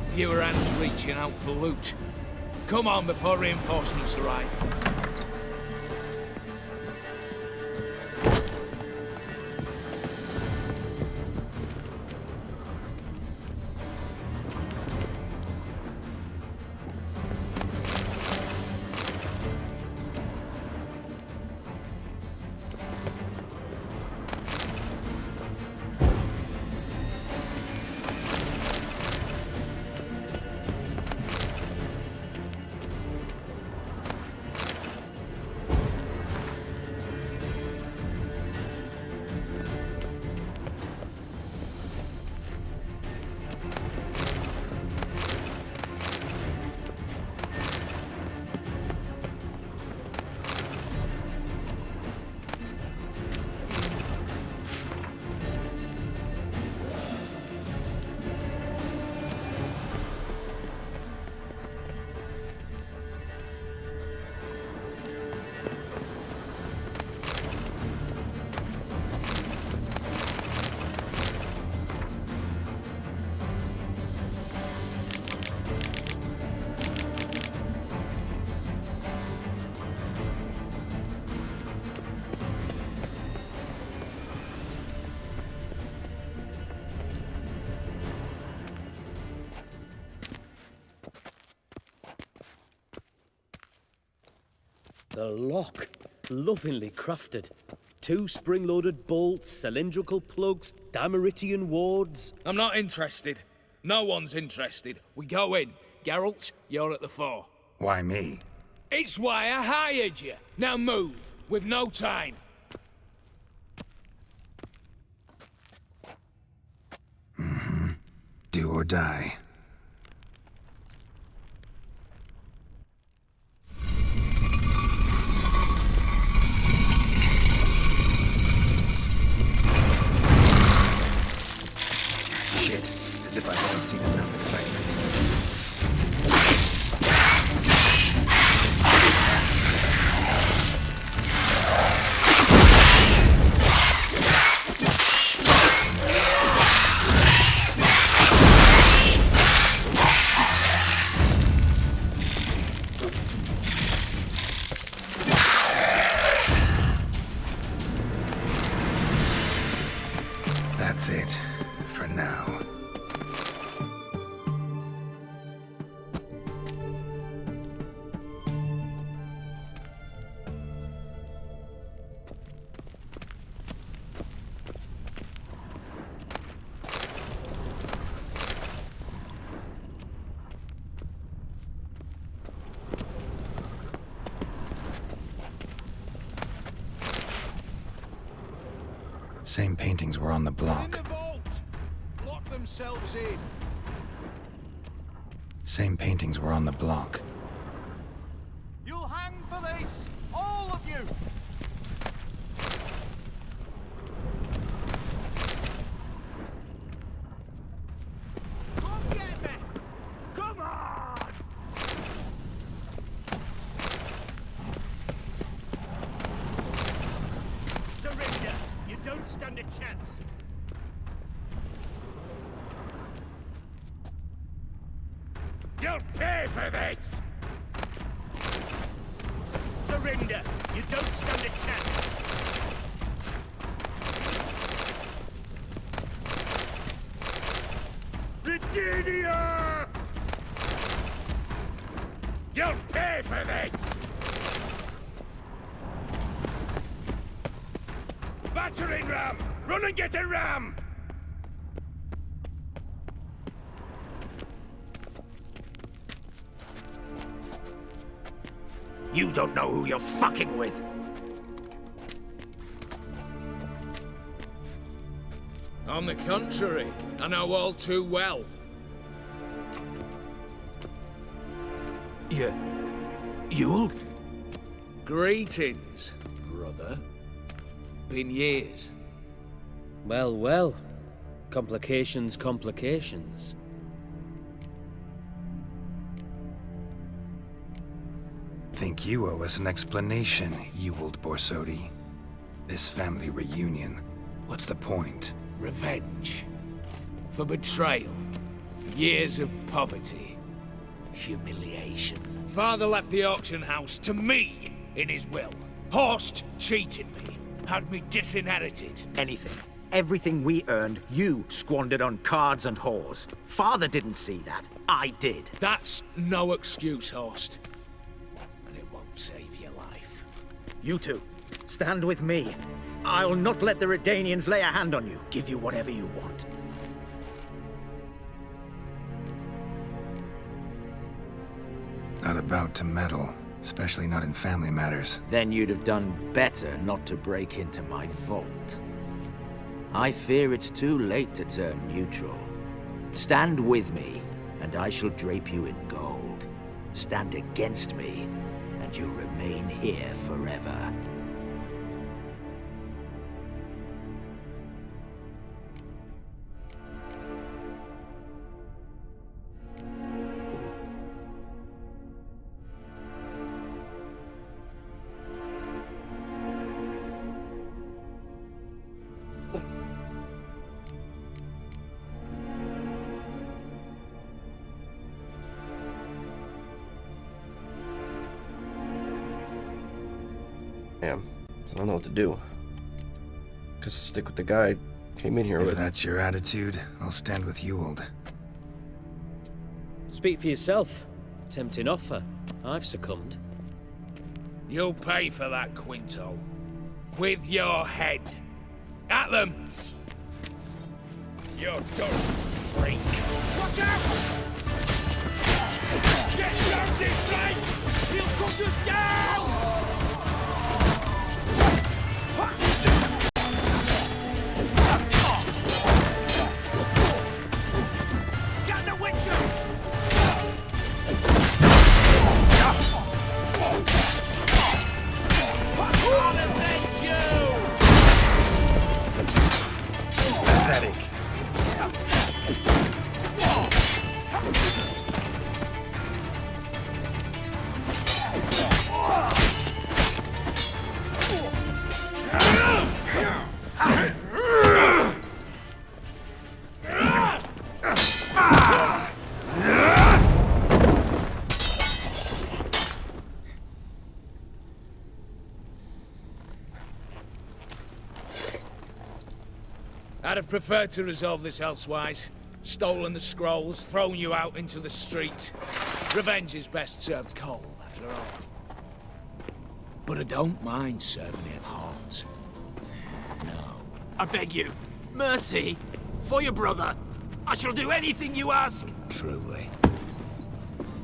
Fewer hands reaching out for loot. Come on before reinforcements arrive. The lock. Lovingly crafted. 2 spring-loaded bolts, cylindrical plugs, Dameritian wards. I'm not interested. No one's interested. We go in. Geralt, you're at the fore. Why me? It's why I hired you. Now move. We've no time. Do or die. Shit, as if I haven't seen enough excitement. Same paintings were on the block. Lock themselves in. Same paintings were on the block. You'll hang for this, all of you. Come get me. Come on. Surrender. You don't stand a chance. You'll pay for this! Surrender. You don't stand a chance. Virginia! You'll pay for this! Battering ram! Run and get a ram! You don't know who you're fucking with. On the contrary, I know all too well. Ewald? Greetings, brother. Been years. Well, well. Complications, complications. Think you owe us an explanation, Ewald Borsodi. This family reunion, what's the point? Revenge. For betrayal. Years of poverty. Humiliation. Father left the auction house to me in his will. Horst cheated me. Had me disinherited. Anything. Everything we earned, you squandered on cards and whores. Father didn't see that. I did. That's no excuse, Horst. And it won't save your life. You two, stand with me. I'll not let the Redanians lay a hand on you. Give you whatever you want. Not about to meddle, especially not in family matters. Then you'd have done better not to break into my vault. I fear it's too late to turn neutral. Stand with me, and I shall drape you in gold. Stand against me, and you'll remain here forever. Damn, I don't know what to do. Guess I'll stick with the guy I came in here If with. that's your attitude, I'll stand with Ewald. Speak for yourself. Tempting offer. I've succumbed. You'll pay for that, Quinto. With your head. At them! You dumb freak! Watch out! Get down this way! He'll cut us down! Get the Witcher! Pathetic. I'd have preferred to resolve this elsewise. Stolen the scrolls, thrown you out into the street. Revenge is best served cold, after all. But I don't mind serving it hot. No. I beg you. Mercy. For your brother. I shall do anything you ask. Truly.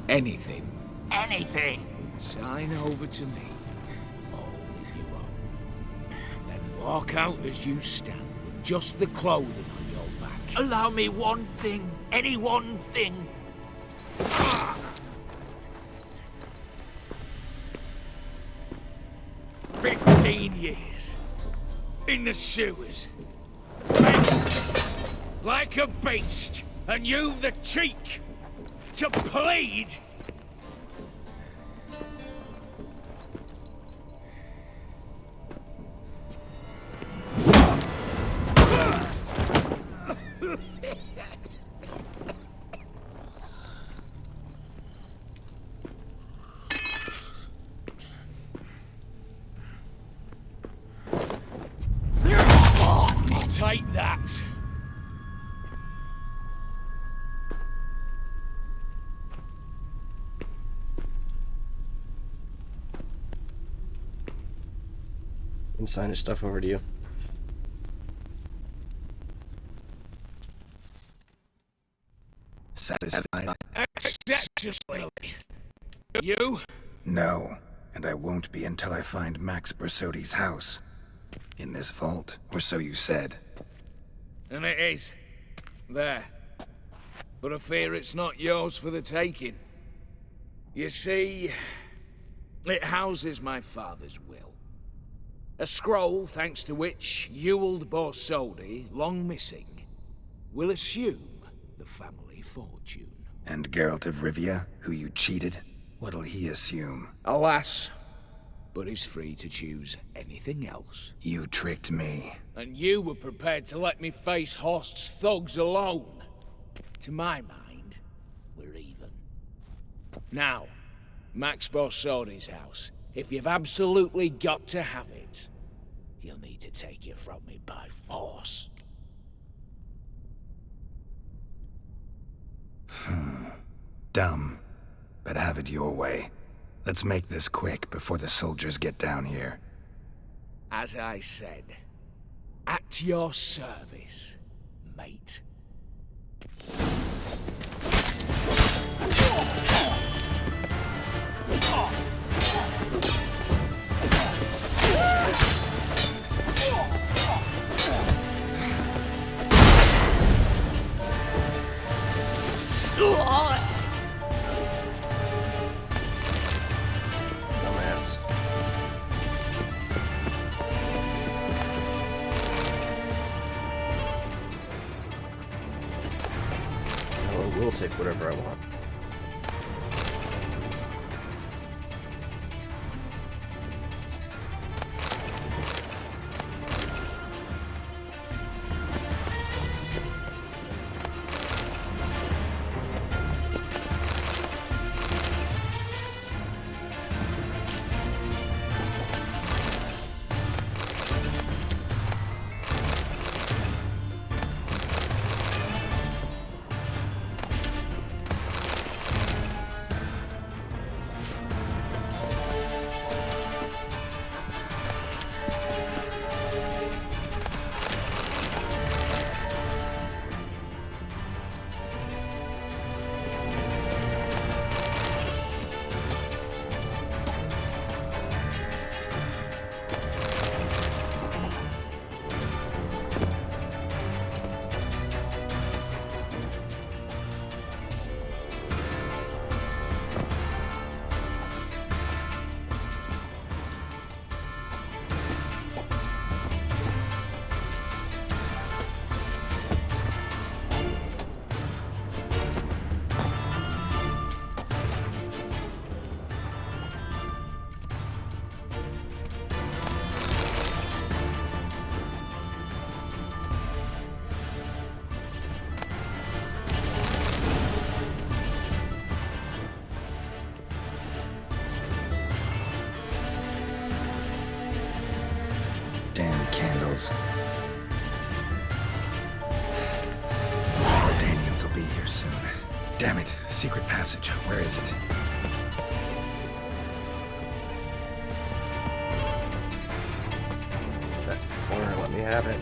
Anything. Anything. Sign over to me. All that you own. Then walk out as you stand with just the clothing on your back. Allow me one thing. Any one thing. 15 years. In the sewers. Begged like a beast. And you've the cheek to plead. Take that. And sign his stuff over to you. Satisfied? Exceptionally. You? No, and I won't be until I find Max Bersodi's house. In this vault, or so you said. And it is. There. But I fear it's not yours for the taking. You see, it houses my father's will. A scroll thanks to which Ewald Borsodi, long missing, will assume the family fortune. And Geralt of Rivia, who you cheated, what'll he assume? Alas, but he's free to choose anything else. You tricked me. And you were prepared to let me face Horst's thugs alone. To my mind, we're even. Now, Max Borsodi's house. If you've absolutely got to have it, you'll need to take it from me by force. Dumb, but have it your way. Let's make this quick before the soldiers get down here. As I said, at your service, mate. Dumbass. I will take whatever I want. Damn candles. Daniels will be here soon. Damn it, secret passage. Where is it? That corner, let me have it.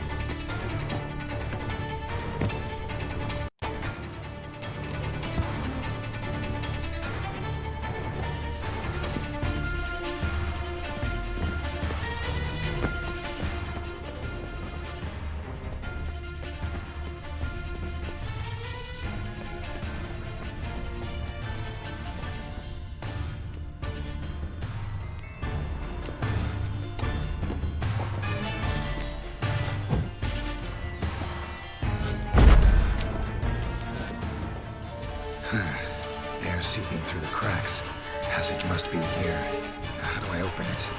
cracks. Passage must be here. How do I open it?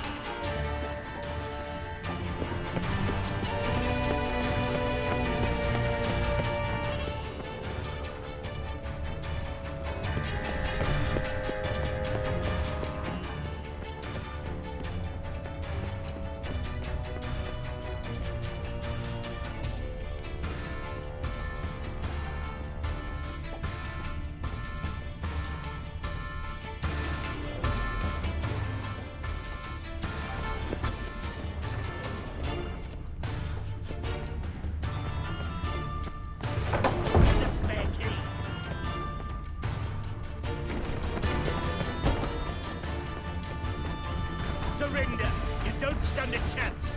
Surrender! You don't stand a chance!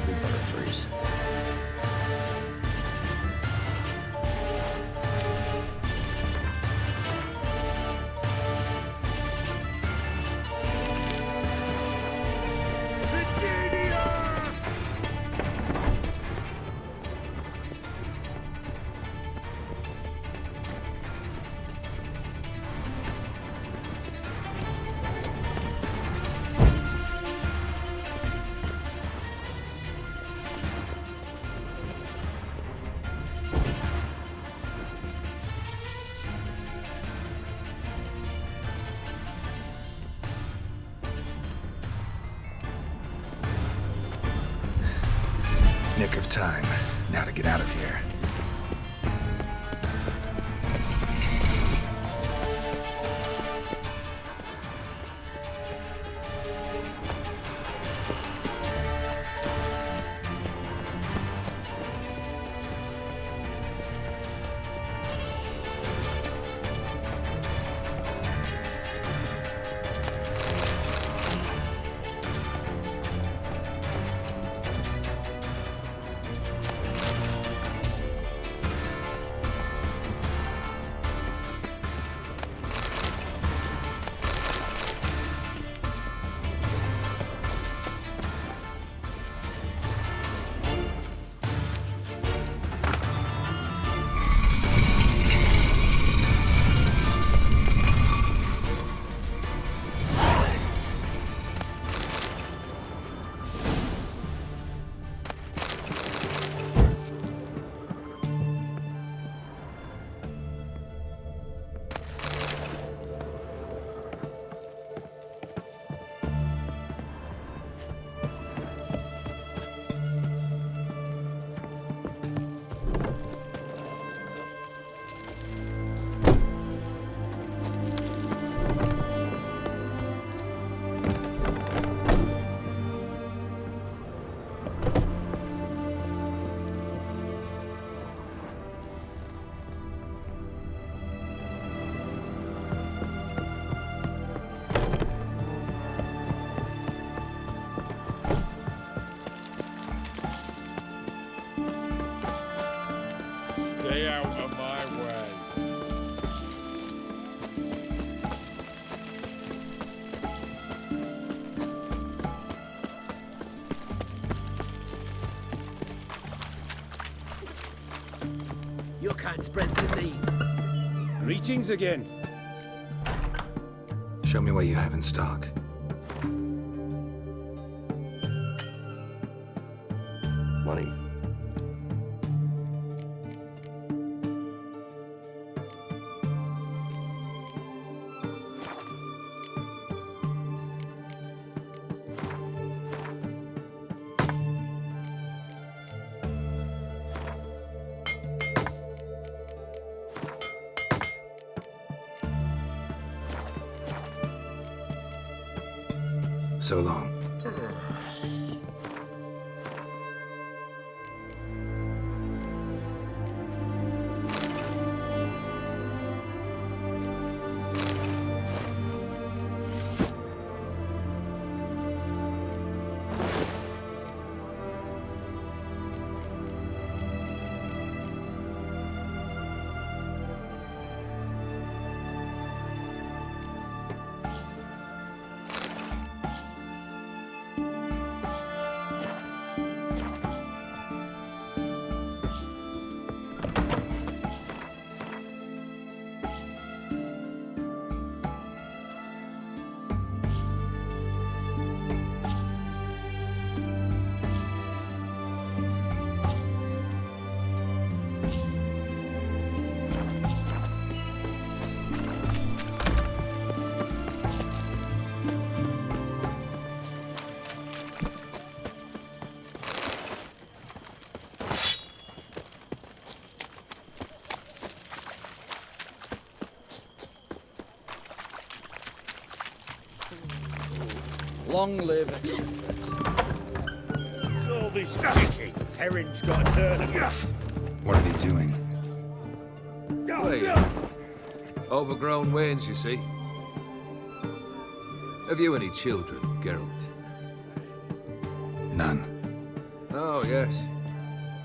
We better freeze. Nick of time. Now to get out of here. Stay out of my way. Your kind spreads disease. Greetings again. Show me what you have in stock. Money. So long. Long live Exodus. All this kicking. Herring's got a turn of ya. What are they doing? Wait. Overgrown wains, you see. Have you any children, Geralt? None. Oh, yes.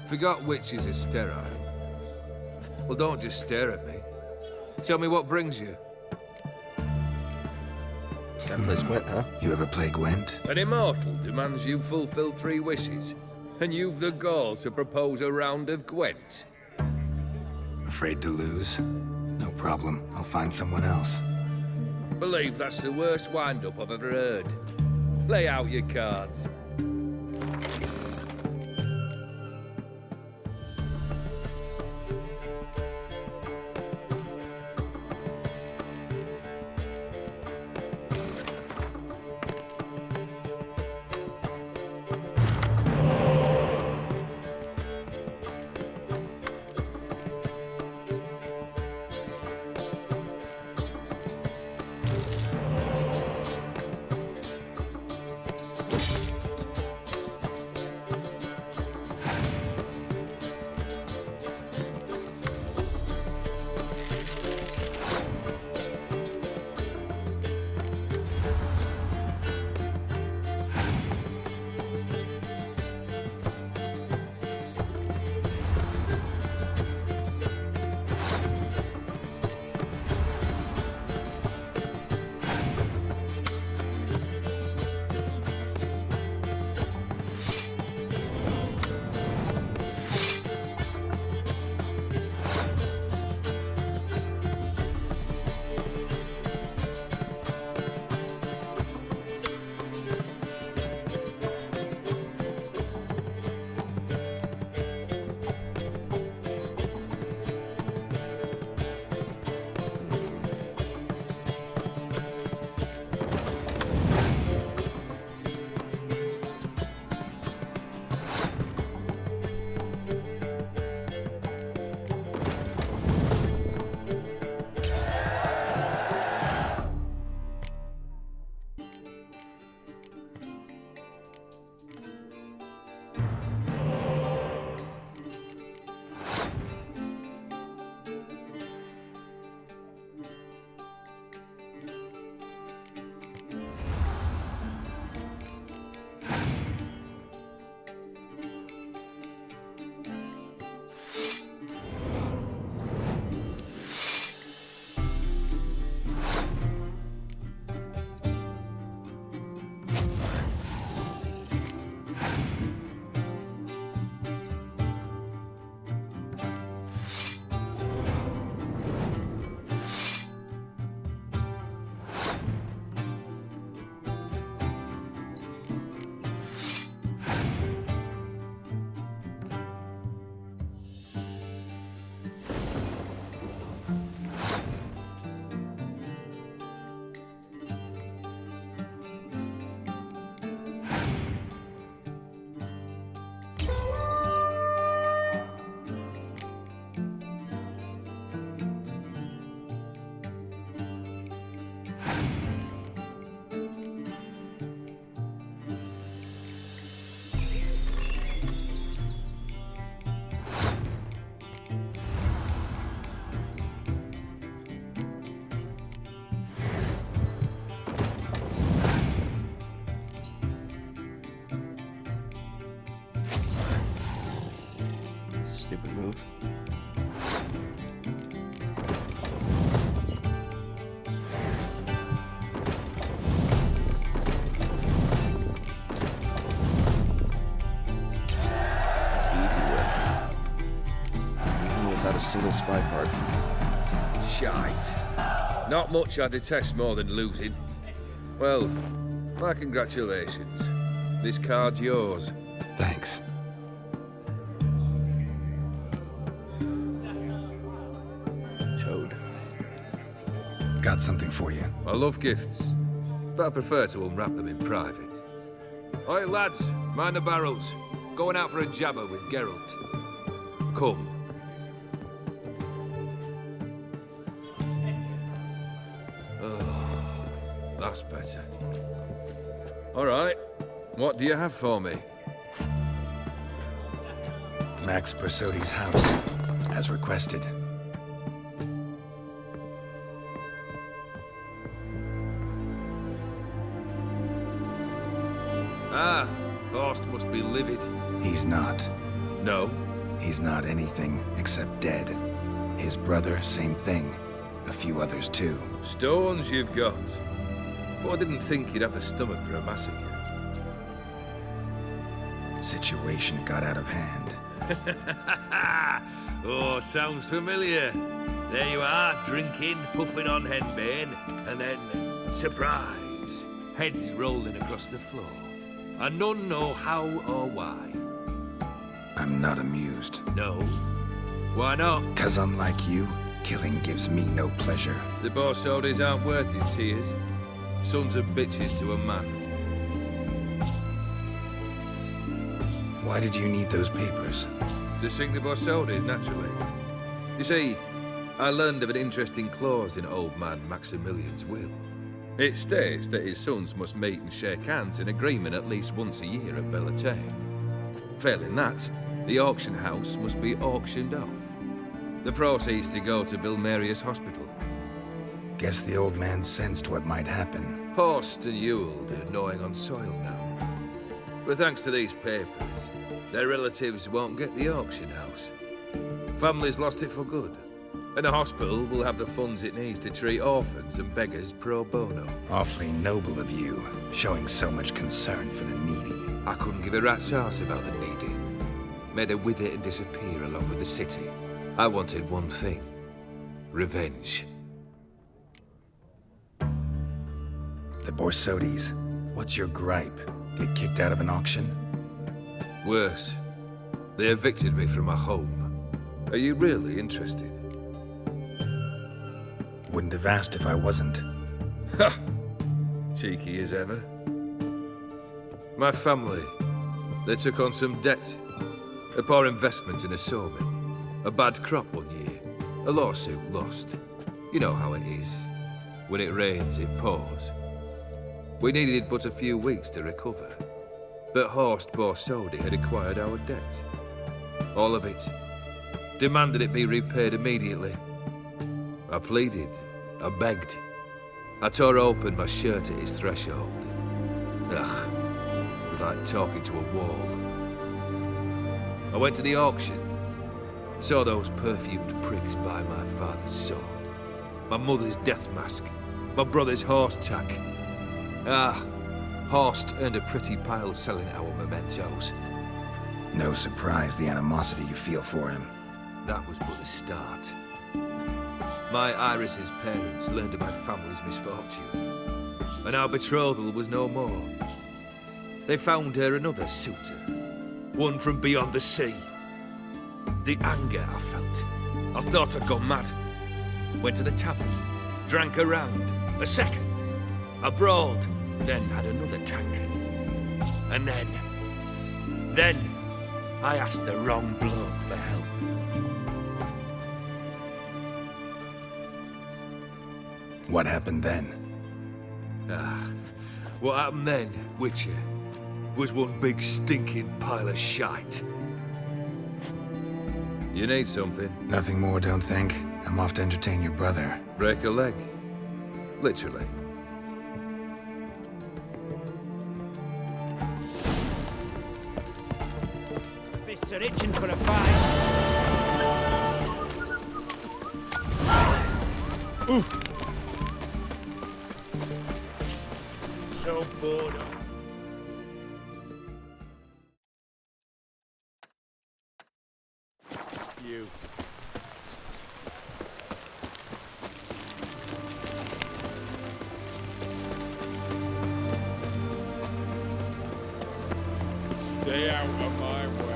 Forgot witches are sterile. Well, don't just stare at me. Tell me what brings you. This guy plays Gwent, huh? You ever play Gwent? An immortal demands you fulfill 3 wishes, and you've the gall to propose a round of Gwent. Afraid to lose? No problem. I'll find someone else. Believe that's the worst wind-up I've ever heard. Lay out your cards. Stupid move. Easy win. Even without a single spy card. Shite. Not much I detest more than losing. Well, my congratulations. This card's yours. Thanks. Got something for you. I love gifts, but I prefer to unwrap them in private. Oi, lads, mind the barrels. Going out for a jabber with Geralt. Come. Oh, that's better. All right. What do you have for me? Max Bersodi's house, as requested. Ah, Horst must be livid. He's not. No? He's not anything except dead. His brother, same thing. A few others too. Stones you've got. But I didn't think you'd have the stomach for a massacre. Situation got out of hand. Oh, sounds familiar. There you are, drinking, puffing on henbane, and then, surprise, heads rolling across the floor. And none know how or why. I'm not amused. No? Why not? 'Cause unlike you, killing gives me no pleasure. The Borsodis aren't worth your tears. Sons of bitches to a man. Why did you need those papers? To sink the Borsodis, naturally. You see, I learned of an interesting clause in old man Maximilian's will. It states that his sons must meet and shake hands in agreement at least once a year at Bellatane. Failing that, the auction house must be auctioned off. The proceeds to go to Vilmerius Hospital. Guess the old man sensed what might happen. Horst and Ewald are gnawing on soil now. But thanks to these papers, their relatives won't get the auction house. Families lost it for good. And the hospital will have the funds it needs to treat orphans and beggars pro bono. Awfully noble of you, showing so much concern for the needy. I couldn't give a rat's ass about the needy. Made her wither and disappear along with the city. I wanted one thing. Revenge. The Borsodis, what's your gripe? Get kicked out of an auction? Worse. They evicted me from my home. Are you really interested? Wouldn't have asked if I wasn't. Ha! Cheeky as ever. My family, they took on some debt. A poor investment in a sawmill. A bad crop one year. A lawsuit lost. You know how it is. When it rains, it pours. We needed but a few weeks to recover. But Horst Borsodi had acquired our debt. All of it. Demanded it be repaid immediately. I pleaded. I begged. I tore open my shirt at his threshold. Ugh. It was like talking to a wall. I went to the auction. Saw those perfumed pricks buy my father's sword. My mother's death mask. My brother's horse tack. Ah, Horst earned a pretty pile selling our mementos. No surprise the animosity you feel for him. That was but the start. My Iris's parents learned of my family's misfortune, and our betrothal was no more. They found her another suitor, one from beyond the sea. The anger I felt, I thought I'd gone mad. Went to the tavern, drank a round, a second, a broad, then had another tankard. And then I asked the wrong bloke for help. What happened then? What happened then, Witcher, was one big stinking pile of shite. You need something? Nothing more, don't think. I'm off to entertain your brother. Break a leg. Literally. Fists are itching for a fight. Oof. So bored of. You. Stay out of my way.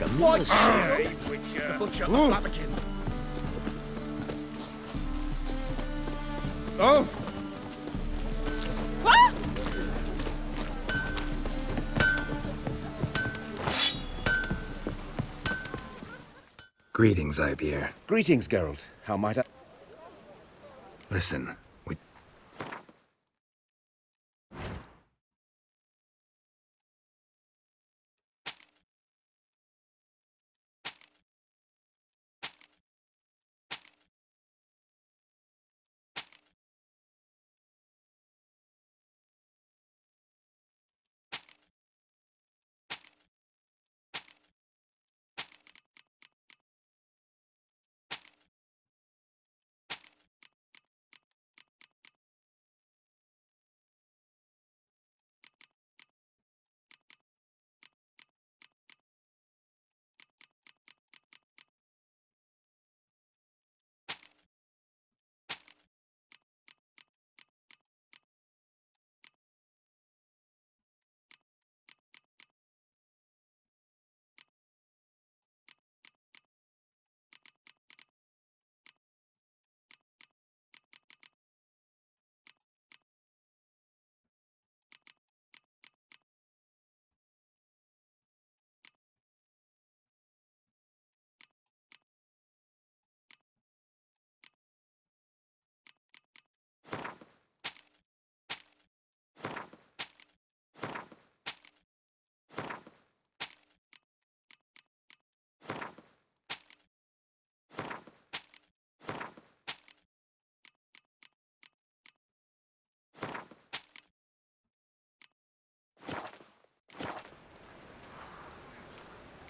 like a meal of soup. The butcher of Lamberkin. Oh! Greetings, Ibeer. Greetings, Geralt. How might I... Listen, we...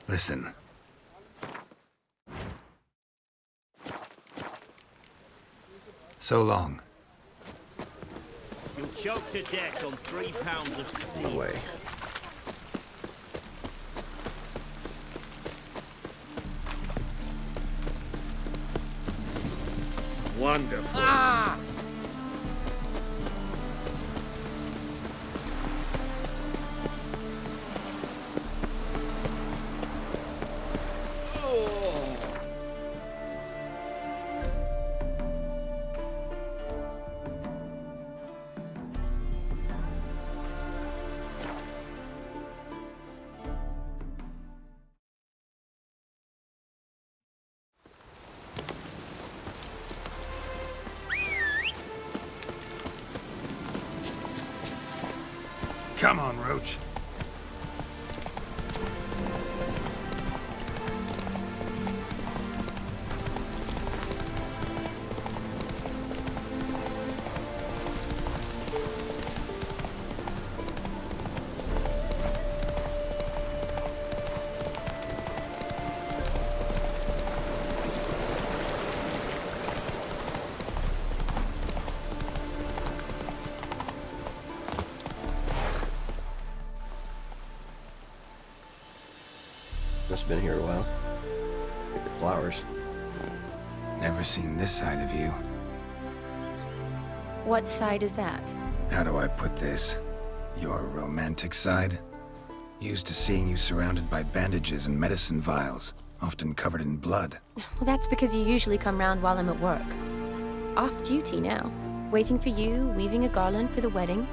Listen. So long. You'll choke to death on 3 pounds of steel. No way. Wonderful. Ah! Come on, Roach. Must have been here a while. Look at flowers. Never seen this side of you. What side is that? How do I put this? Your romantic side? Used to seeing you surrounded by bandages and medicine vials, often covered in blood. Well, that's because you usually come round while I'm at work. Off duty now. Waiting for you, weaving a garland for the wedding.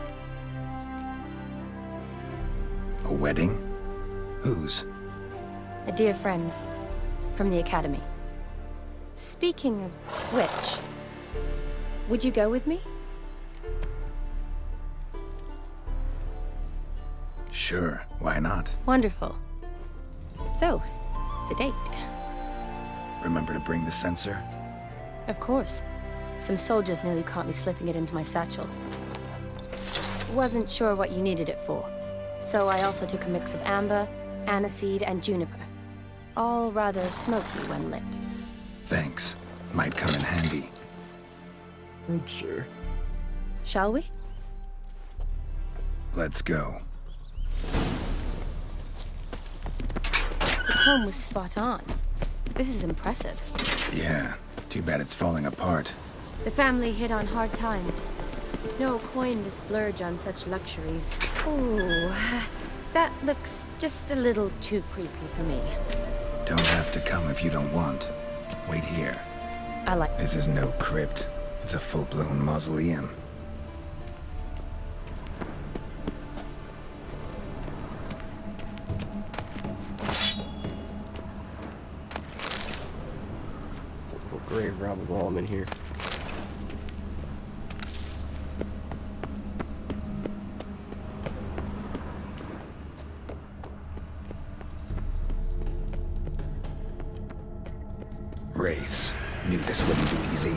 A wedding? Whose? A dear friend's. From the academy. Speaking of which, would you go with me? Sure, why not? Wonderful. So, it's a date. Remember to bring the censer? Of course. Some soldiers nearly caught me slipping it into my satchel. Wasn't sure what you needed it for, so I also took a mix of amber, aniseed, and juniper. All rather smoky when lit. Thanks. Might come in handy. Sure. Shall we? Let's go. The tome was spot on. This is impressive. Yeah, too bad it's falling apart. The family hit on hard times. No coin to splurge on such luxuries. Ooh, that looks just a little too creepy for me. Don't have to come if you don't want. Wait here. I like... This is no crypt. It's a full-blown mausoleum. Grave robbing while I'm in here. Wraiths. Knew this wouldn't be easy.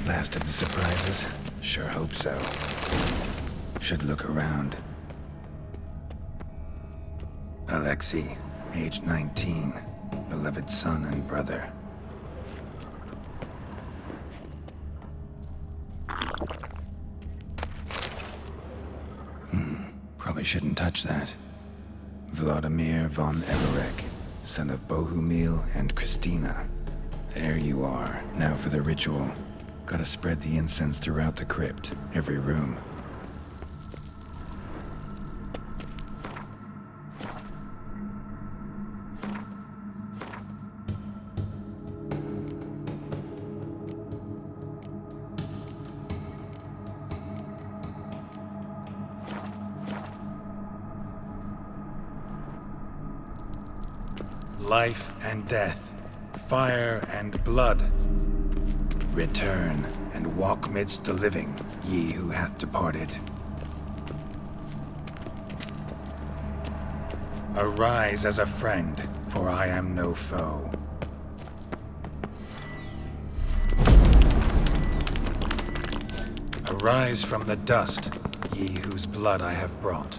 Last of the surprises? Sure hope so. Should look around. Alexei, age 19, beloved son and brother. Probably shouldn't touch that. Vladimir von Everek, son of Bohumil and Christina. There you are. Now for the ritual. Gotta spread the incense throughout the crypt, every room. Life and death, fire and blood. Return and walk midst the living, ye who hath departed. Arise as a friend, for I am no foe. Arise from the dust, ye whose blood I have brought.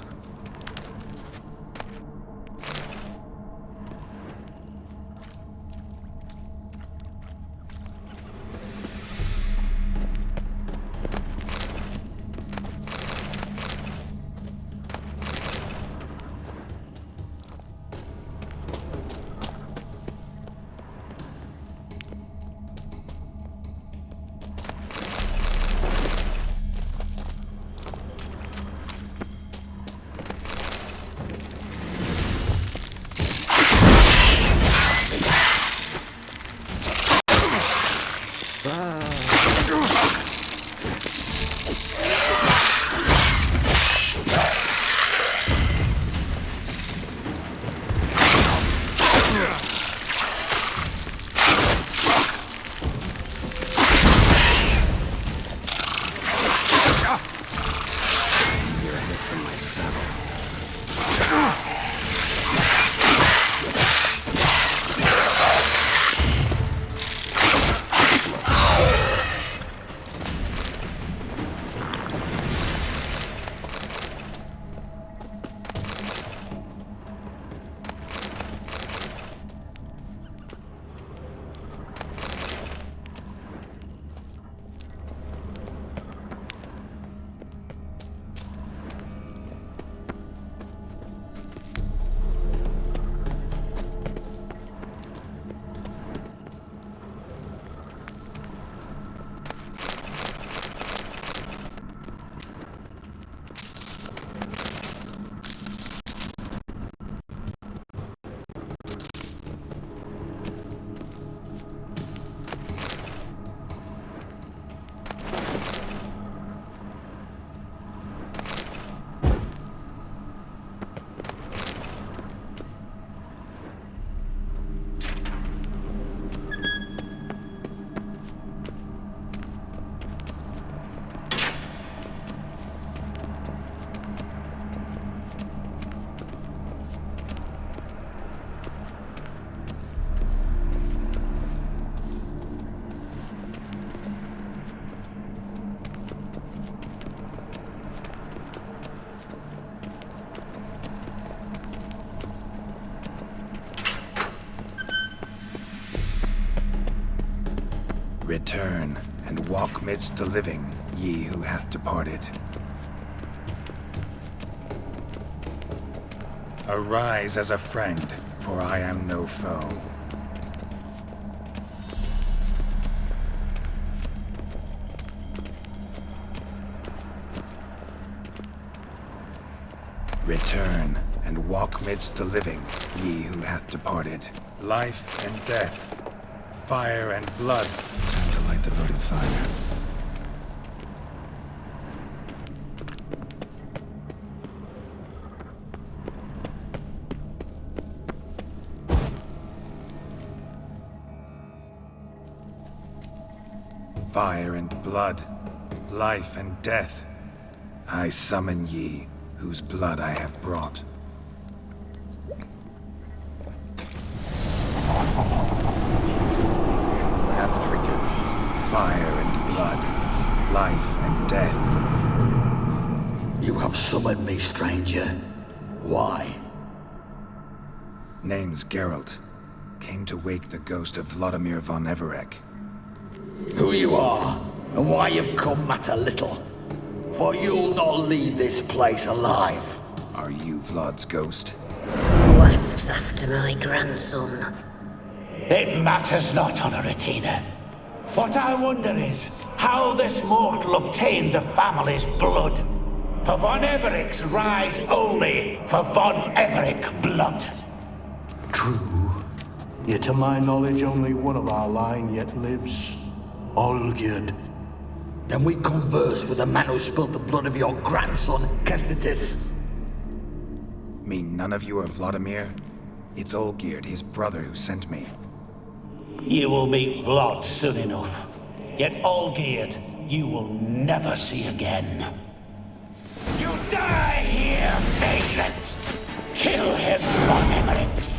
Return, and walk midst the living, ye who hath departed. Arise as a friend, for I am no foe. Return, and walk midst the living, ye who hath departed. Life and death, fire and blood. Time to light the votive fire. Fire and blood, life and death. I summon ye, whose blood I have brought. I have to drink it. Fire and blood, life and death. You have summoned me, stranger. Why? Name's Geralt. Came to wake the ghost of Vladimir von Everec. Who you are, and why you've come matter little. For you'll not leave this place alive. Are you Vlad's ghost? Who asks after my grandson? It matters not, Honoratina. What I wonder is how this mortal obtained the family's blood. For von Everec's rise only for von Everec blood. True. Yet to my knowledge, only one of our line yet lives. Olgierd. Then we converse with the man who spilled the blood of your grandson, Kestetis. Mean none of you are Vladimir? It's Olgierd, his brother, who sent me. You will meet Vlad soon enough. Yet Olgierd, you will never see again. You die here, vagrants! Kill him, von Everec!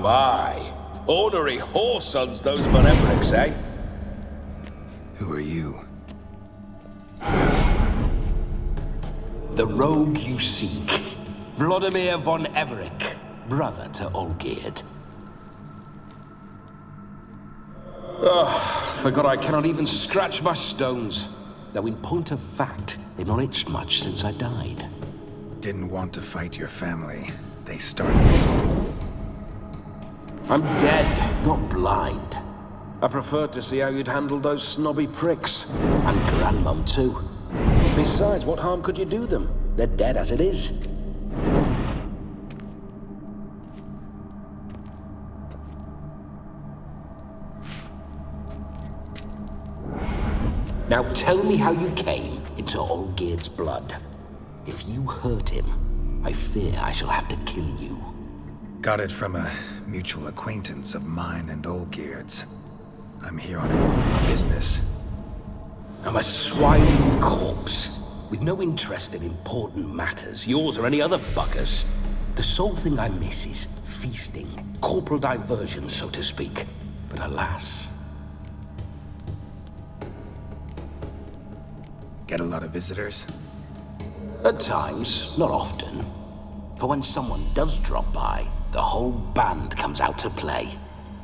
My. Ornery whoresons those von Everecs, eh? Who are you? The rogue you seek. Vladimir von Everec, brother to Olgierd. Forgot I cannot even scratch my stones. Though in point of fact, they've not itched much since I died. Didn't want to fight your family. They started it. I'm dead, not blind. I preferred to see how you'd handle those snobby pricks. And Grandmum, too. Besides, what harm could you do them? They're dead as it is. Now tell me how you came into Olgierd's blood. If you hurt him, I fear I shall have to kill you. Got it from a mutual acquaintance of mine and Olgierd's. I'm here on important business. I'm a swiding corpse, with no interest in important matters, yours or any other buggers. The sole thing I miss is feasting, corporal diversion, so to speak. But alas... Get a lot of visitors? At times, not often. For when someone does drop by, the whole band comes out to play.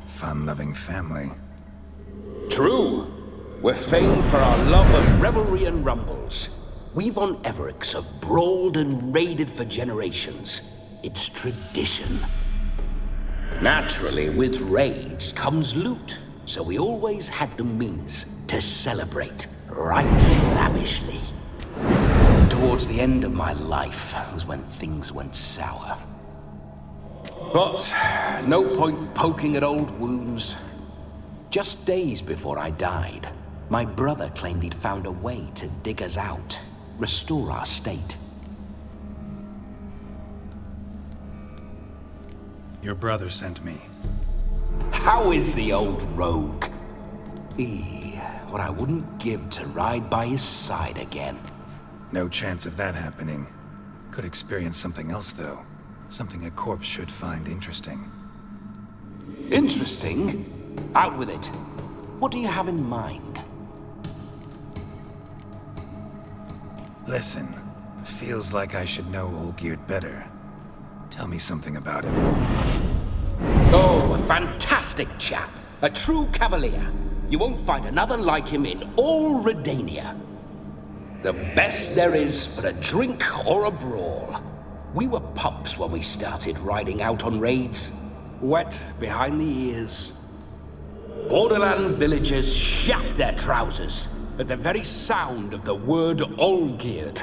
Fun-loving family. True. We're famed for our love of revelry and rumbles. We von Everecs have brawled and raided for generations. It's tradition. Naturally, with raids comes loot, so we always had the means to celebrate right lavishly. Towards the end of my life was when things went sour. But no point poking at old wounds. Just days before I died, my brother claimed he'd found a way to dig us out, restore our state. Your brother sent me. How is the old rogue? What I wouldn't give to ride by his side again. No chance of that happening. Could experience something else, though. Something a corpse should find interesting. Interesting? Out with it. What do you have in mind? Listen, feels like I should know Olgierd better. Tell me something about him. Oh, a fantastic chap. A true cavalier. You won't find another like him in all Redania. The best there is for a drink or a brawl. We were pups when we started riding out on raids. Wet behind the ears. Borderland villagers shat their trousers at the very sound of the word Olgierd.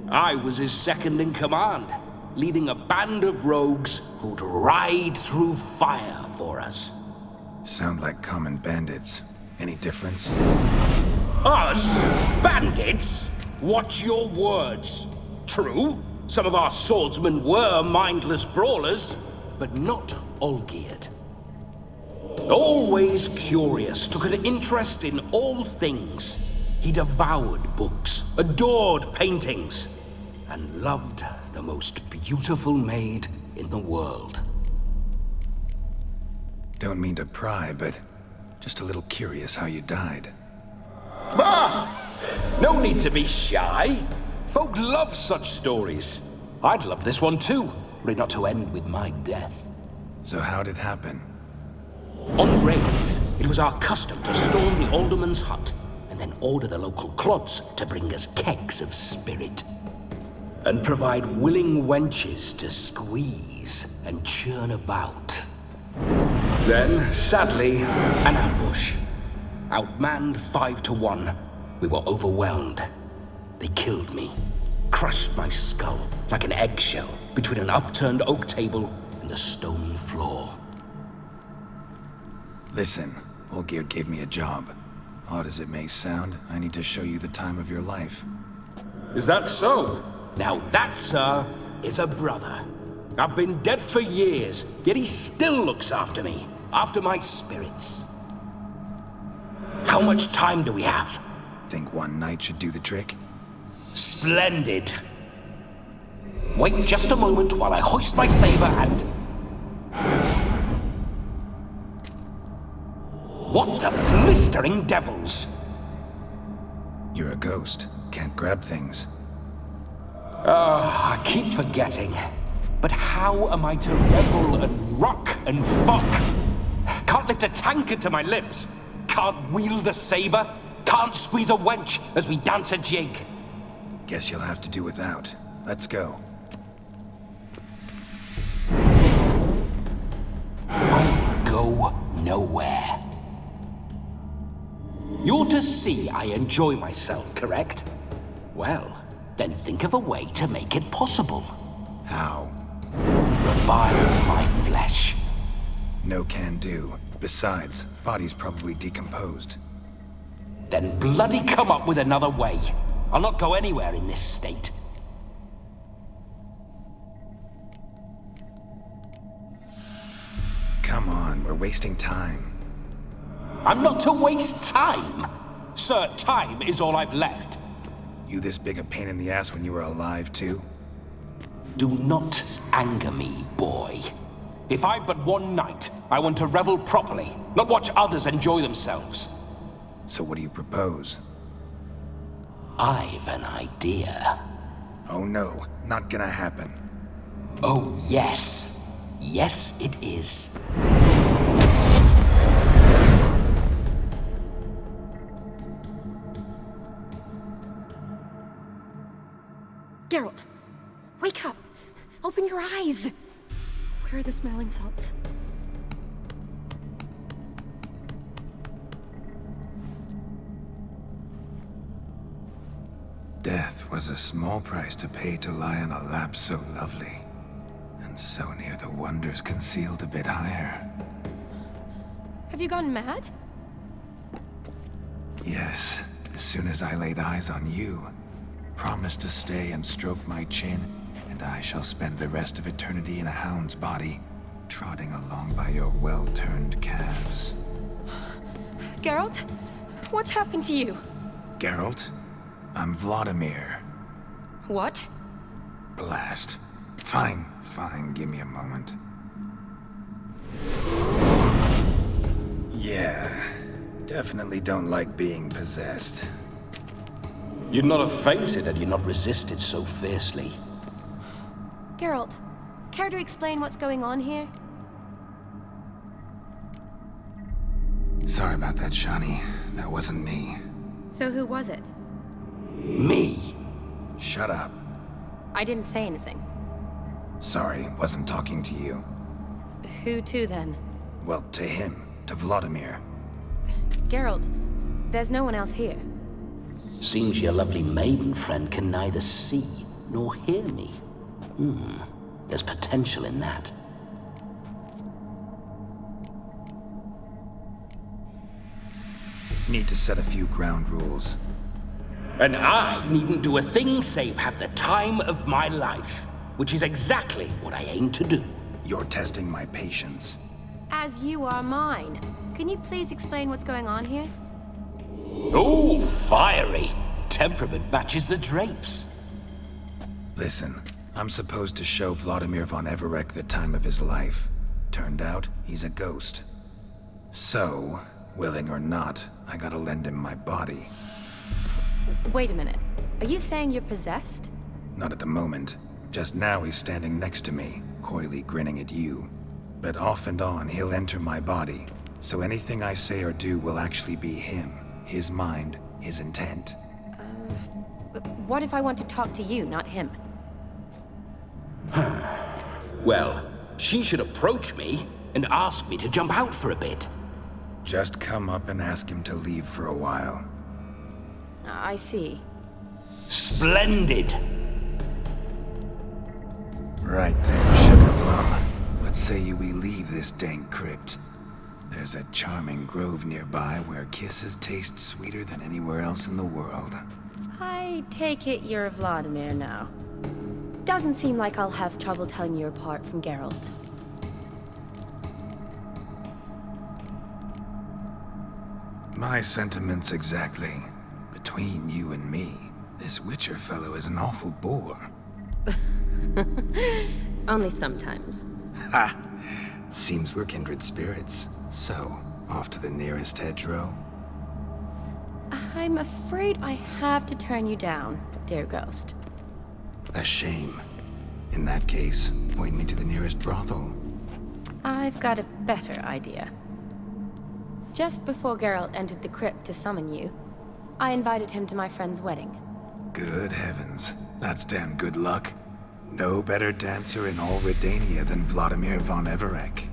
I was his second in command, leading a band of rogues who'd ride through fire for us. Sound like common bandits. Any difference? Us? Bandits? Watch your words. True, some of our swordsmen were mindless brawlers, but not Olgierd. Always curious, took an interest in all things. He devoured books, adored paintings, and loved the most beautiful maid in the world. Don't mean to pry, but just a little curious how you died. Bah! No need to be shy. Folk love such stories. I'd love this one too, were it not to end with my death. So how'd it happen? On raids, it was our custom to storm the alderman's hut and then order the local clods to bring us kegs of spirit. And provide willing wenches to squeeze and churn about. Then, sadly, an ambush. Outmanned 5-1, we were overwhelmed. They killed me, crushed my skull like an eggshell between an upturned oak table and the stone floor. Listen, Olgierd gave me a job. Odd as it may sound, I need to show you the time of your life. Is that so? Now that, sir, is a brother. I've been dead for years, yet he still looks after me, after my spirits. How much time do we have? Think one night should do the trick? Splendid. Wait just a moment while I hoist my saber and... What the blistering devils? You're a ghost. Can't grab things. I keep forgetting. But how am I to revel and rock and fuck? Can't lift a tankard to my lips. Can't wield a saber. Can't squeeze a wench as we dance a jig. Guess you'll have to do without. Let's go. I'll go nowhere. You're to see I enjoy myself, correct? Well, then think of a way to make it possible. How? Revive my flesh. No can do. Besides, body's probably decomposed. Then bloody come up with another way. I'll not go anywhere in this state. Come on, we're wasting time. I'm not to waste time. Sir, time is all I've left. You this big a pain in the ass when you were alive, too? Do not anger me, boy. If I've but one night, I want to revel properly, not watch others enjoy themselves. So what do you propose? I've an idea. Oh no, not gonna happen. Oh yes. Yes, it is. Geralt, wake up! Open your eyes! Where are the smelling salts? Death was a small price to pay to lie on a lap so lovely, and so near the wonders concealed a bit higher. Have you gone mad? Yes, as soon as I laid eyes on you, promise to stay and stroke my chin, and I shall spend the rest of eternity in a hound's body, trotting along by your well-turned calves. Geralt? What's happened to you? Geralt? I'm Vladimir. What? Blast. Fine, give me a moment. Yeah, definitely don't like being possessed. You'd not have fainted had you not resisted so fiercely. Geralt, care to explain what's going on here? Sorry about that, Shani. That wasn't me. So who was it? Me. Shut up. I didn't say anything. Sorry, wasn't talking to you. Who to then? Well, to him. To Vladimir. Geralt, there's no one else here. Seems your lovely maiden friend can neither see nor hear me. There's potential in that. Need to set a few ground rules. And I needn't do a thing save have the time of my life, which is exactly what I aim to do. You're testing my patience. As you are mine. Can you please explain what's going on here? Oh, fiery. Temperament matches the drapes. Listen, I'm supposed to show Vladimir von Everec the time of his life. Turned out, he's a ghost. So, willing or not, I gotta lend him my body. Wait a minute. Are you saying you're possessed? Not at the moment. Just now he's standing next to me, coyly grinning at you. But off and on, he'll enter my body. So anything I say or do will actually be him. His mind, his intent. What if I want to talk to you, not him? Well, she should approach me and ask me to jump out for a bit. Just come up and ask him to leave for a while. I see. Splendid! Right then, Sugar Plum. What say you we leave this dank crypt? There's a charming grove nearby where kisses taste sweeter than anywhere else in the world. I take it you're Vladimir now. Doesn't seem like I'll have trouble telling you apart from Geralt. My sentiments exactly. Between you and me, this Witcher fellow is an awful bore. Only sometimes. Ha! Seems we're kindred spirits. So, off to the nearest hedgerow? I'm afraid I have to turn you down, dear ghost. A shame. In that case, point me to the nearest brothel. I've got a better idea. Just before Geralt entered the crypt to summon you, I invited him to my friend's wedding. Good heavens. That's damn good luck. No better dancer in all Redania than Vladimir von Everec.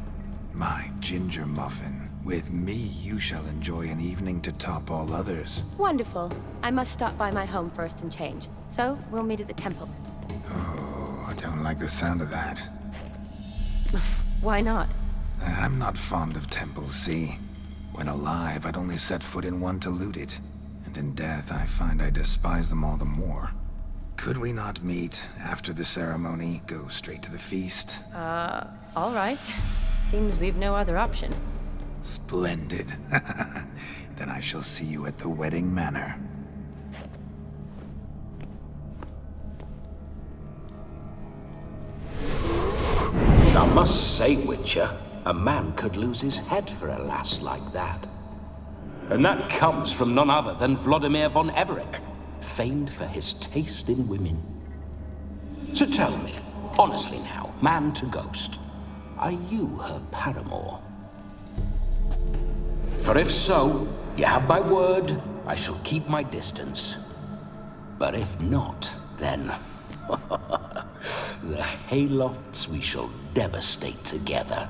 My ginger muffin. With me, you shall enjoy an evening to top all others. Wonderful. I must stop by my home first and change. So, we'll meet at the temple. Oh, I don't like the sound of that. Why not? I'm not fond of temples, see? When alive, I'd only set foot in one to loot it. And in death, I find I despise them all the more. Could we not meet after the ceremony, go straight to the feast? All right. Seems we've no other option. Splendid. Then I shall see you at the wedding manor. I must say, Witcher, a man could lose his head for a lass like that. And that comes from none other than Vladimir von Everec, famed for his taste in women. So tell me, honestly now, man to ghost, are you her paramour? For if so, you have my word, I shall keep my distance. But if not, then the haylofts we shall devastate together.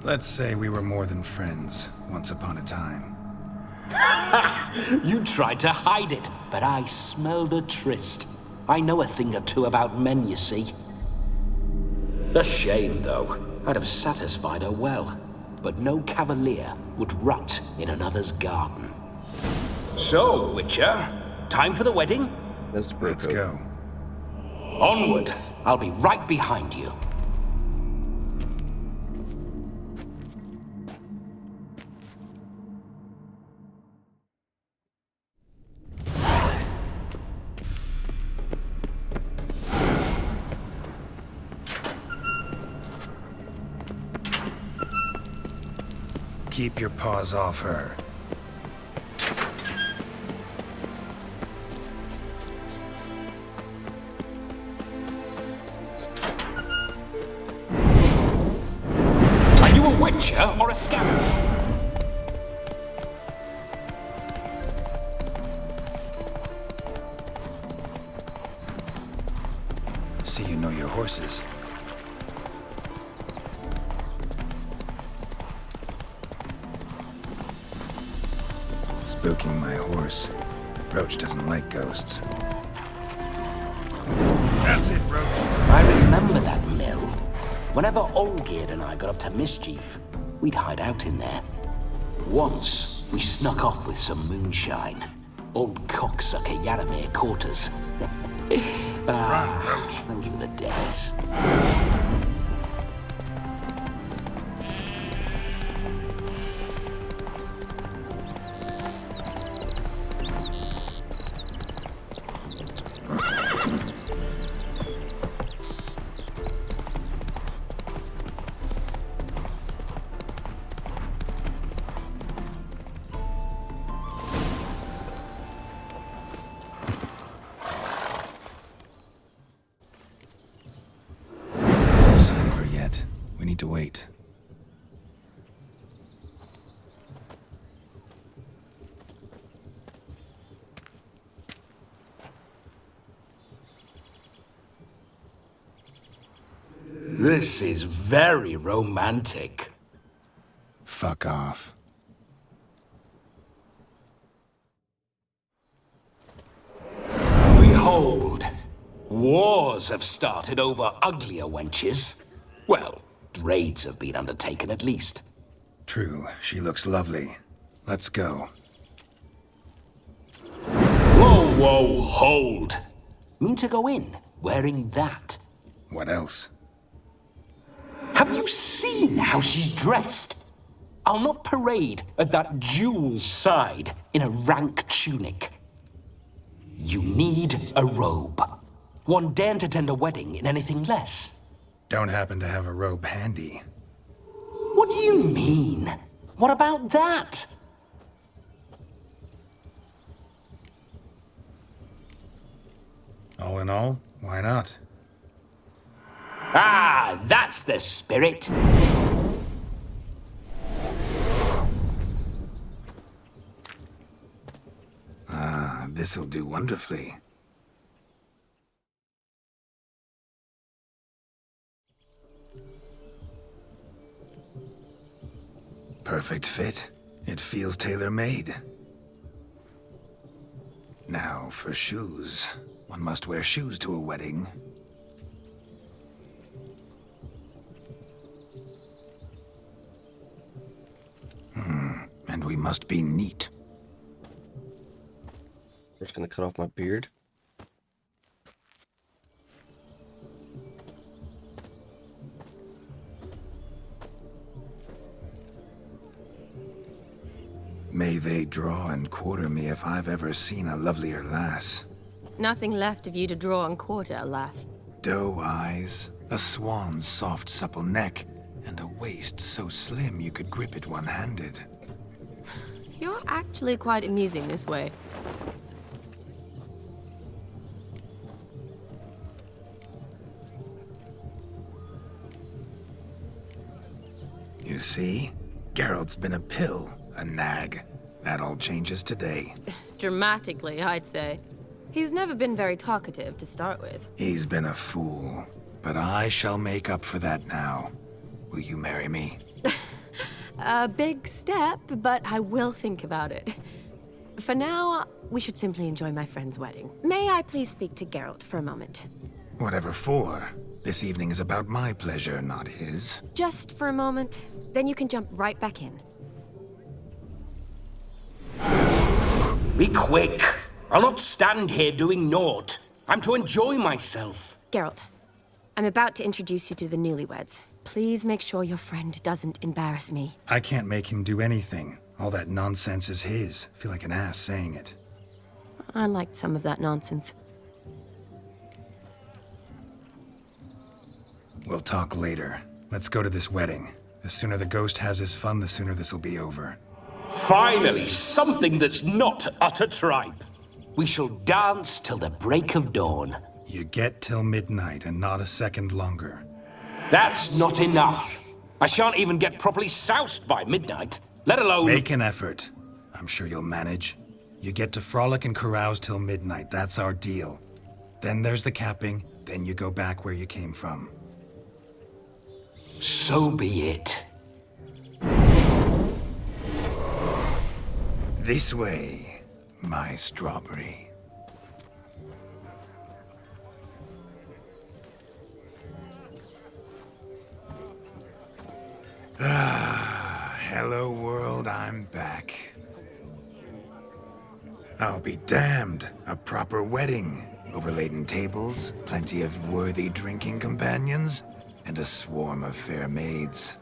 Let's say we were more than friends, once upon a time. You tried to hide it, but I smelled a tryst. I know a thing or two about men, you see. A shame, though. I'd have satisfied her well. But no cavalier would rut in another's garden. So, Witcher, time for the wedding? Let's go. Onward. I'll be right behind you. Keep your paws off her. Are you a witcher or a scoundrel? See you know your horses. Spooking my horse. Roach doesn't like ghosts. That's it, Roach. I remember that mill. Whenever Olgierd and I got up to mischief, we'd hide out in there. Once, we snuck off with some moonshine. Old cocksucker Yaramir caught us. Those were the days. We need to wait. This is very romantic. Fuck off. Behold, wars have started over uglier wenches. Well, raids have been undertaken at least. True, she looks lovely. Let's go. Whoa, whoa, hold. Mean to go in, wearing that? What else? Have you seen how she's dressed? I'll not parade at that jewel's side in a rank tunic. You need a robe. One daren't attend a wedding in anything less. Don't happen to have a robe handy. What do you mean? What about that? All in all, why not? Ah, that's the spirit. Ah, this'll do wonderfully. Perfect fit. It feels tailor-made. Now for shoes. One must wear shoes to a wedding. And we must be neat. Just gonna cut off my beard. May they draw and quarter me if I've ever seen a lovelier lass. Nothing left of you to draw and quarter, alas. Doe eyes, a swan's soft supple neck, and a waist so slim you could grip it one-handed. You're actually quite amusing this way. You see? Geralt's been a pill, a nag. That all changes today. Dramatically, I'd say. He's never been very talkative to start with. He's been a fool, but I shall make up for that now. Will you marry me? A big step, but I will think about it. For now, we should simply enjoy my friend's wedding. May I please speak to Geralt for a moment? Whatever for. This evening is about my pleasure, not his. Just for a moment, then you can jump right back in. Be quick. I'll not stand here doing naught. I'm to enjoy myself. Geralt, I'm about to introduce you to the newlyweds. Please make sure your friend doesn't embarrass me. I can't make him do anything. All that nonsense is his. I feel like an ass saying it. I liked some of that nonsense. We'll talk later. Let's go to this wedding. The sooner the ghost has his fun, the sooner this'll be over. Finally, something that's not utter tripe. We shall dance till the break of dawn. You get till midnight and not a second longer. That's not enough. I shan't even get properly soused by midnight, let alone... Make an effort. I'm sure you'll manage. You get to frolic and carouse till midnight, that's our deal. Then there's the capping, then you go back where you came from. So be it. This way, my strawberry. Hello world, I'm back. I'll be damned. A proper wedding. Overladen tables, plenty of worthy drinking companions, and a swarm of fair maids.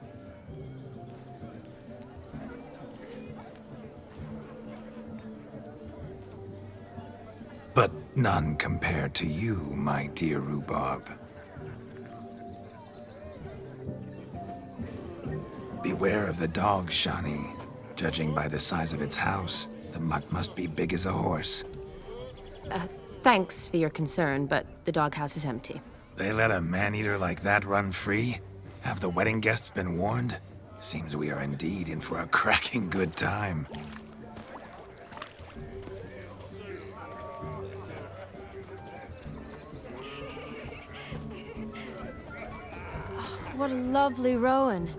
But none compared to you, my dear rhubarb. Beware of the dog, Shani. Judging by the size of its house, the mutt must be big as a horse. Thanks for your concern, but the doghouse is empty. They let a man-eater like that run free? Have the wedding guests been warned? Seems we are indeed in for a cracking good time. What a lovely rowan.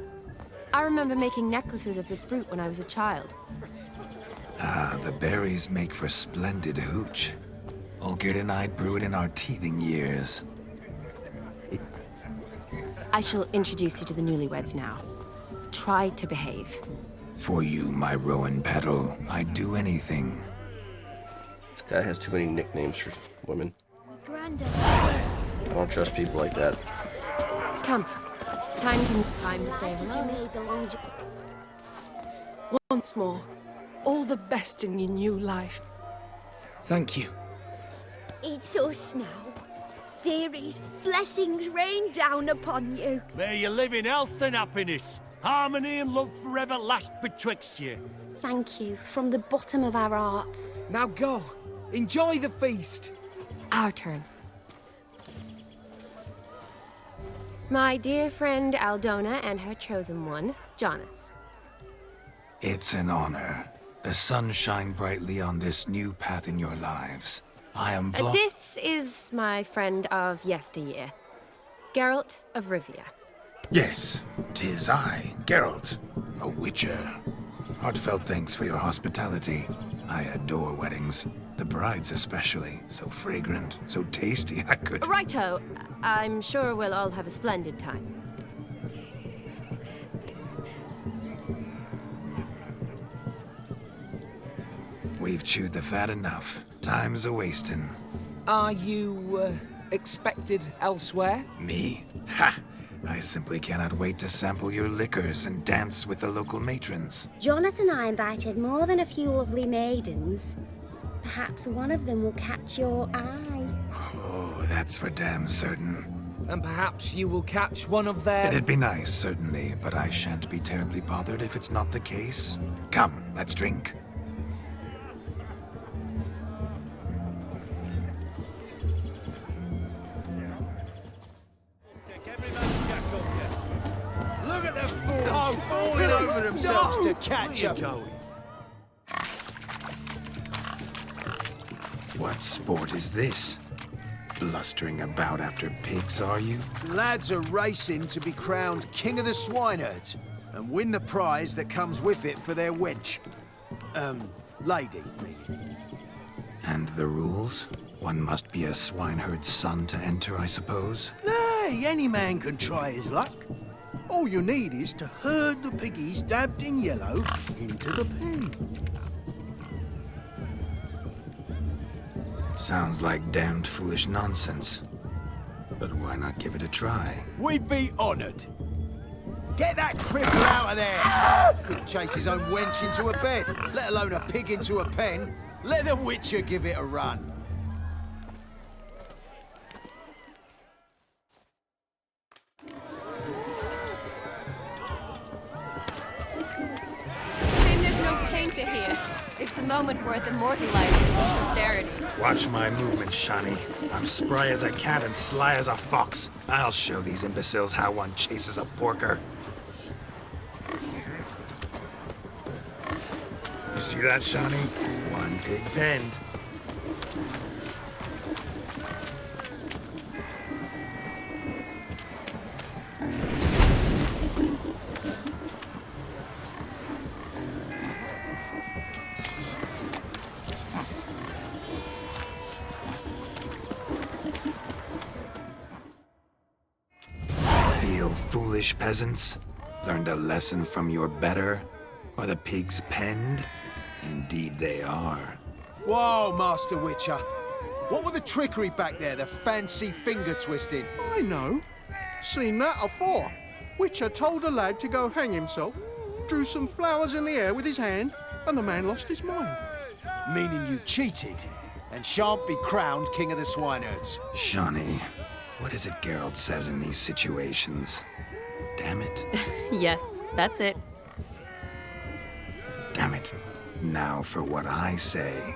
I remember making necklaces of the fruit when I was a child. Ah, the berries make for splendid hooch. Olgerd and I brew it in our teething years. I shall introduce you to the newlyweds now. Try to behave. For you, my rowan petal, I'd do anything. This guy has too many nicknames for women. Granddad. I don't trust people like that. Come. Time to say hello. Once more, all the best in your new life. Thank you. It's us now. Dearies, blessings rain down upon you. May you live in health and happiness. Harmony and love forever last betwixt you. Thank you, from the bottom of our hearts. Now go. Enjoy the feast. Our turn. My dear friend Aldona and her chosen one, Jonas. It's an honor. The sun shine brightly on this new path in your lives. I am This is my friend of yesteryear, Geralt of Rivia. Yes, 'tis I, Geralt, a witcher. Heartfelt thanks for your hospitality. I adore weddings. The brides especially. So fragrant, so tasty, I could... Righto. I'm sure we'll all have a splendid time. We've chewed the fat enough. Time's a-wasting. Are you, expected elsewhere? Me? Ha! I simply cannot wait to sample your liquors and dance with the local matrons. Jonas and I invited more than a few lovely maidens. Perhaps one of them will catch your eye. Oh, that's for damn certain. And perhaps you will catch one of their... It'd be nice, certainly, but I shan't be terribly bothered if it's not the case. Come, let's drink. Look at the fools falling over themselves to catch up. What sport is this? Blustering about after pigs, are you? Lads are racing to be crowned King of the Swineherds and win the prize that comes with it for their wench. Lady, meaning. And the rules? One must be a swineherd's son to enter, I suppose? Nay, any man can try his luck. All you need is to herd the piggies dabbed in yellow into the pen. Sounds like damned foolish nonsense. But why not give it a try? We'd be honored. Get that cripple out of there! Couldn't chase his own wench into a bed, let alone a pig into a pen. Let the Witcher give it a run. to hear. It's a moment worth immortalizing for posterity. Watch my movements, Shani. I'm spry as a cat and sly as a fox. I'll show these imbeciles how one chases a porker. You see that, Shani? One pig penned. Foolish peasants, learned a lesson from your better? Are the pigs penned? Indeed they are. Whoa, Master Witcher. What were the trickery back there, the fancy finger twisting? I know. Seen that afore. Witcher told a lad to go hang himself, drew some flowers in the air with his hand, and the man lost his mind. Meaning you cheated, and shan't be crowned King of the Swineherds. Shani, what is it Geralt says in these situations? Damn it. Yes, that's it. Damn it. Now for what I say.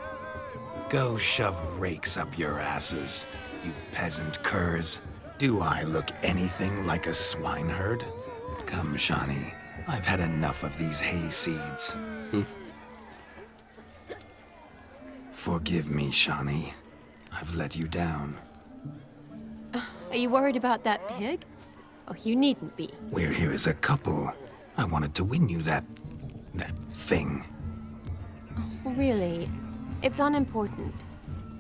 Go shove rakes up your asses, you peasant curs. Do I look anything like a swineherd? Come, Shani. I've had enough of these hay seeds. Forgive me, Shani. I've let you down. Are you worried about that pig? Oh, you needn't be. We're here as a couple. I wanted to win you that thing. Oh, really? It's unimportant.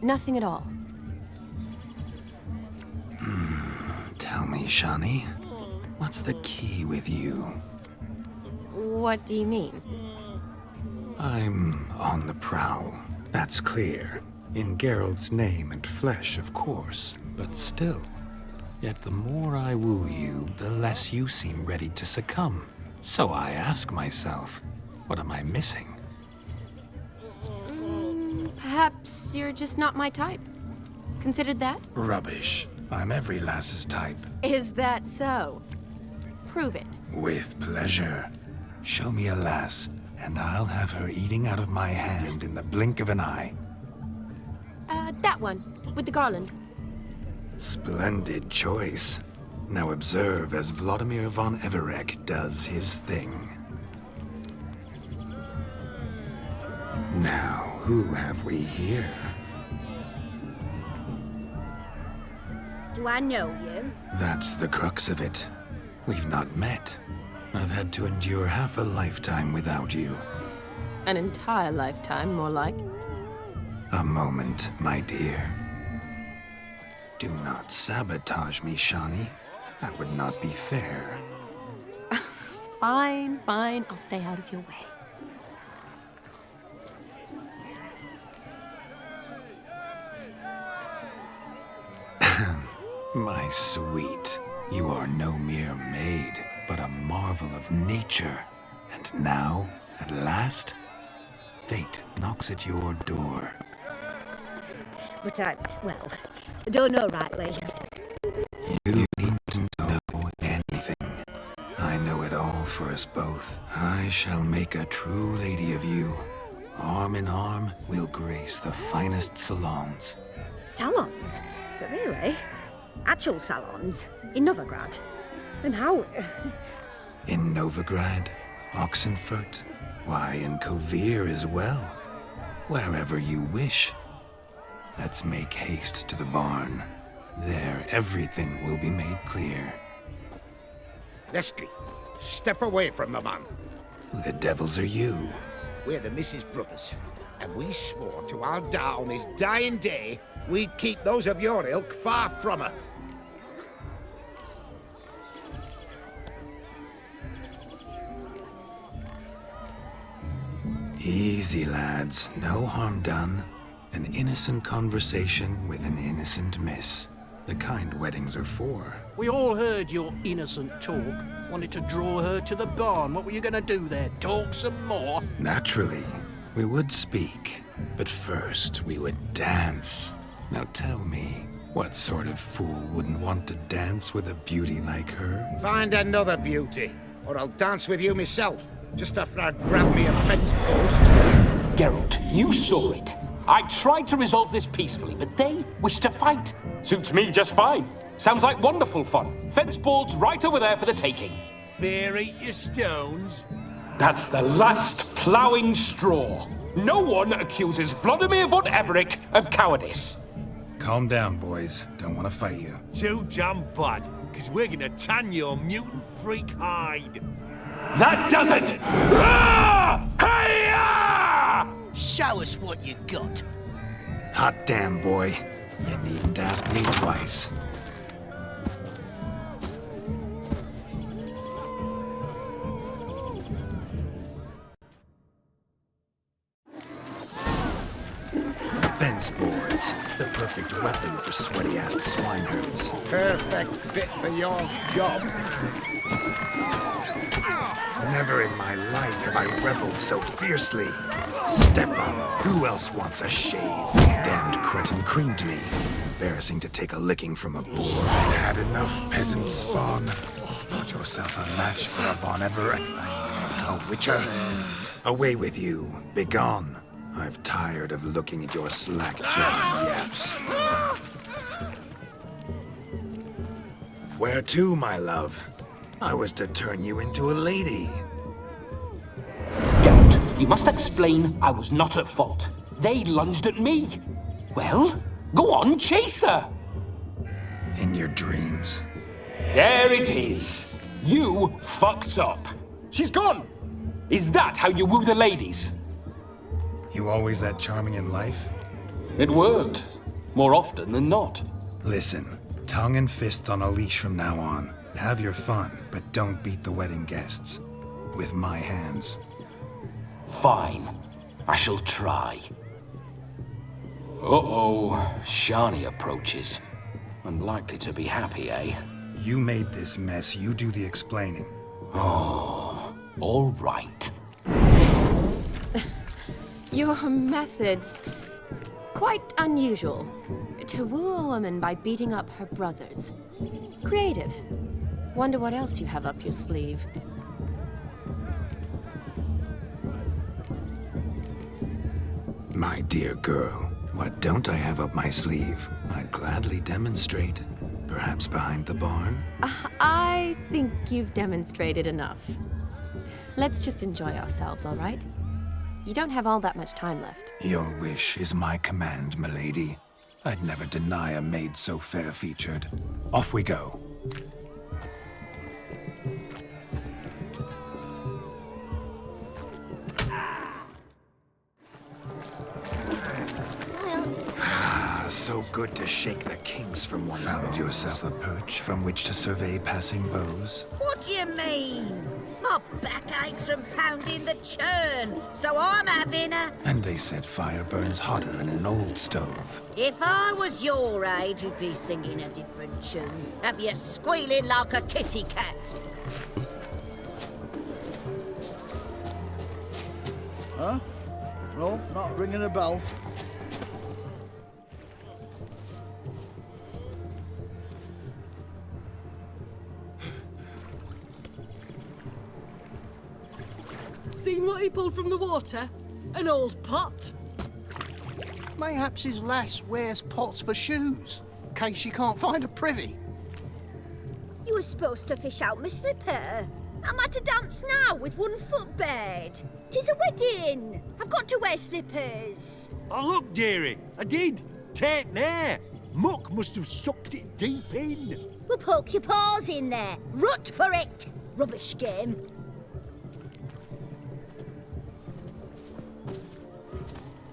Nothing at all. Tell me, Shani, what's the key with you? What do you mean? I'm on the prowl. That's clear. In Geralt's name and flesh, of course. But still. Yet the more I woo you, the less you seem ready to succumb. So I ask myself, what am I missing? Perhaps you're just not my type. Considered that? Rubbish. I'm every lass's type. Is that so? Prove it. With pleasure. Show me a lass, and I'll have her eating out of my hand in the blink of an eye. That one, with the garland. Splendid choice. Now observe as Vladimir von Everec does his thing. Now, who have we here? Do I know you? That's the crux of it. We've not met. I've had to endure half a lifetime without you. An entire lifetime, more like. A moment, my dear. Do not sabotage me, Shani. That would not be fair. Fine, fine. I'll stay out of your way. My sweet, you are no mere maid, but a marvel of nature. And now, at last, fate knocks at your door. But I don't know rightly. You needn't know anything. I know it all for us both. I shall make a true lady of you. Arm in arm, we'll grace the finest salons. Salons? But really? Actual salons? In Novigrad? And how? In Novigrad, Oxenfurt, why, in Kovir as well. Wherever you wish. Let's make haste to the barn. There, everything will be made clear. Leslie, step away from the man. Who the devils are you? We're the Mrs. Brothers, and we swore to our Da on his dying day we'd keep those of your ilk far from her. Easy, lads. No harm done. An innocent conversation with an innocent miss. The kind weddings are for. We all heard your innocent talk. Wanted to draw her to the barn. What were you gonna do there? Talk some more? Naturally. We would speak. But first, we would dance. Now tell me, what sort of fool wouldn't want to dance with a beauty like her? Find another beauty, or I'll dance with you myself. just after I'd grabbed me a fence post. Geralt, you saw it. I tried to resolve this peacefully, but they wish to fight. Suits me just fine. Sounds like wonderful fun. Fence boards right over there for the taking. Fear eat your stones. That's the last ploughing straw. No one accuses Vladimir von Everec of cowardice. Calm down, boys. Don't want to fight you. Too damn bad, because we're gonna tan your mutant freak hide. That does it! Ah! Hey-ya! Show us what you got. Hot damn, boy. You needn't ask me twice. Fence boards. The perfect weapon for sweaty-ass swineherds. Perfect fit for your gob. Never in my life have I reveled so fiercely. Step up. Who else wants a shave? Damned cretin creamed me. Embarrassing to take a licking from a boar. Had enough, peasant spawn. Thought yourself a match for a Von Everett. A witcher. Away with you. Begone. I've tired of looking at your slack-jawed yaps. Where to, my love? I was to turn you into a lady. Geralt, you must explain I was not at fault. They lunged at me. Well, go on, chase her. In your dreams. There it is. You fucked up. She's gone. Is that how you woo the ladies? You always that charming in life? It worked. More often than not. Listen, tongue and fists on a leash from now on. Have your fun, but don't beat the wedding guests. With my hands. Fine. I shall try. Uh-oh. Shani approaches. Unlikely to be happy, eh? You made this mess. You do the explaining. Oh, all right. Your methods... quite unusual. To woo a woman by beating up her brothers. Creative. Wonder what else you have up your sleeve. My dear girl, what don't I have up my sleeve? I'd gladly demonstrate. Perhaps behind the barn? I think you've demonstrated enough. Let's just enjoy ourselves, all right? You don't have all that much time left. Your wish is my command, milady. I'd never deny a maid so fair-featured. Off we go. So good to shake the kinks from one. Found yourself a perch from which to survey passing beaux? What do you mean? My back aches from pounding the churn, so I'm having a... And they said fire burns hotter in an old stove. If I was your age, you'd be singing a different tune. Have you squealing like a kitty cat? Huh? No, not ringing a bell. Seen what he pulled from the water? An old pot? Mayhaps his lass wears pots for shoes, in case she can't find a privy. You were supposed to fish out my slipper. I'm at a dance now with one foot bared. 'Tis a wedding. I've got to wear slippers. Oh, look, dearie, I did. Take there. Muck must have sucked it deep in. Well, poke your paws in there. Rut for it. Rubbish game.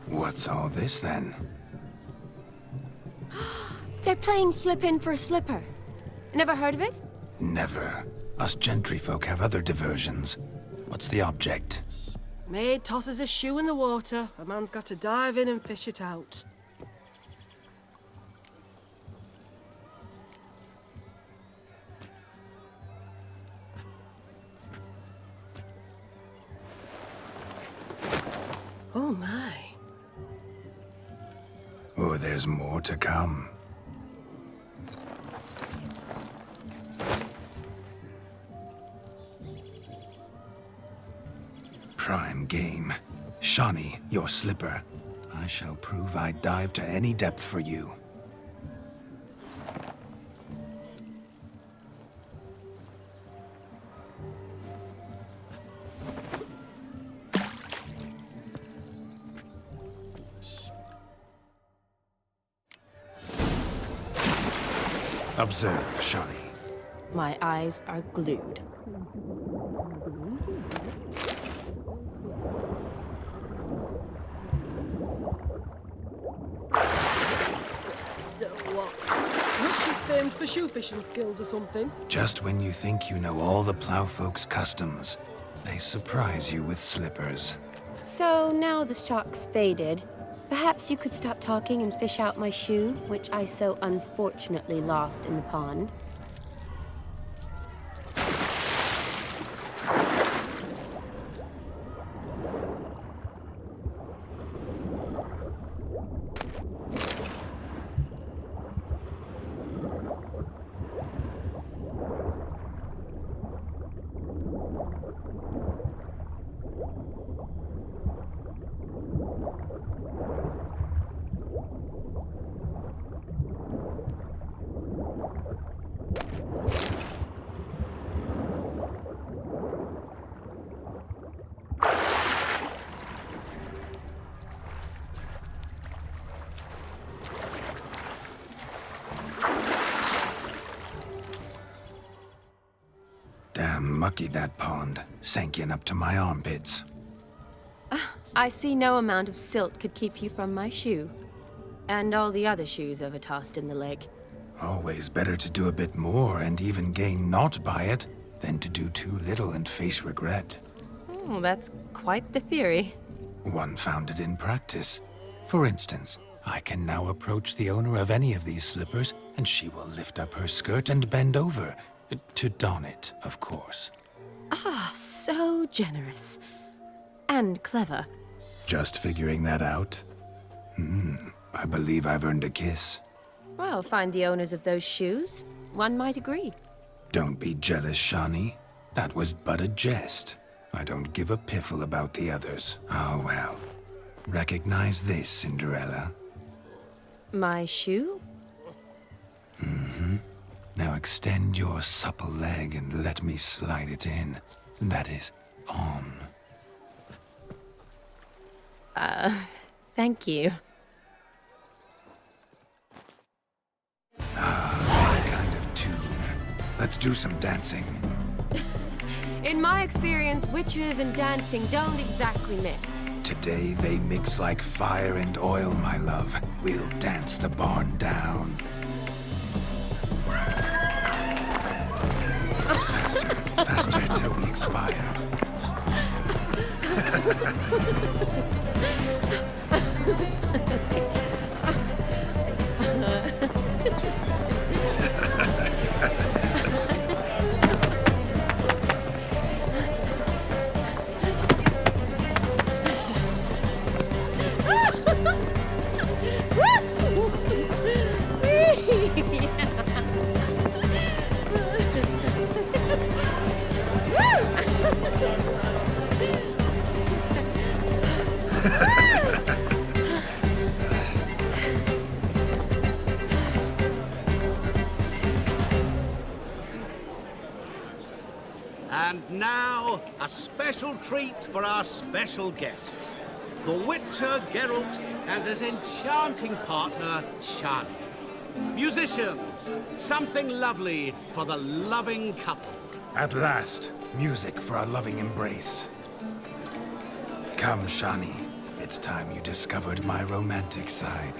What's all this, then? They're playing slip in for a slipper. Never heard of it? Never. Us gentry folk have other diversions. What's the object? Maid tosses a shoe in the water. A man's got to dive in and fish it out. Oh my. Oh, there's more to come. Prime game. Shawnee, your slipper. I shall prove I'd dive to any depth for you. Observe, Shawnee. My eyes are glued. So what? Witch is famed for shoe fishing skills or something? Just when you think you know all the plowfolk's customs, they surprise you with slippers. So now the shock's faded. Perhaps you could stop talking and fish out my shoe, which I so unfortunately lost in the pond. Damn mucky, that pond. Sank in up to my armpits. I see no amount of silt could keep you from my shoe. And all the other shoes ever tossed in the lake. Always better to do a bit more and even gain naught by it than to do too little and face regret. Oh, that's quite the theory. One founded in practice. For instance, I can now approach the owner of any of these slippers, and she will lift up her skirt and bend over. To don it, of course. Ah, so generous. And clever. Just figuring that out? I believe I've earned a kiss. Well, find the owners of those shoes. One might agree. Don't be jealous, Shawnee. That was but a jest. I don't give a piffle about the others. Oh, well. Recognize this, Cinderella. My shoe? Mm-hmm. Now extend your supple leg and let me slide it in. That is, on. Thank you. My kind of tune. Let's do some dancing. In my experience, witches and dancing don't exactly mix. Today they mix like fire and oil, my love. We'll dance the barn down. Faster, faster till we expire. And now, a special treat for our special guests. The Witcher Geralt and his enchanting partner, Shani. Musicians, something lovely for the loving couple. At last, music for a loving embrace. Come, Shani. It's time you discovered my romantic side.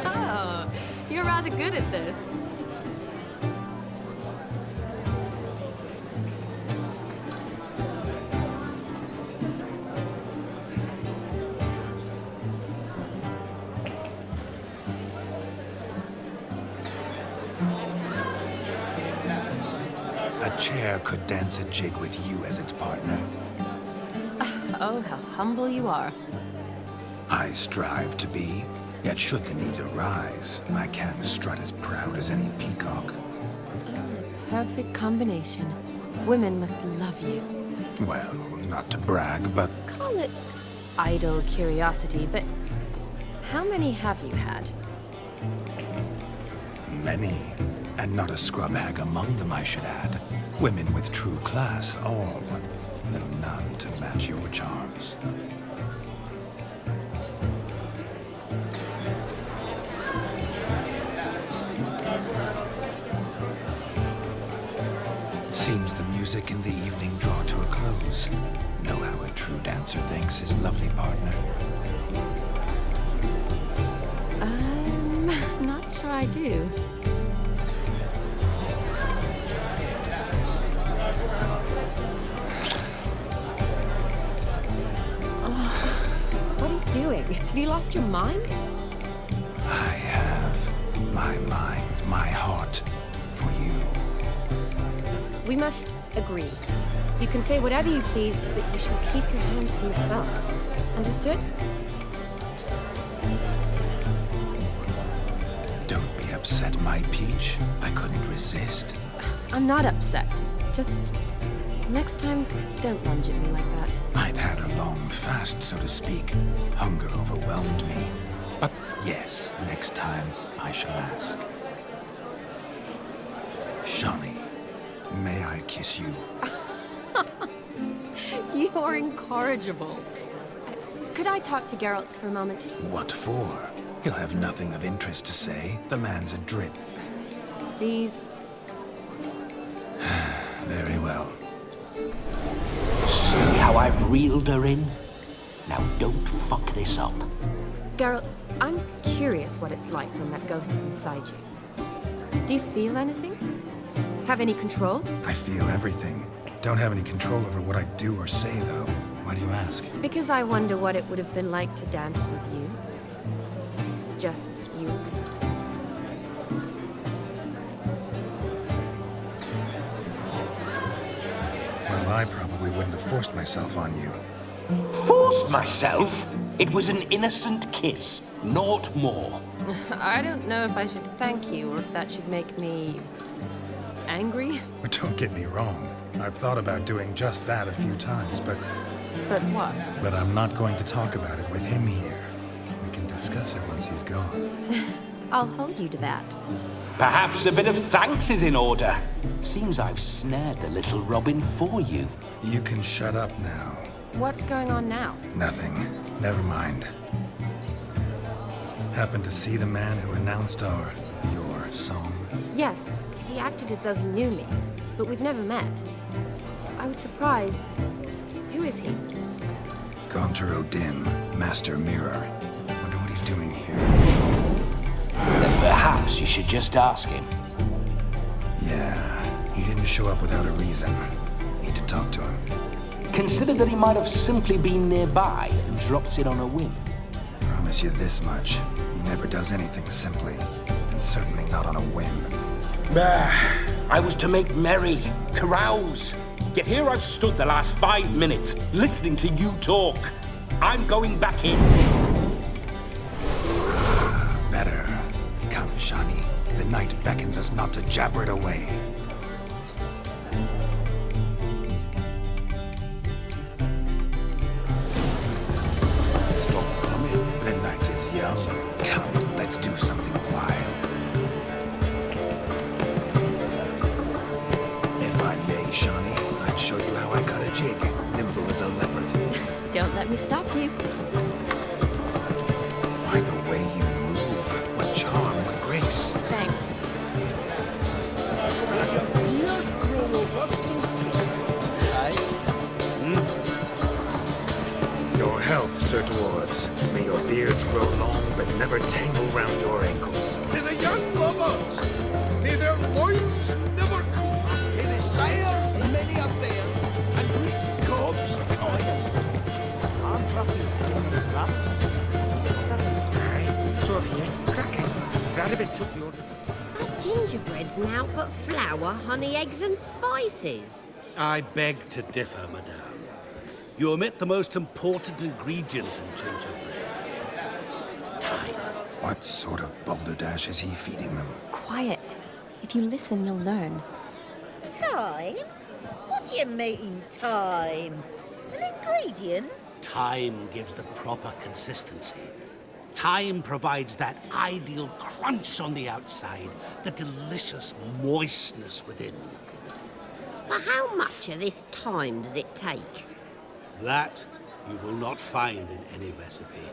Oh, you're rather good at this. A chair could dance a jig with you as its partner. Oh, how humble you are. I strive to be, yet should the need arise, I can strut as proud as any peacock. Perfect combination. Women must love you. Well, not to brag, but Call it idle curiosity, but how many have you had? many. And not a scrub hag among them, I should add. Women with true class, all. Though none to match your charms. Seems the music and the evening draw to a close. Know how a true dancer thanks his lovely partner. I'm not sure I do. What are you doing? Have you lost your mind? I have my mind, my heart for you. We must agree. You can say whatever you please, but you should keep your hands to yourself. Understood? Don't be upset, my peach. I couldn't resist. I'm not upset. Just next time, don't lunge at me like that. I'd had a long fast, so to speak. Hunger overwhelmed me. But yes, next time I shall ask. Shani, may I kiss you? You're incorrigible. Could I talk to Geralt for a moment? What for? He'll have nothing of interest to say. The man's adrip. Please. Very well. See how I've reeled her in? Now don't fuck this up. Geralt, I'm curious what it's like when that ghost's inside you. Do you feel anything? Have any control? I feel everything. Don't have any control over what I do or say, though. Why do you ask? Because I wonder what it would have been like to dance with you. Just you. Well, I probably wouldn't have forced myself on you. Forced myself? It was an innocent kiss, naught more. I don't know if I should thank you or if that should make me angry. But don't get me wrong. I've thought about doing just that a few times, but... But what? But I'm not going to talk about it with him here. We can discuss it once he's gone. I'll hold you to that. Perhaps a bit of thanks is in order. Seems I've snared the little Robin for you. You can shut up now. What's going on now? Nothing. Never mind. Happened to see the man who announced your song? Yes, he acted as though he knew me, but we've never met. I was surprised. Who is he? Gaunter O'Dim, Master Mirror. Wonder what he's doing here. Then perhaps you should just ask him. Yeah, he didn't show up without a reason. Need to talk to him. Consider that he might have simply been nearby and dropped it on a whim. Promise you this much. He never does anything simply, and certainly not on a whim. I was to make merry, carouse. Yet here I've stood the last 5 minutes, listening to you talk. I'm going back in. Better. Come, Shani. The night beckons us not to jabber it away. Stop coming. The night is young. Come, let's do something wild. If I may, Shani, I'd show you how I cut a jig, nimble as a leopard. Don't let me stop you. By the way you move, what charm, what grace. Thanks. May your beard grow robust and free. Your health, Sir Dwarves. May your beards grow long, but never tangle round your ankles. To the young lovers, may their loins never cool. May they sire many a bairn and reap gobs of coin. I'm Ruffy, the trap. Aye, so if he is, crackers. Radovin took the order. Our gingerbread's now but flour, honey, eggs and spices. I beg to differ, madame. You omit the most important ingredient in gingerbread. Time. What sort of balderdash is he feeding them? Quiet. If you listen, you'll learn. Time? What do you mean, time? An ingredient? Time gives the proper consistency. Time provides that ideal crunch on the outside, the delicious moistness within. So how much of this time does it take? That you will not find in any recipe.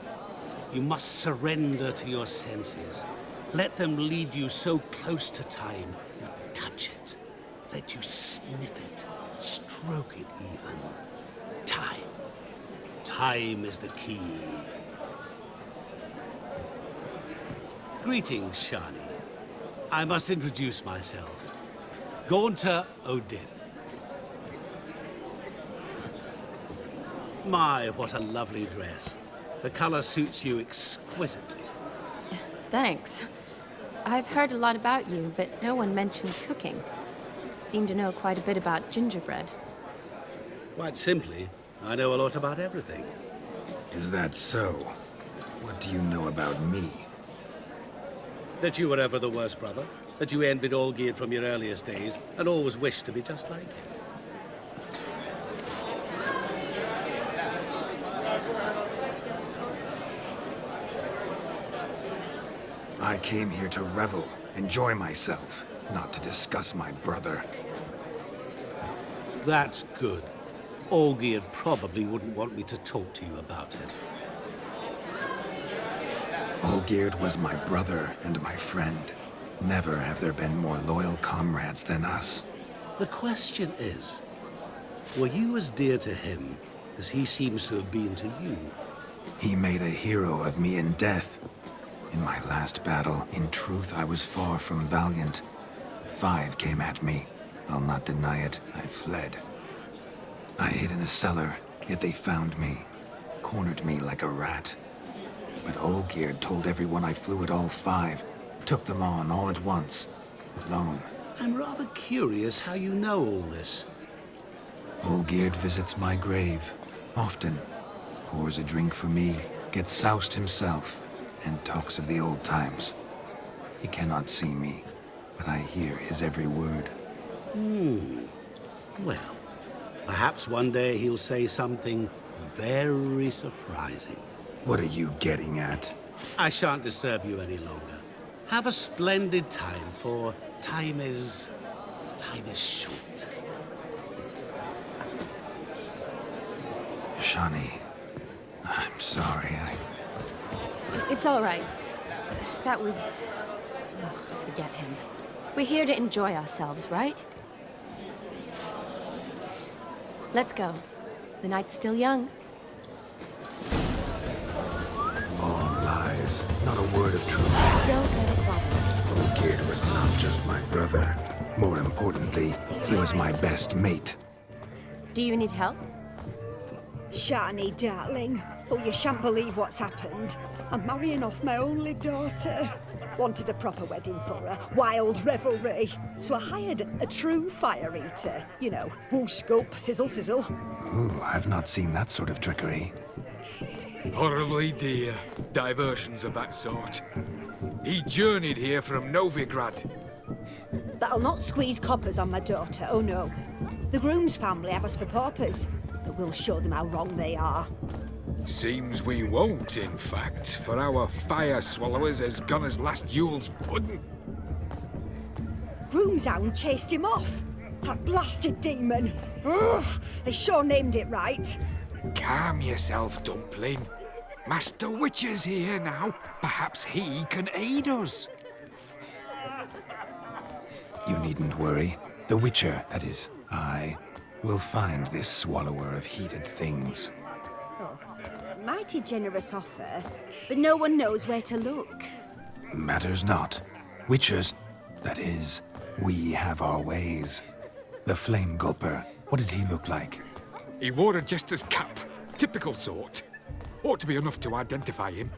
You must surrender to your senses. Let them lead you so close to time, you touch it. Let you sniff it, stroke it even. Time. Time is the key. Greetings, Shani. I must introduce myself. Gaunter O'Dim. My, what a lovely dress. The color suits you exquisitely. Thanks. I've heard a lot about you, but no one mentioned cooking. Seem to know quite a bit about gingerbread. Quite simply, I know a lot about everything. Is that so? What do you know about me? That you were ever the worst brother. That you envied Olgierd from your earliest days and always wished to be just like him. I came here to revel, enjoy myself, not to discuss my brother. That's good. Olgierd probably wouldn't want me to talk to you about him. Olgierd was my brother and my friend. Never have there been more loyal comrades than us. The question is, were you as dear to him as he seems to have been to you? He made a hero of me in death. In my last battle, in truth, I was far from valiant. 5 came at me. I'll not deny it, I fled. I hid in a cellar, yet they found me. Cornered me like a rat. But Olgierd told everyone I flew at all 5. Took them on all at once, alone. I'm rather curious how you know all this. Olgierd visits my grave, often. Pours a drink for me, gets soused himself, and talks of the old times. He cannot see me, but I hear his every word. Well, perhaps one day he'll say something very surprising. What are you getting at? I shan't disturb you any longer. Have a splendid time, for time is short. Shani, I'm sorry, It's all right. That was... Oh, forget him. We're here to enjoy ourselves, right? Let's go. The night's still young. All lies, not a word of truth. Don't let it bother you. Olgierd was not just my brother. More importantly, he was my best mate. Do you need help? Shani, darling. Oh, you shan't believe what's happened. I'm marrying off my only daughter. Wanted a proper wedding for her, wild revelry. So I hired a true fire eater. You know, whoosh, scope, sizzle, sizzle. Ooh, I've not seen that sort of trickery. Horribly dear diversions of that sort. He journeyed here from Novigrad. But I'll not squeeze coppers on my daughter, oh no. The groom's family have us for paupers, but we'll show them how wrong they are. Seems we won't, in fact, for our fire swallowers has gone as last Yule's pudding. Groomshound chased him off. That blasted demon. Ugh, they sure named it right. Calm yourself, Dumpling. Master Witcher's here now. Perhaps he can aid us. You needn't worry. The Witcher, that is, I, will find this swallower of heated things. Oh, mighty generous offer, but no one knows where to look. Matters not. Witchers, that is, we have our ways. The Flame Gulper, what did he look like? He wore a jester's cap. Typical sort. Ought to be enough to identify him.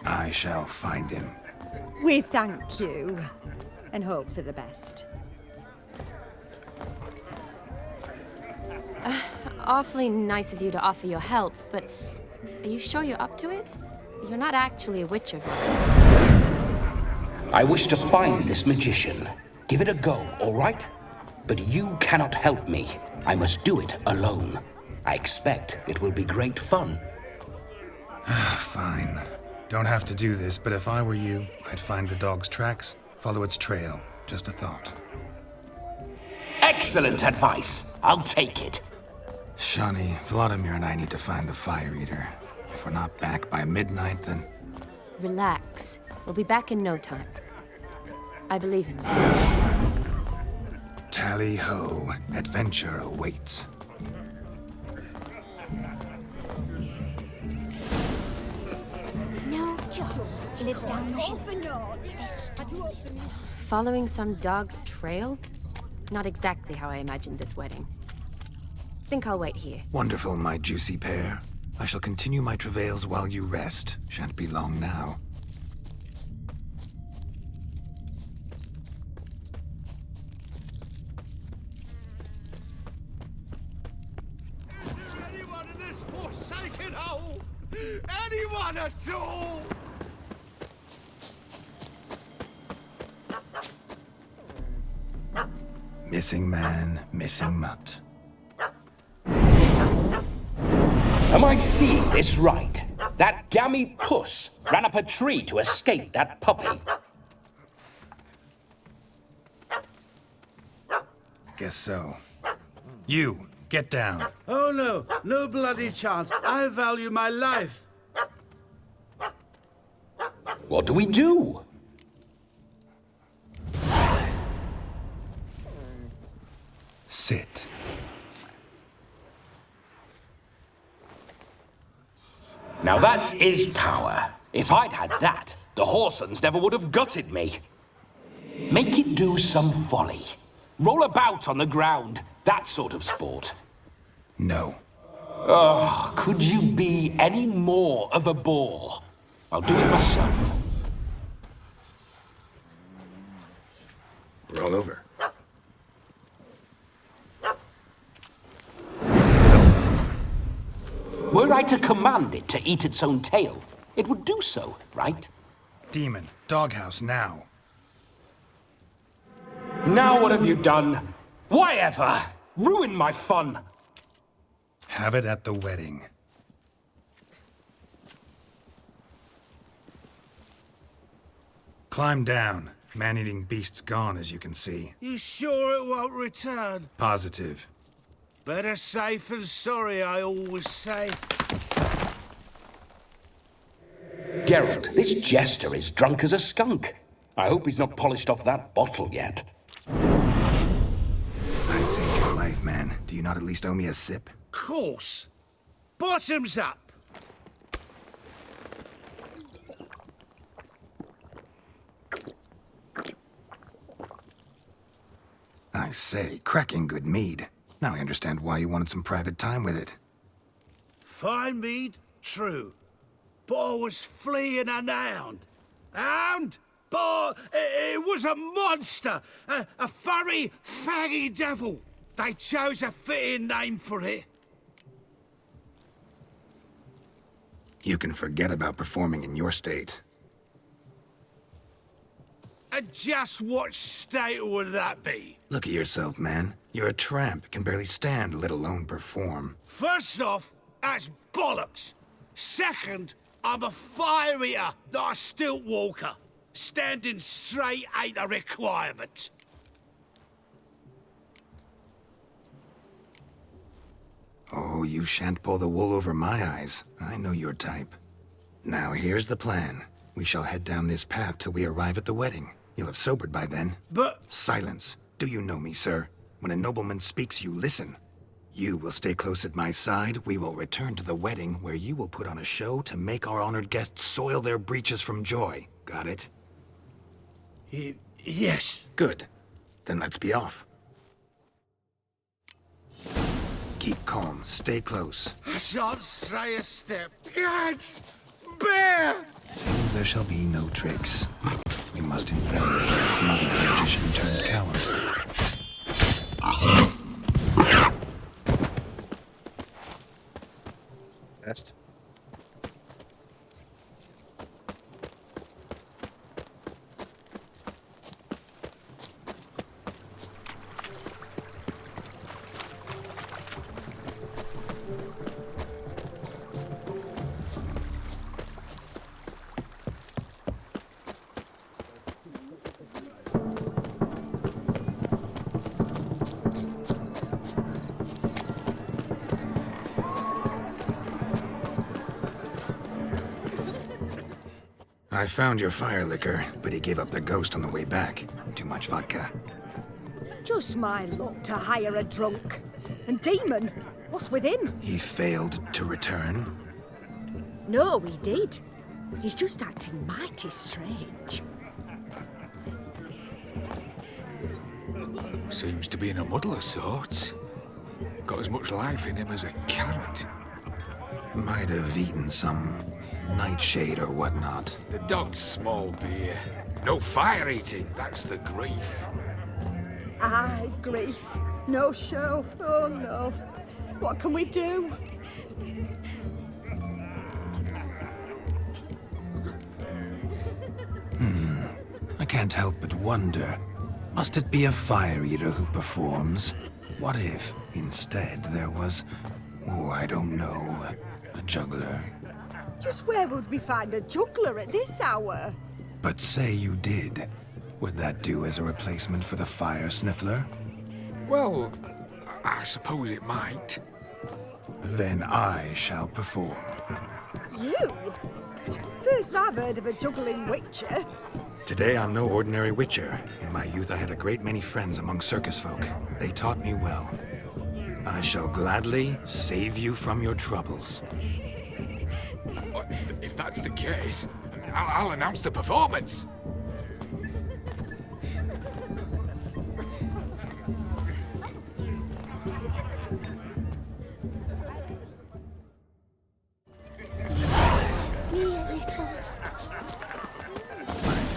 I shall find him. We thank you, and hope for the best. awfully nice of you to offer your help, but are you sure you're up to it? You're not actually a Witcher, I wish to find this magician. Give it a go, all right? But you cannot help me. I must do it alone. I expect it will be great fun. Fine. Don't have to do this, but if I were you, I'd find the dog's tracks, follow its trail. Just a thought. Excellent advice. I'll take it. Shani, Vladimir and I need to find the Fire Eater. If we're not back by midnight, then... Relax. We'll be back in no time. I believe in you. Tally-ho. Adventure awaits. No, Joss lives down there. Following some dog's trail? Not exactly how I imagined this wedding. Think I'll wait here. Wonderful, my juicy pair. I shall continue my travails while you rest. Shan't be long now. Anyone in this forsaken hole? Anyone at all? Missing man, missing mutt. Am I seeing this right? That gammy puss ran up a tree to escape that puppy. Guess so. You, get down. Oh no, no bloody chance. I value my life. What do we do? Sit. Now that is power. If I'd had that, the Horsons never would have gutted me. Make it do some folly. Roll about on the ground. That sort of sport. No. Oh, could you be any more of a bore? I'll do it myself. Roll over. Were I to command it to eat its own tail, it would do so, right? Demon, doghouse now. Now what have you done? Why ever? Ruin my fun. Have it at the wedding. Climb down. Man-eating beast's gone, as you can see. You sure it won't return? Positive. Better safe than sorry, I always say. Geralt, this jester is drunk as a skunk. I hope he's not polished off that bottle yet. I saved your life, man. Do you not at least owe me a sip? Course. Bottoms up. I say, cracking good mead. Now I understand why you wanted some private time with it. Fine mead, true. But I was fleeing an hound. Hound? But it was a monster. A furry, faggy devil. They chose a fitting name for it. You can forget about performing in your state. And just what state would that be? Look at yourself, man. You're a tramp, can barely stand, let alone perform. First off, that's bollocks. Second, I'm a fire eater, not a stilt walker. Standing straight ain't a requirement. Oh, you shan't pull the wool over my eyes. I know your type. Now, here's the plan. We shall head down this path till we arrive at the wedding. You'll have sobered by then. But... Silence. Do you know me, sir? When a nobleman speaks, you listen. You will stay close at my side. We will return to the wedding, where you will put on a show to make our honored guests soil their breeches from joy. Got it? Yes. Good. Then let's be off. Keep calm. Stay close. I shan't stray a step. Yes! Bear! Seems there shall be no tricks. We must infect this muddy magician turned coward. fast. I found your fire liquor, but he gave up the ghost on the way back. Too much vodka. Just my luck to hire a drunk. And Demon, what's with him? He failed to return. No, he did. He's just acting mighty strange. Seems to be in a muddle of sorts. Got as much life in him as a carrot. Might have eaten some nightshade or whatnot. The dog's small beer. No fire eating, that's the grief. Aye, grief. No show. Oh no. What can we do? I can't help but wonder. Must it be a fire eater who performs? What if, instead, there was, oh, I don't know, a juggler? Just where would we find a juggler at this hour? But say you did. Would that do as a replacement for the fire sniffler? Well, I suppose it might. Then I shall perform. You? First I've heard of a juggling witcher. Today I'm no ordinary witcher. In my youth I had a great many friends among circus folk. They taught me well. I shall gladly save you from your troubles. If that's the case, I'll announce the performance.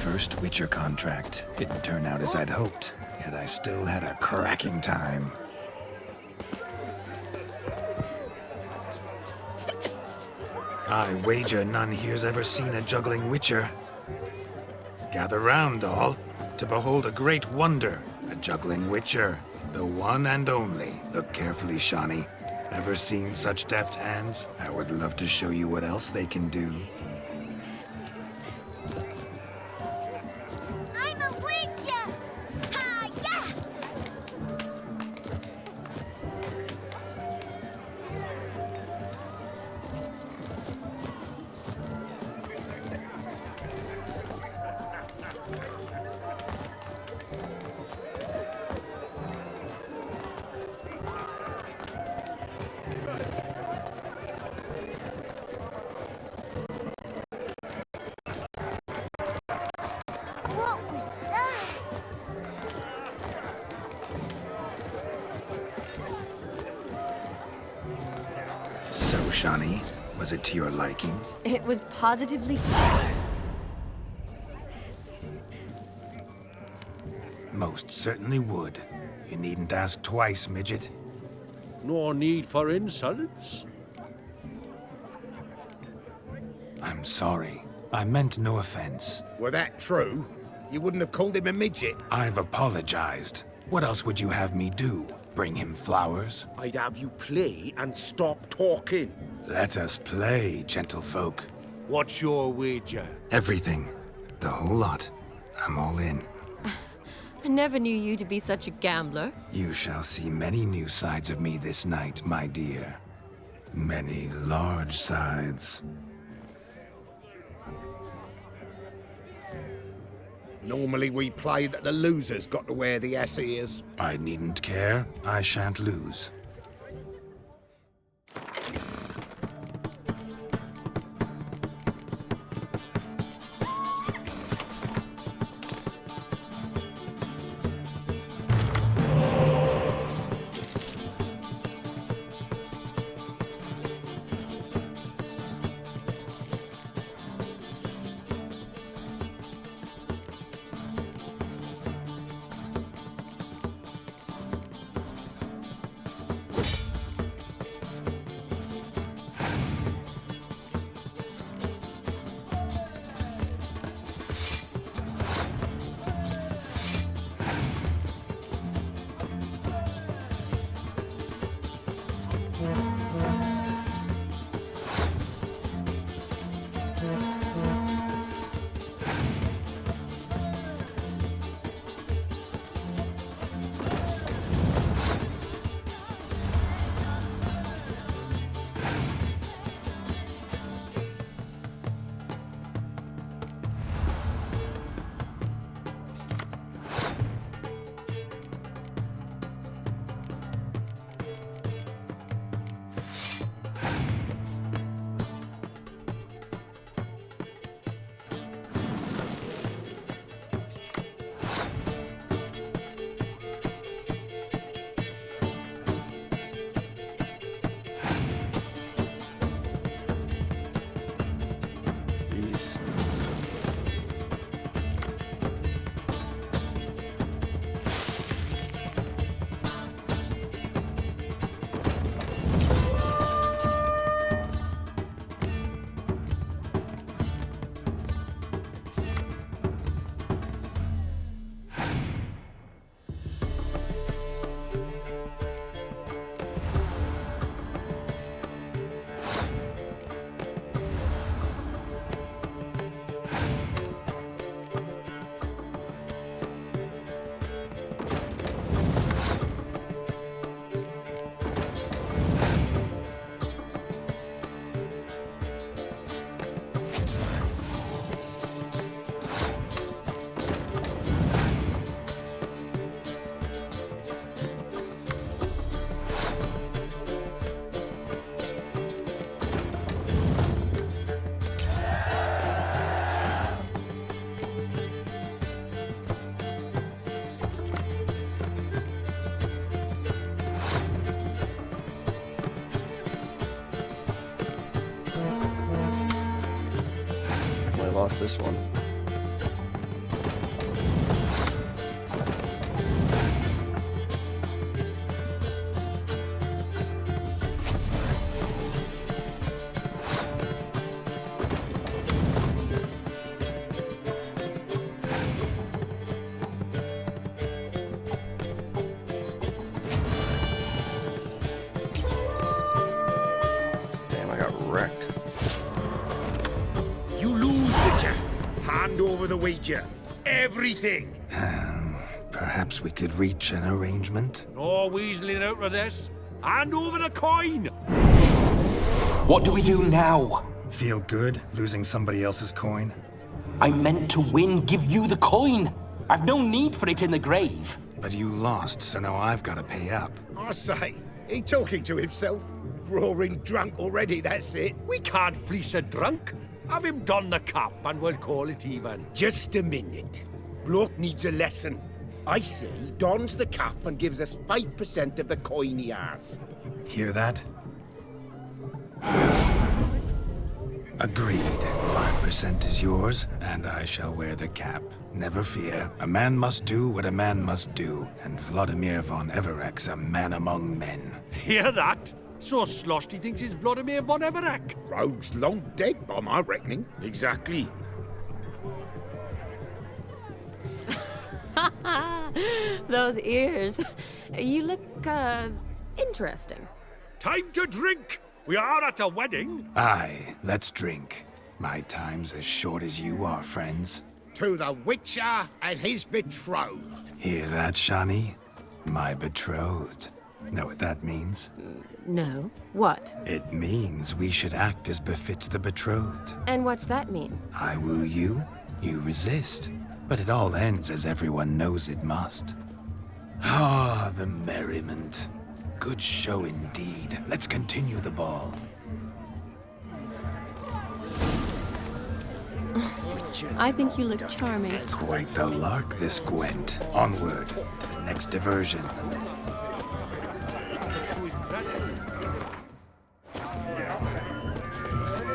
First Witcher contract. Didn't turn out as I'd hoped, yet I still had a cracking time. I wager none here's ever seen a juggling Witcher. Gather round, all, to behold a great wonder, a juggling Witcher, the one and only. Look carefully, Shawnee. Ever seen such deft hands? I would love to show you what else they can do. I'm a witcher! Ha-ya! What was that? So, Shawnee, was it to your liking? It was positively... Most certainly would. You needn't ask twice, midget. No need for insults. I'm sorry. I meant no offense. Were that true, you wouldn't have called him a midget. I've apologized. What else would you have me do? Bring him flowers? I'd have you play and stop talking. Let us play, gentlefolk. What's your wager? Everything. The whole lot. I'm all in. I never knew you to be such a gambler. You shall see many new sides of me this night, my dear. Many large sides. Normally we play that the loser's got to wear the ass ears. I needn't care. I shan't lose. lost this one. Damn, I got wrecked. You lose, Witcher. Hand over the wager. Everything. Perhaps we could reach an arrangement? No weaseling out of this. Hand over the coin. What do we do now? Feel good losing somebody else's coin? I meant to win, give you the coin. I've no need for it in the grave. But you lost, so now I've got to pay up. I say, he talking to himself? Roaring drunk already, that's it. We can't fleece a drunk. Have him don the cap and we'll call it even. Just a minute. Bloke needs a lesson. I say dons the cap and gives us 5% of the coin he has. Hear that? Agreed. 5% is yours, and I shall wear the cap. Never fear. A man must do what a man must do, and Vladimir von Everek's a man among men. Hear that? So sloshed he thinks he's Vladimir von Everek. Rogue's long dead by my reckoning. Exactly. Those ears. You look, interesting. Time to drink! We are at a wedding. Aye, let's drink. My time's as short as you are, friends. To the Witcher and his betrothed. Hear that, Shani? My betrothed. Know what that means? No. What? It means we should act as befits the betrothed. And what's that mean? I woo you, you resist. But it all ends as everyone knows it must. Ah, the merriment. Good show indeed. Let's continue the ball. I think you look charming. Quite the lark, this Gwent. Onward to the next diversion.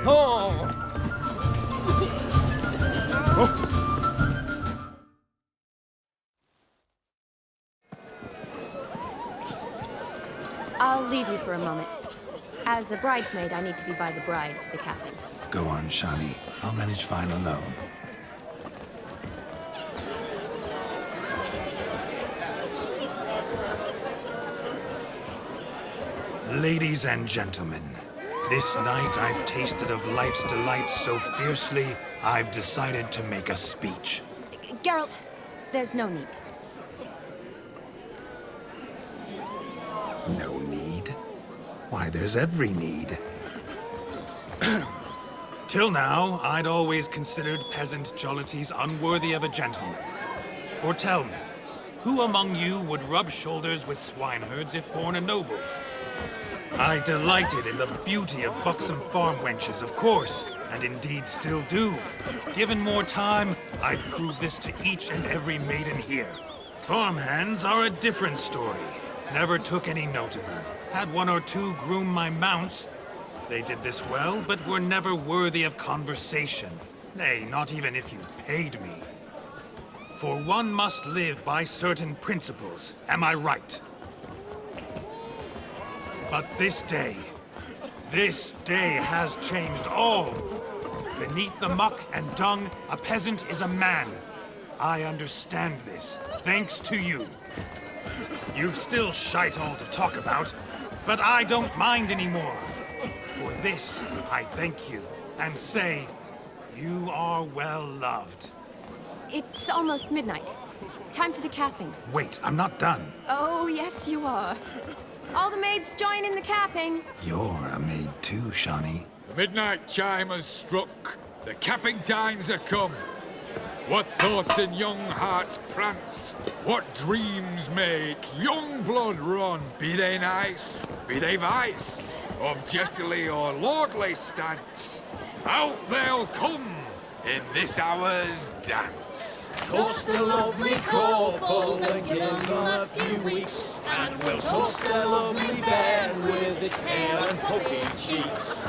Oh! I'll leave you for a moment. As a bridesmaid, I need to be by the bride for the capping. Go on, Shani. I'll manage fine alone. Ladies and gentlemen, this night I've tasted of life's delights so fiercely, I've decided to make a speech. Geralt, there's no need. No need? Why, there's every need. Till now, I'd always considered peasant jollities unworthy of a gentleman. For tell me, who among you would rub shoulders with swineherds if born a noble? I delighted in the beauty of buxom farm wenches, of course, and indeed still do. Given more time, I'd prove this to each and every maiden here. Farmhands are a different story. Never took any note of them. Had one or two groom my mounts. They did this well, but were never worthy of conversation. Nay, not even if you paid me. For one must live by certain principles, am I right? But this day has changed all. Beneath the muck and dung, a peasant is a man. I understand this, thanks to you. You've still shite all to talk about, but I don't mind anymore. For this, I thank you, and say, you are well loved. It's almost midnight. Time for the capping. Wait, I'm not done. Oh, yes, you are. All the maids join in the capping. You're a maid too, Shani. The midnight chime has struck. The capping times are come. What thoughts in young hearts prance? What dreams make young blood run? Be they nice, be they vice, of jestily or lordly stance, out they'll come in this hour's dance. Toast the lovely couple and give them a few weeks, and we'll toast the lovely bed with its pale and puffy cheeks.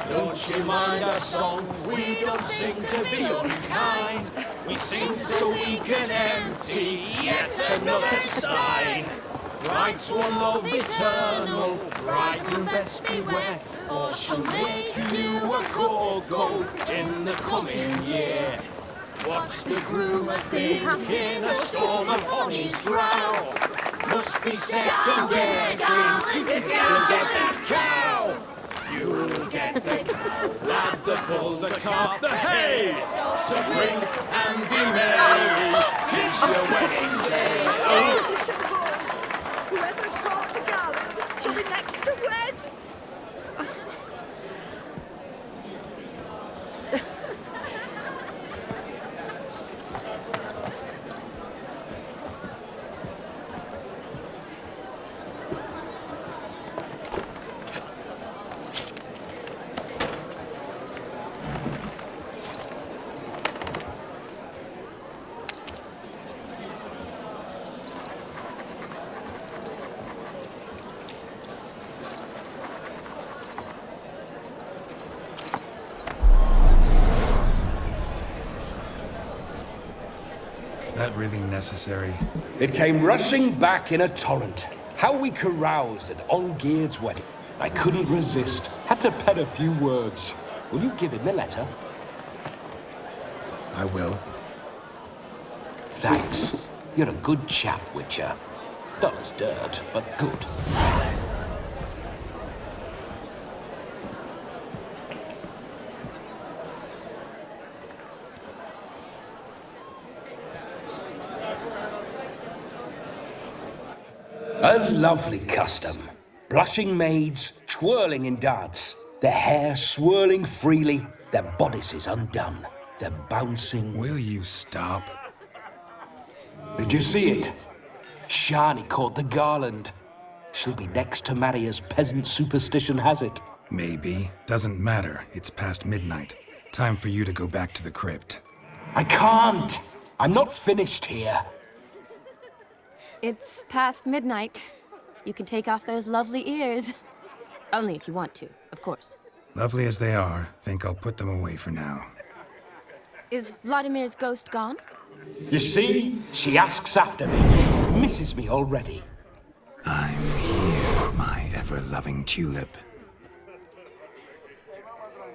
Don't you mind our song? We don't sing to be unkind. We sing so we can empty yet another stein. Bride's one love eternal, bridegroom best beware, or she'll make you a cold in the coming year. What's the groom a-thinking, a storm upon his brow? Must be second guessing if you get that cow. You'll get the cow, lad that pulled the calf, the hay. So drink and be merry, 'tis your wedding day. Whoever caught the garland shall be next to wed. That really necessary? It came rushing back in a torrent. How we caroused at Olgierd's wedding. I couldn't resist. Had to pen a few words. Will you give him the letter? I will. Thanks. You're a good chap, Witcher. Dull as dirt, but good. A lovely custom. Blushing maids, twirling in dance, their hair swirling freely, their bodices undone, their bouncing... Will you stop? Did you see it? Shani caught the garland. She'll be next to marry as peasant superstition has it. Maybe. Doesn't matter. It's past midnight. Time for you to go back to the crypt. I can't! I'm not finished here. It's past midnight. You can take off those lovely ears. Only if you want to, of course. Lovely as they are, think I'll put them away for now. Is Vladimir's ghost gone? You see? She asks after me. Misses me already. I'm here, my ever-loving tulip.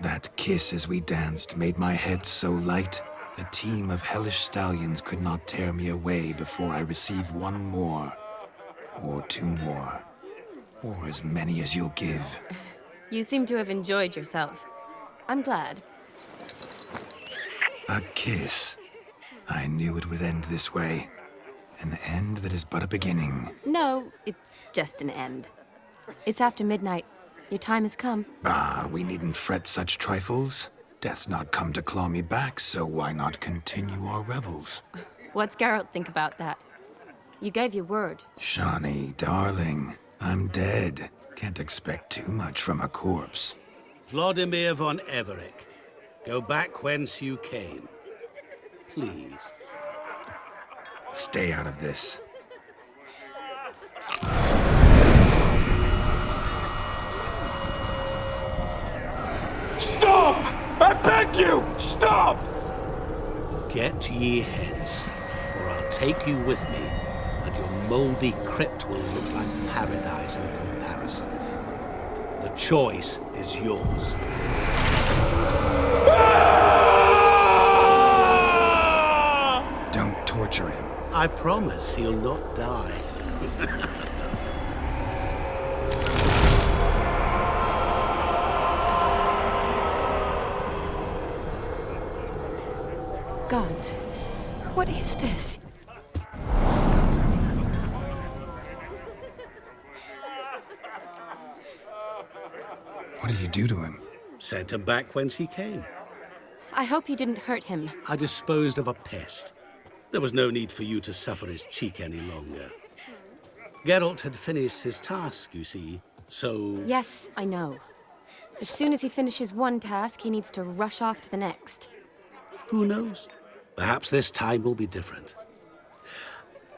That kiss as we danced made my head so light. The team of hellish stallions could not tear me away before I receive one more. Or two more. Or as many as you'll give. You seem to have enjoyed yourself. I'm glad. A kiss. I knew it would end this way. An end that is but a beginning. No, it's just an end. It's after midnight. Your time has come. Ah, we needn't fret such trifles. Death's not come to claw me back, so why not continue our revels? What's Geralt think about that? You gave your word. Shani, darling, I'm dead. Can't expect too much from a corpse. Vladimir von Everec, go back whence you came. Please. Stay out of this. Stop! I beg you! Stop! Get ye hence, or I'll take you with me, and your mouldy crypt will look like paradise in comparison. The choice is yours. Don't torture him. I promise he'll not die. Gods, what is this? What did you do to him? Sent him back whence he came. I hope you didn't hurt him. I disposed of a pest. There was no need for you to suffer his cheek any longer. Geralt had finished his task, you see, so... Yes, I know. As soon as he finishes one task, he needs to rush off to the next. Who knows? Perhaps this time will be different.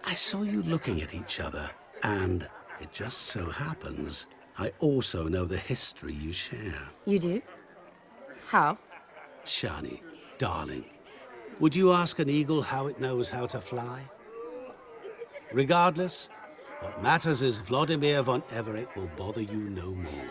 I saw you looking at each other, and it just so happens I also know the history you share. You do? How? Shani, darling, would you ask an eagle how it knows how to fly? Regardless, what matters is Vladimir von Everett will bother you no more.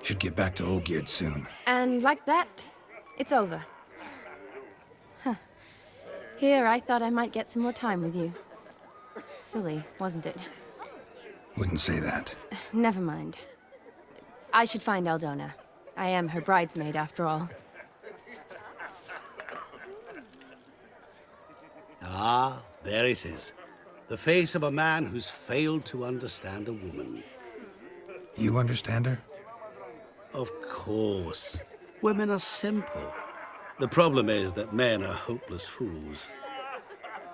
Should get back to Olgierd soon. And like that, it's over. Huh. Here, I thought I might get some more time with you. Silly, wasn't it? Wouldn't say that. Never mind. I should find Aldona. I am her bridesmaid, after all. Ah, there it is. The face of a man who's failed to understand a woman. You understand her? Of course. Women are simple. The problem is that men are hopeless fools.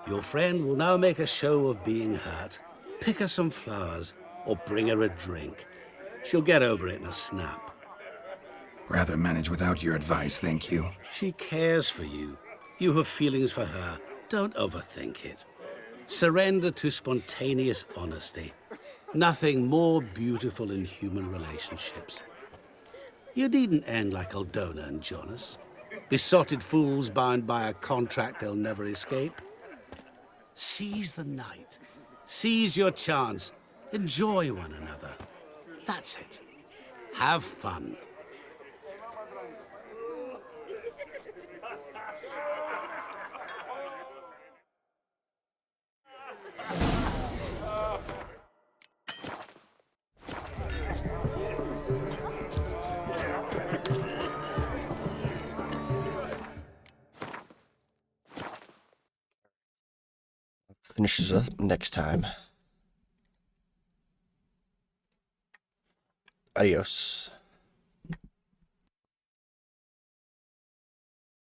Your friend will now make a show of being hurt, pick her some flowers, or bring her a drink. She'll get over it in a snap. Rather manage without your advice, thank you. She cares for you. You have feelings for her. Don't overthink it. Surrender to spontaneous honesty. Nothing more beautiful in human relationships. You needn't end like Aldona and Jonas. Besotted fools bound by a contract they'll never escape. Seize the night. Seize your chance. Enjoy one another. That's it. Have fun. Finishes up next time. Adios.